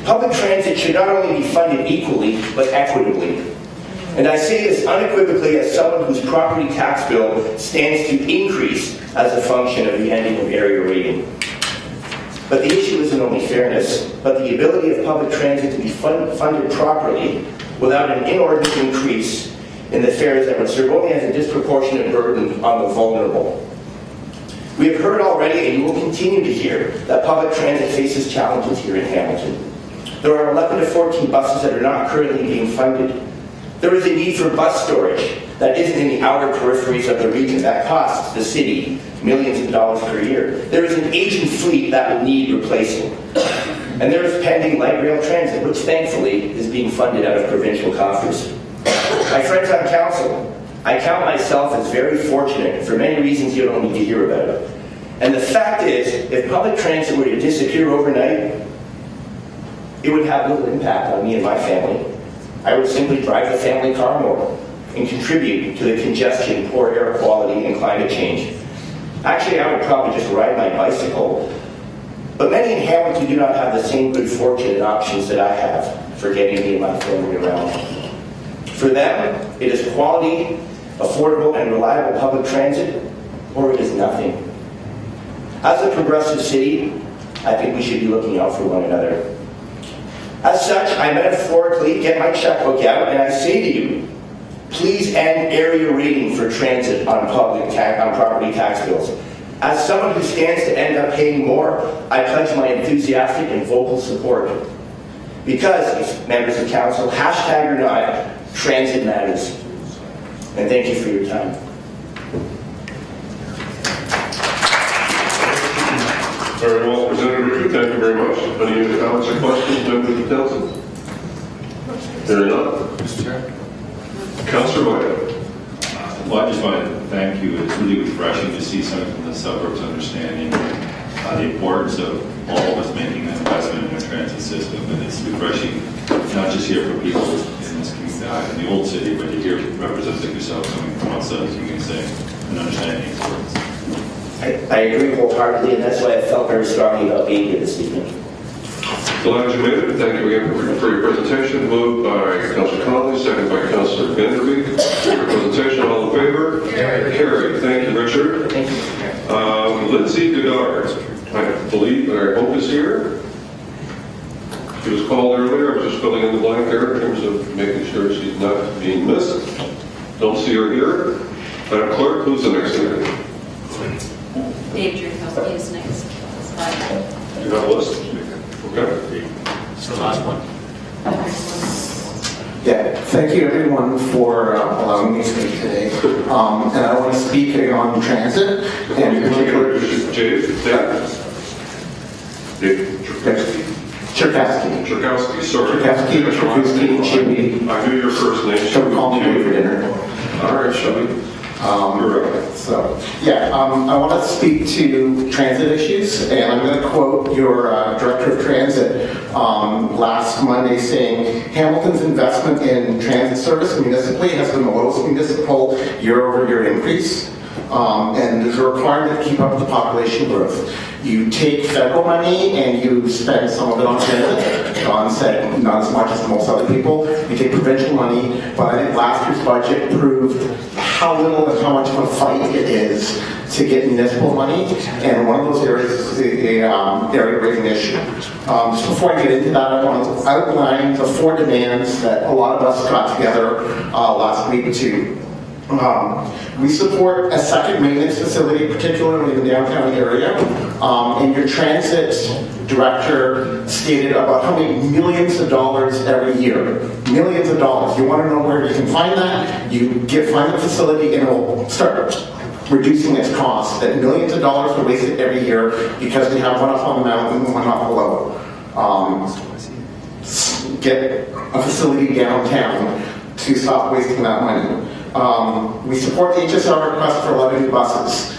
Public transit should not only be funded equally, but equitably. And I say this unequivocally as someone whose property tax bill stands to increase as a function of the ending of area rating. But the issue isn't only fairness, but the ability of public transit to be funded properly without an inordinate increase in the fares that would serve only as a disproportionate burden on the vulnerable. We have heard already, and you will continue to hear, that public transit faces challenges here in Hamilton. There are 11 to 14 buses that are not currently being funded. There is a need for bus storage that isn't in the outer peripheries of the region that costs the city millions of dollars per year. There is an aging fleet that will need replacing. And there is pending light rail transit, which thankfully is being funded out of provincial coffers. My friends on council, I count myself as very fortunate for many reasons you don't need to hear about. And the fact is, if public transit were to disappear overnight, it would have little impact on me and my family. I would simply drive the family car more and contribute to the congestion, poor air quality, and climate change. Actually, I would probably just ride my bicycle. But many in Hamilton do not have the same good fortune and options that I have for getting me and my family around. For them, it is quality, affordable, and reliable public transit, or it is nothing. As a progressive city, I think we should be looking out for one another. As such, I metaphorically get my checkbook out and I say to you, please end area rating for transit on property tax bills. As someone who stands to end up paying more, I pledge my enthusiastic and vocal support. Because, members of council, hashtag or not, transit matters. And thank you for your time. Very well presented, Richard. Thank you very much. Any other comments or questions, members of council? There are none. Mr. Chair. Councillor White. Well, I just want to thank you. It's really refreshing to see someone from the suburbs understanding the importance of all of us making an investment in a transit system. And it's refreshing, not just here for people in this community, in the old city, but to hear representatives like yourself coming from outside the community saying and understanding its importance. I agree wholeheartedly, and that's why I felt very strongly about being here this evening. Glad you made it. Thank you again for your presentation. Moved by Councillor Connolly, second by Councillor Vanderbeek. Your presentation, all in favor? Carried. Thank you, Richard. Thank you. Lindsay Godard, I believe, or I hope is here. She was called earlier. I was just filling in the blank there in terms of making sure she's not being missed. Don't see her here. Madam Clerk, who's the next speaker? Dave Jerkowski is next. You have a list? Okay. So last one. Yeah, thank you everyone for allowing me to speak today. And I want to speak on transit, and in particular... Cherkowski, sorry. Cherkowski, Chippy. I knew your first name. So we call me Dave for dinner. All right, Chevy. So, yeah, I want to speak to transit issues, and I'm going to quote your Director of Transit last Monday saying, Hamilton's investment in transit service municipally has been the lowest municipal year-over-year increase, and there's a requirement to keep up with the population growth. You take federal money and you spend some of it on transit. Don said not as much as most other people. You take provincial money, but I think last year's budget proved how little and how much of a fight it is to get municipal money, and one of those areas is the area rating issue. Just before I get into that, I want to outline the 4 demands that a lot of us got together last week to. We support a second maintenance facility, particularly in the downtown area, and your transit director stated about how many millions of dollars every year. Millions of dollars. You want to know where you can find that? You find the facility and it will start reducing its costs. That millions of dollars are wasted every year because we have one up on the mountain and one up below. Get a facility downtown to stop wasting that money. We support the HSR request for 11 new buses.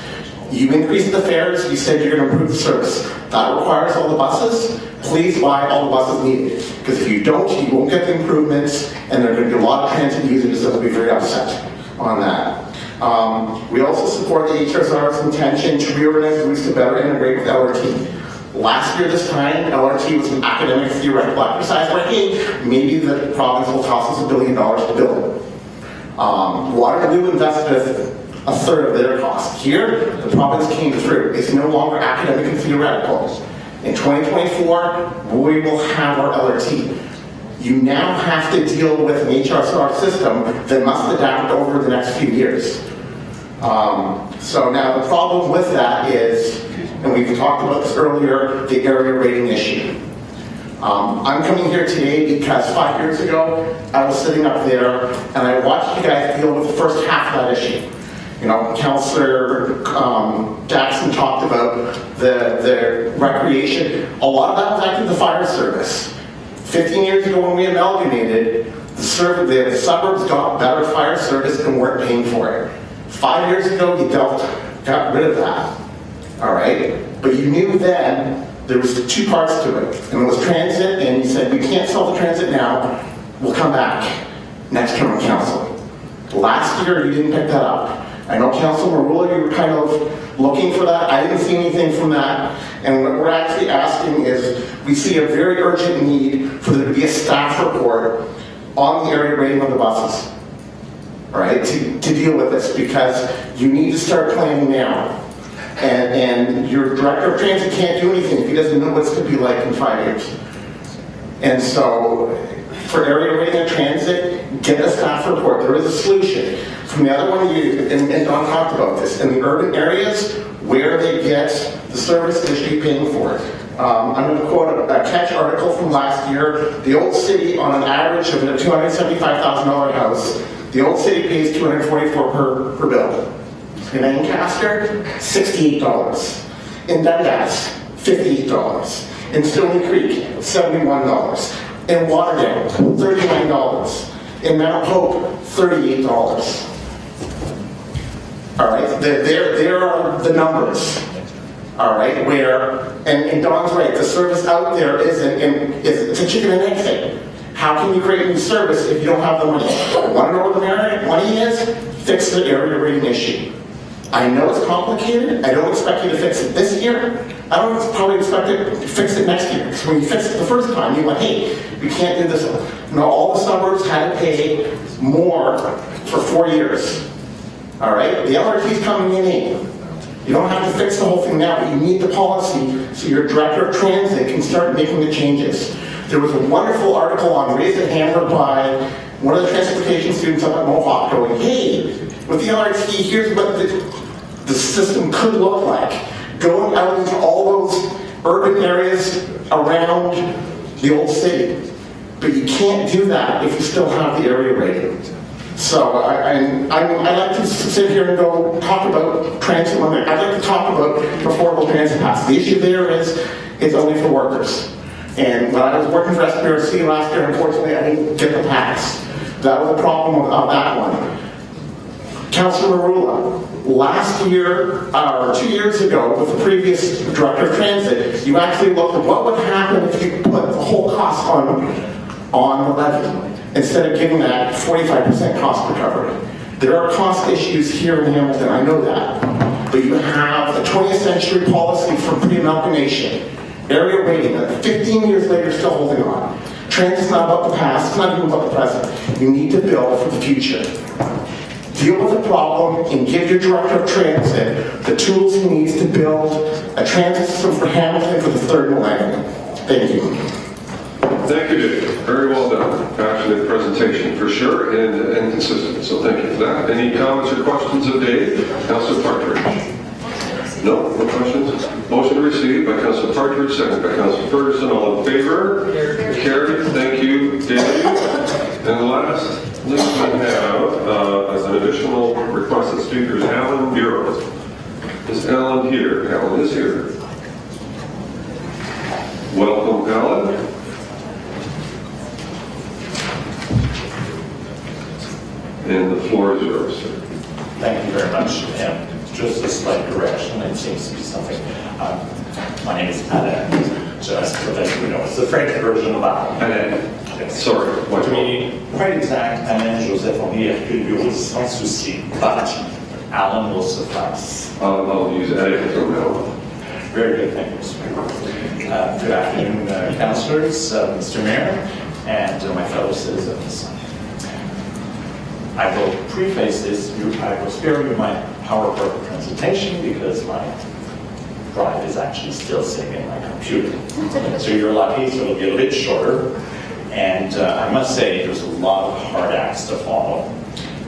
You increased the fares, you said you're going to improve the service. That requires all the buses. Please buy all the buses needed. Because if you don't, you won't get the improvements, and there are going to be a lot of transit users that will be very upset on that. We also support the HSR's intention to reorganize routes to better integrate with LRT. Last year this time, LRT was an academic theoretical exercise ranking. Maybe the province will cost us $1 billion to build it. Waterloo invested a third of their cost. Here, the province came through. It's no longer academic and theoretical. In 2024, we will have our LRT. You now have to deal with an HSR system that must adapt over the next few years. So now the problem with that is, and we've talked about this earlier, the area rating issue. I'm coming here today because 5 years ago, I was sitting up there and I watched you guys deal with the first half of that issue. You know, Councillor Jackson talked about the recreation. A lot of that was actually the fire service. 15 years ago when we amalgamated, the the suburbs got better fire service and weren't paying for it. 5 years ago, you got rid of that. All right? But you knew then there was two parts to it. And it was transit, and you said, we can't sell the transit now. We'll come back next term of council. Last year, you didn't pick that up. I know Councilor Marula, you were kind of looking for that. I didn't see anything from that. And what we're actually asking is, we see a very urgent need for there to be a staff report on the area rating of the buses. All right, to deal with this, because you need to start planning now. And your director of transit can't do anything if he doesn't know what it's going to be like in 5 years. And so, for area rating of transit, get a staff report. There is a solution. From the other one, and Don talked about this, in the urban areas where they get the service, they should be paying for it. I'm going to quote a Catch article from last year. The old city, on an average of a $275,000 house, the old city pays $244 per bill. In Ancaster, $68. In Dundas, $58. In Stony Creek, $71. In Waterdale, $39. In Mount Hope, $38. All right, there are the numbers. All right, where, and Don's right, the service out there it's a chicken and egg thing. How can you create a new service if you don't have the money? Want to know where the money is? Fix the area rating issue. I know it's complicated. I don't expect you to fix it this year. I don't probably expect it to fix it next year. So when you fix it the first time, you went, hey, we can't do this. No, all the suburbs had to pay more for 4 years. All right, the LRT's coming in. You don't have to fix the whole thing now, but you need the policy so your director of transit can start making the changes. There was a wonderful article on Raise the Hammer by one of the transportation students up at Mohawk going, hey, with the LRT, here's what the system could look like. Going out into all those urban areas around the old city. But you can't do that if you still have the area rating. So I like to sit here and go talk about transit limit. I'd like to talk about affordable transit pass. The issue there is it's only for workers. And when I was working for SPRC last year, unfortunately, I didn't get the pass. That was the problem of that one. Councilor Marula, last year, or 2 years ago, with the previous director of transit, you actually looked at what would happen if you put the whole cost on the levy, instead of giving that 45% cost recovery. There are cost issues here in Hamilton, I know that. But you have a 20th century policy for pre-amalgamation. Area rating that 15 years later still holding on. Transit's not about the past, it's not even about the present. You need to build for the future. Deal with the problem and give your director of transit the tools he needs to build a transit system for Hamilton for the third millennium. Thank you. Thank you, Dave. Very well done. Passionate presentation for sure, and consistent. So thank you for that. Any comments or questions of Dave? Councilor Partridge. No questions? Motion to receive by Councilor Partridge, second by Councilor Ferguson. All in favor? Carried. Thank you, Dave. And the last list we have as an additional requested speaker is Alan Bureau. Is Alan here? Alan is here. Welcome, Alan. And the floor is yours, sir. Thank you very much. And just a slight correction, it seems to be something. My name is Alain, just to let you know. It's the French version of Alain. Alain. Yes. Sorry. To be quite exact, Alain Joseph Henri Hercule Bureau, sans souci, but Alan will suffice. I'll use Alain from now. Very good, thank you, Mr. Mayor. Good afternoon, councillors, Mr. Mayor, and my fellow citizens. I will preface this, I will spare you my PowerPoint presentation because my drive is actually still sitting in my computer. So you're lucky, so it'll be a bit shorter. And I must say there's a lot of hard acts to follow.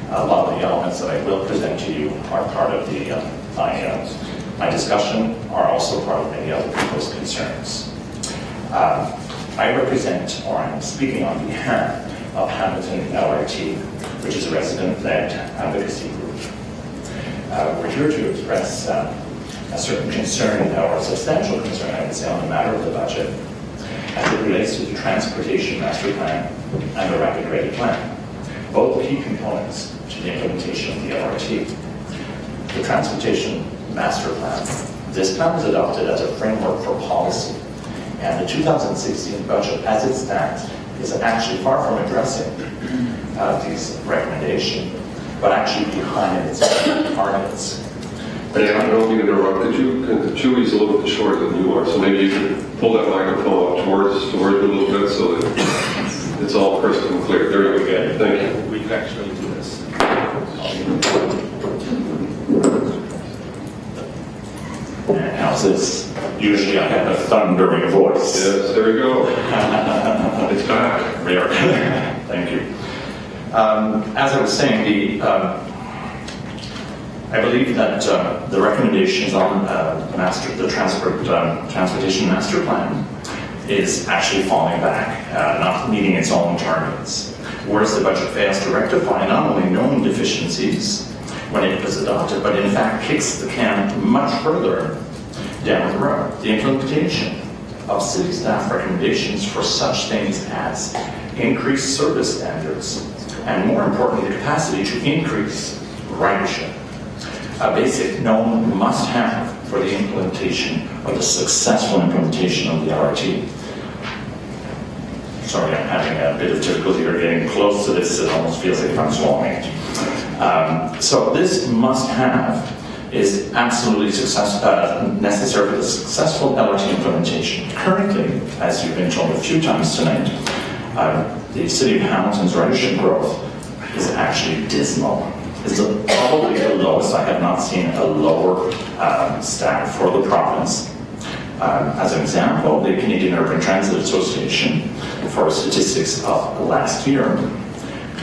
A lot of the elements that I will present to you are part of my discussion, are also part of many other people's concerns. I represent, or I'm speaking on behalf of Hamilton LRT, which is a resident-led advocacy group. We're here to express a certain concern, or a substantial concern, I would say, on the matter of the budget. as it relates to the Transportation Master Plan and the Rapid Ready Plan, both key components to the implementation of the LRT. The Transportation Master Plan. This plan was adopted as a framework for policy, and the 2016 budget, as it stands, is actually far from addressing these recommendations, but actually behind its targets. And I don't mean to interrupt, Chewy's a little bit shorter than you are, so maybe you could pull that microphone up towards you a little bit so that it's all crystal clear. There you go. Thank you. We can actually do this. And how's this? Usually I have a thundering voice. Yes, there you go. It's back. Rare. Thank you. As I was saying, I believe that the recommendations on the Transportation Master Plan is actually falling back, not meeting its own targets. Whereas the budget fails to rectify not only known deficiencies when it was adopted, but in fact kicks the can much further down the road. The implementation of city staff recommendations for such things as increased service standards, and more importantly, the capacity to increase ridership. A basic known must-have for the implementation or the successful implementation of the LRT. Sorry, I'm having a bit of difficulty here getting close to this. It almost feels like I'm swallowing it. So this must-have is absolutely necessary for the successful LRT implementation. Currently, as you've been told a few times tonight, the City of Hamilton's ridership growth is actually dismal. It's probably the lowest. I have not seen a lower stat for the province. As an example, the Canadian Urban Transit Association, for statistics of last year,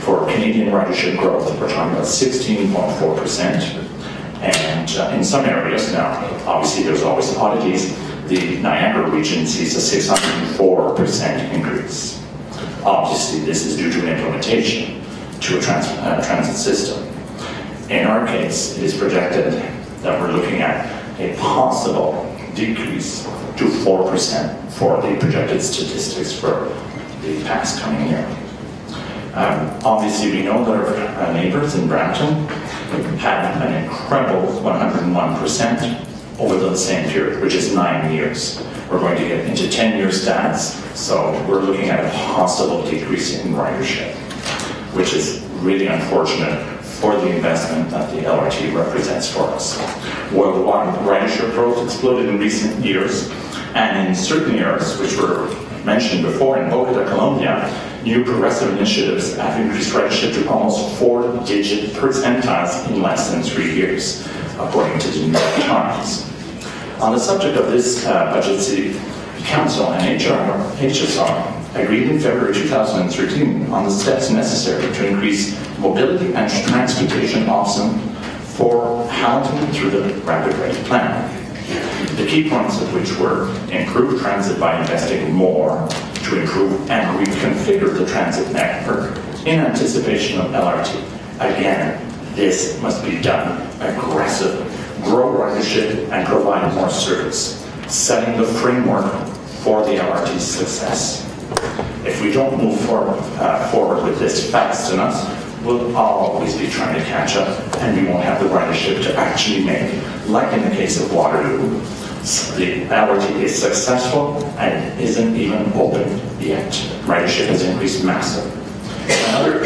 for Canadian ridership growth, we're talking about 16.4%. And in some areas, now, obviously there's always oddities, the Niagara region sees a 604% increase. Obviously, this is due to implementation to a transit system. In our case, it is projected that we're looking at a possible decrease to 4% for the projected statistics for the past coming year. Obviously, we know that our neighbors in Brampton had an incredible 101% over the same period, which is 9 years. We're going to get into 10-year stats, so we're looking at a possible decrease in ridership, which is really unfortunate for the investment that the LRT represents for us. Worldwide ridership growth exploded in recent years, and in certain years, which were mentioned before in Bogota, Colombia, new progressive initiatives have increased ridership to almost 4-digit percentiles in less than 3 years, according to the New York Times. On the subject of this budget, City Council and HSR agreed in February 2013 on the steps necessary to increase mobility and transportation options for Hamilton through the Rapid Ready Plan. The key points of which were improve transit by investing more to improve and reconfigure the transit network in anticipation of LRT. Again, this must be done aggressively. Grow ridership and provide more service, setting the framework for the LRT's success. If we don't move forward with this fast enough, we'll always be trying to catch up, and we won't have the ridership to actually make. Like in the case of Waterloo, the LRT is successful and isn't even open yet. Ridership has increased massively. Another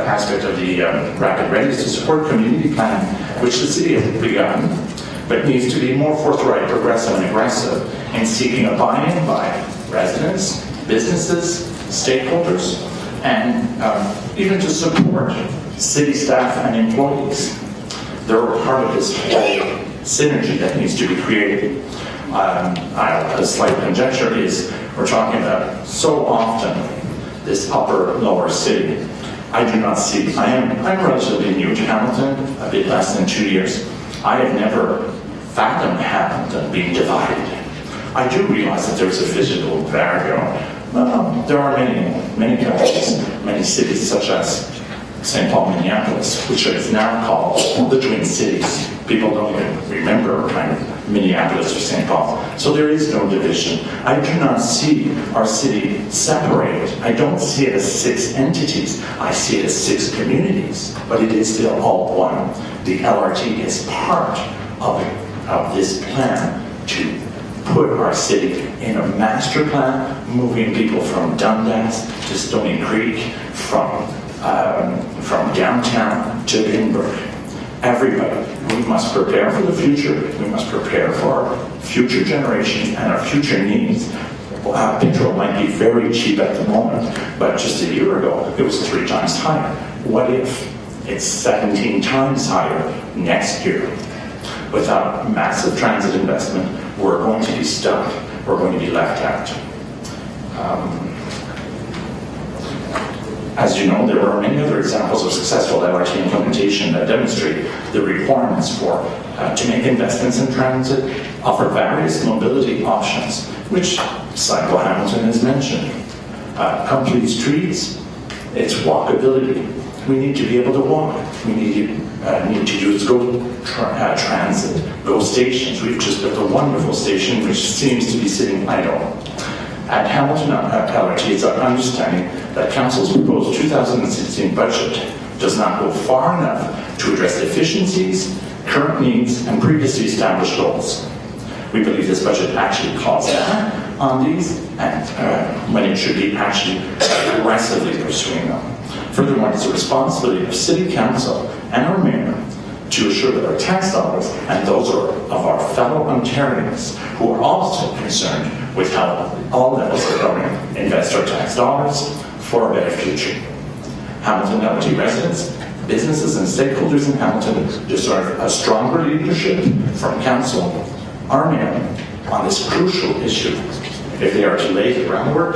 aspect of the Rapid Ready is to support community planning, which the city has begun, but needs to be more forthright, progressive, and aggressive in seeking a buy-in by residents, businesses, stakeholders, and even to support city staff and employees. They're a part of this whole synergy that needs to be created. A slight conjecture is we're talking about so often this upper-lower city. I do not see, I'm relatively new to Hamilton, a bit less than 2 years. I have never fathomed Hamilton being divided. I do realize that there's a physical barrier. Well, there are many countries, many cities such as St. Paul, Minneapolis, which is now called the Twin Cities. People don't even remember kind of Minneapolis or St. Paul. So there is no division. I do not see our city separated. I don't see it as 6 entities. I see it as 6 communities, but it is still all one. The LRT is part of this plan to put our city in a master plan, moving people from Dundas to Stony Creek, from downtown to Edinburgh. Everybody, we must prepare for the future. We must prepare for our future generations and our future needs. Petrol might be very cheap at the moment, but just a year ago, it was 3 times higher. What if it's 17 times higher next year? Without massive transit investment, we're going to be stuck. We're going to be left out. As you know, there are many other examples of successful LRT implementation that demonstrate the requirements for to make investments in transit, offer various mobility options, which Cycle Hamilton has mentioned. Complete streets, it's walkability. We need to be able to walk. We need to use transit, Go stations. We've just built a wonderful station which seems to be sitting idle. At Hamilton LRT, it's our understanding that Council's proposed 2016 budget does not go far enough to address deficiencies, current needs, and previously established goals. We believe this budget actually calls down on these, and when it should be actually aggressively pursuing them. Furthermore, it's the responsibility of City Council and our Mayor to assure that our tax dollars and those of our fellow Ontarians who are also concerned with how all levels of government invest our tax dollars for a better future. Hamilton LRT residents, businesses, and stakeholders in Hamilton deserve a stronger leadership from Council, our Mayor, on this crucial issue. If they are to lay the groundwork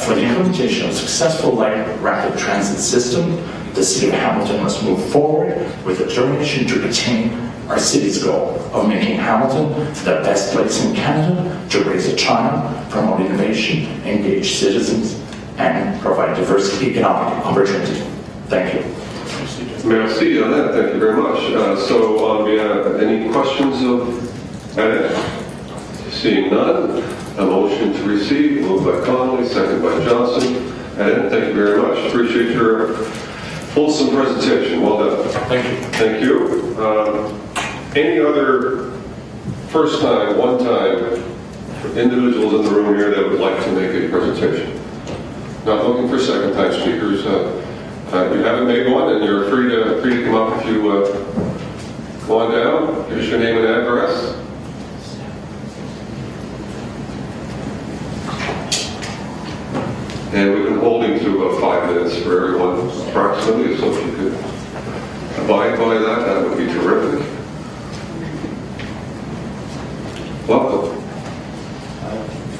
for the implementation of a successful light rapid transit system, the City of Hamilton must move forward with determination to attain our city's goal of making Hamilton the best place in Canada to raise a child, promote innovation, engage citizens, and provide diverse economic opportunity. Thank you. Merci on that. Thank you very much. So, any questions of Ed? Seeing none, a motion to receive, moved by Connolly, second by Johnson. Ed, thank you very much. Appreciate your fulsome presentation. Well done. Thank you. Thank you. Any other first-time, one-time individuals in the room here that would like to make a presentation? Not looking for second-time speakers. You haven't made one, and you're free to come up if you go on down. Give us your name and address. And we've been holding to 5 minutes for everyone approximately, so if you could abide by that, that would be terrific. Welcome.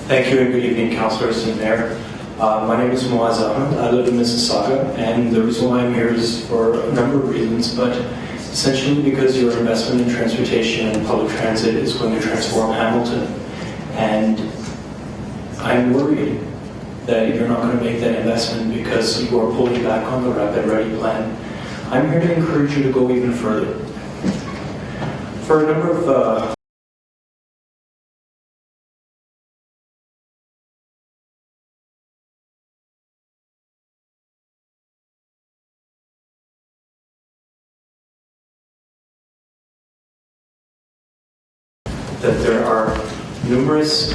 Thank you and good evening, Councillors and Mayor. My name is Moaz Ahmed. I live in Mississauga, and the reason why I'm here is for a number of reasons, but essentially because your investment in transportation and public transit is going to transform Hamilton. And I'm worried that you're not going to make that investment because you are pulling back on the Rapid Ready plan. I'm here to encourage you to go even further. For a number of that there are numerous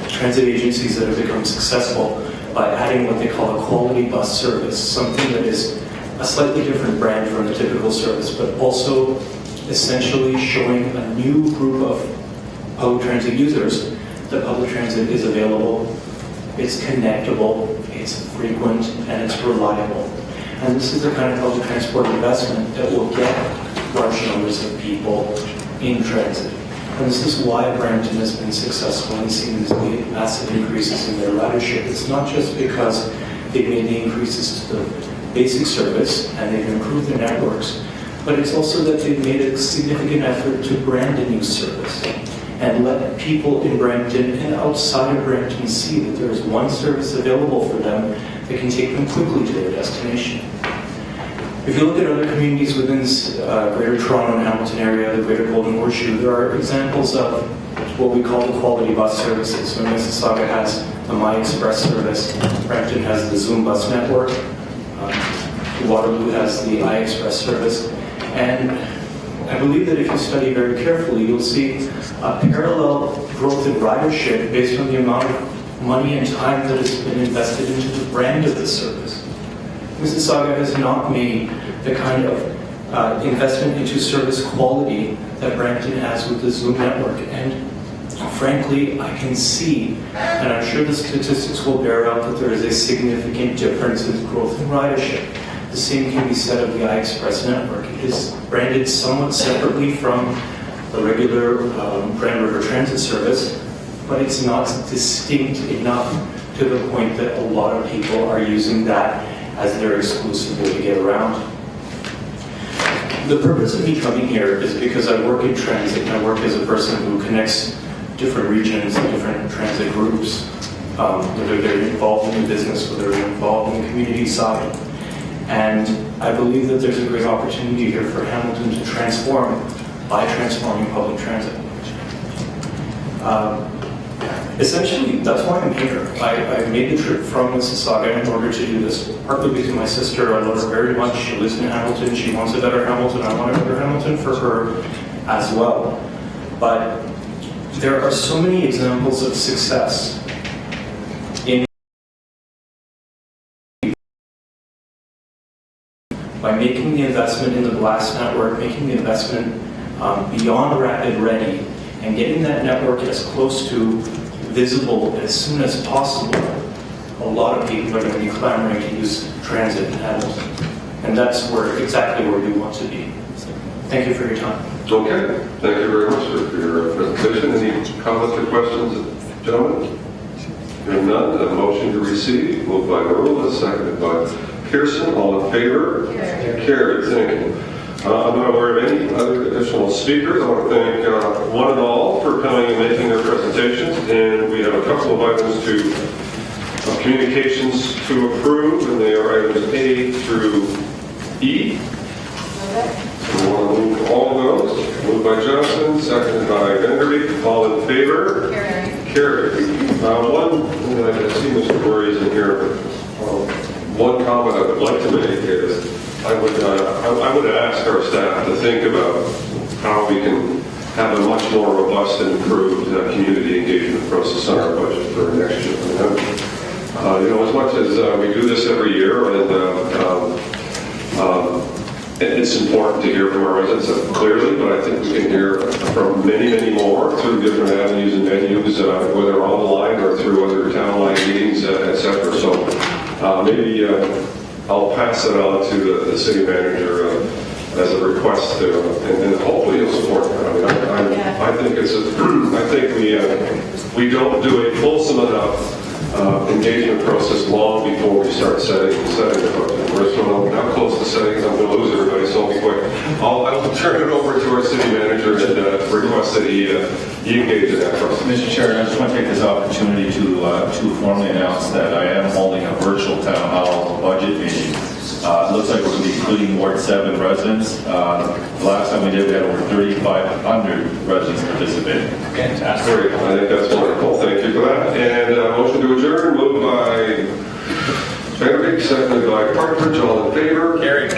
transit agencies that have become successful by adding what they call a quality bus service, something that is a slightly different brand from the typical service, but also essentially showing a new group of public transit users that public transit is available, it's connectable, it's frequent, and it's reliable. And this is the kind of public transport investment that will get large numbers of people in transit. And this is why Brampton has been successful in seeing these massive increases in their ridership. It's not just because they've made the increases to the basic service and they've improved their networks, but it's also that they've made a significant effort to brand a new service and let people in Brampton and outside of Brampton see that there is one service available for them that can take them quickly to their destination. If you look at other communities within Greater Toronto and Hamilton area, the Greater Golden Horseshoe, there are examples of what we call the quality bus services. So Mississauga has the My Express service, Brampton has the Zoom bus network, Waterloo has the iExpress service, and I believe that if you study very carefully, you'll see a parallel growth in ridership based on the amount of money and time that has been invested into the brand of the service. Mississauga has not made the kind of investment into service quality that Brampton has with the Zoom network. And frankly, I can see, and I'm sure the statistics will bear out, that there is a significant difference in growth in ridership. The same can be said of the iExpress network. It is branded somewhat separately from the regular Grand River Transit service, but it's not distinct enough to the point that a lot of people are using that as their exclusive way to get around. The purpose of me coming here is because I work in transit and I work as a person who connects different regions and different transit groups, whether they're involved in the business, whether they're involved in the community side. And I believe that there's a great opportunity here for Hamilton to transform by transforming public transit. Essentially, that's why I'm here. I made the trip from Mississauga in order to do this, partly because my sister, I love her very much. She lives in Hamilton. She wants a better Hamilton. I want a better Hamilton for her as well. But there are so many examples of success in by making the investment in the glass network, making the investment beyond Rapid Ready, and getting that network as close to visible as soon as possible. A lot of people are going to be clamoring to use transit in Hamilton, and that's exactly where we want to be. So, thank you for your time. Okay, thank you very much for your presentation. Any comments or questions, gentlemen? Hearing none, a motion to receive, moved by Marula, seconded by Pearson. All in favor? Carried. Thank you. I'm not aware of any other additional speakers. I want to thank one and all for coming and making their presentations. And we have a couple of items communications to approve, and they are items A through E. We want to move all of those. Moved by Johnson, seconded by Venderby. All in favor? Carried. I see Mr. Murray's in here. One comment I would like to make is I would ask our staff to think about how we can have a much more robust and improved community engagement process on our budget for next year. As much as we do this every year, and it's important to hear from our residents clearly, but I think we can hear from many, many more through different avenues and venues, whether online or through other town line meetings, etc. So maybe I'll pass that on to the city manager as a request to, and hopefully you'll support that. I think we don't do a fulsome enough engagement process long before we start setting the budget. We're close to setting, I'm going to lose everybody, so I'll be quick. I'll turn it over to our city manager and request that he engage in that process. Mr. Chair, I just want to take this opportunity to formally announce that I am holding a virtual town hall budget meeting. It looks like we're going to be including Ward 7 residents. The last time we did, we had over 3,500 residents participating. Fantastic. I think that's wonderful. Thank you for that. And motion to adjourn, moved by Vanderbeek, seconded by Partridge. All in favor? Carried.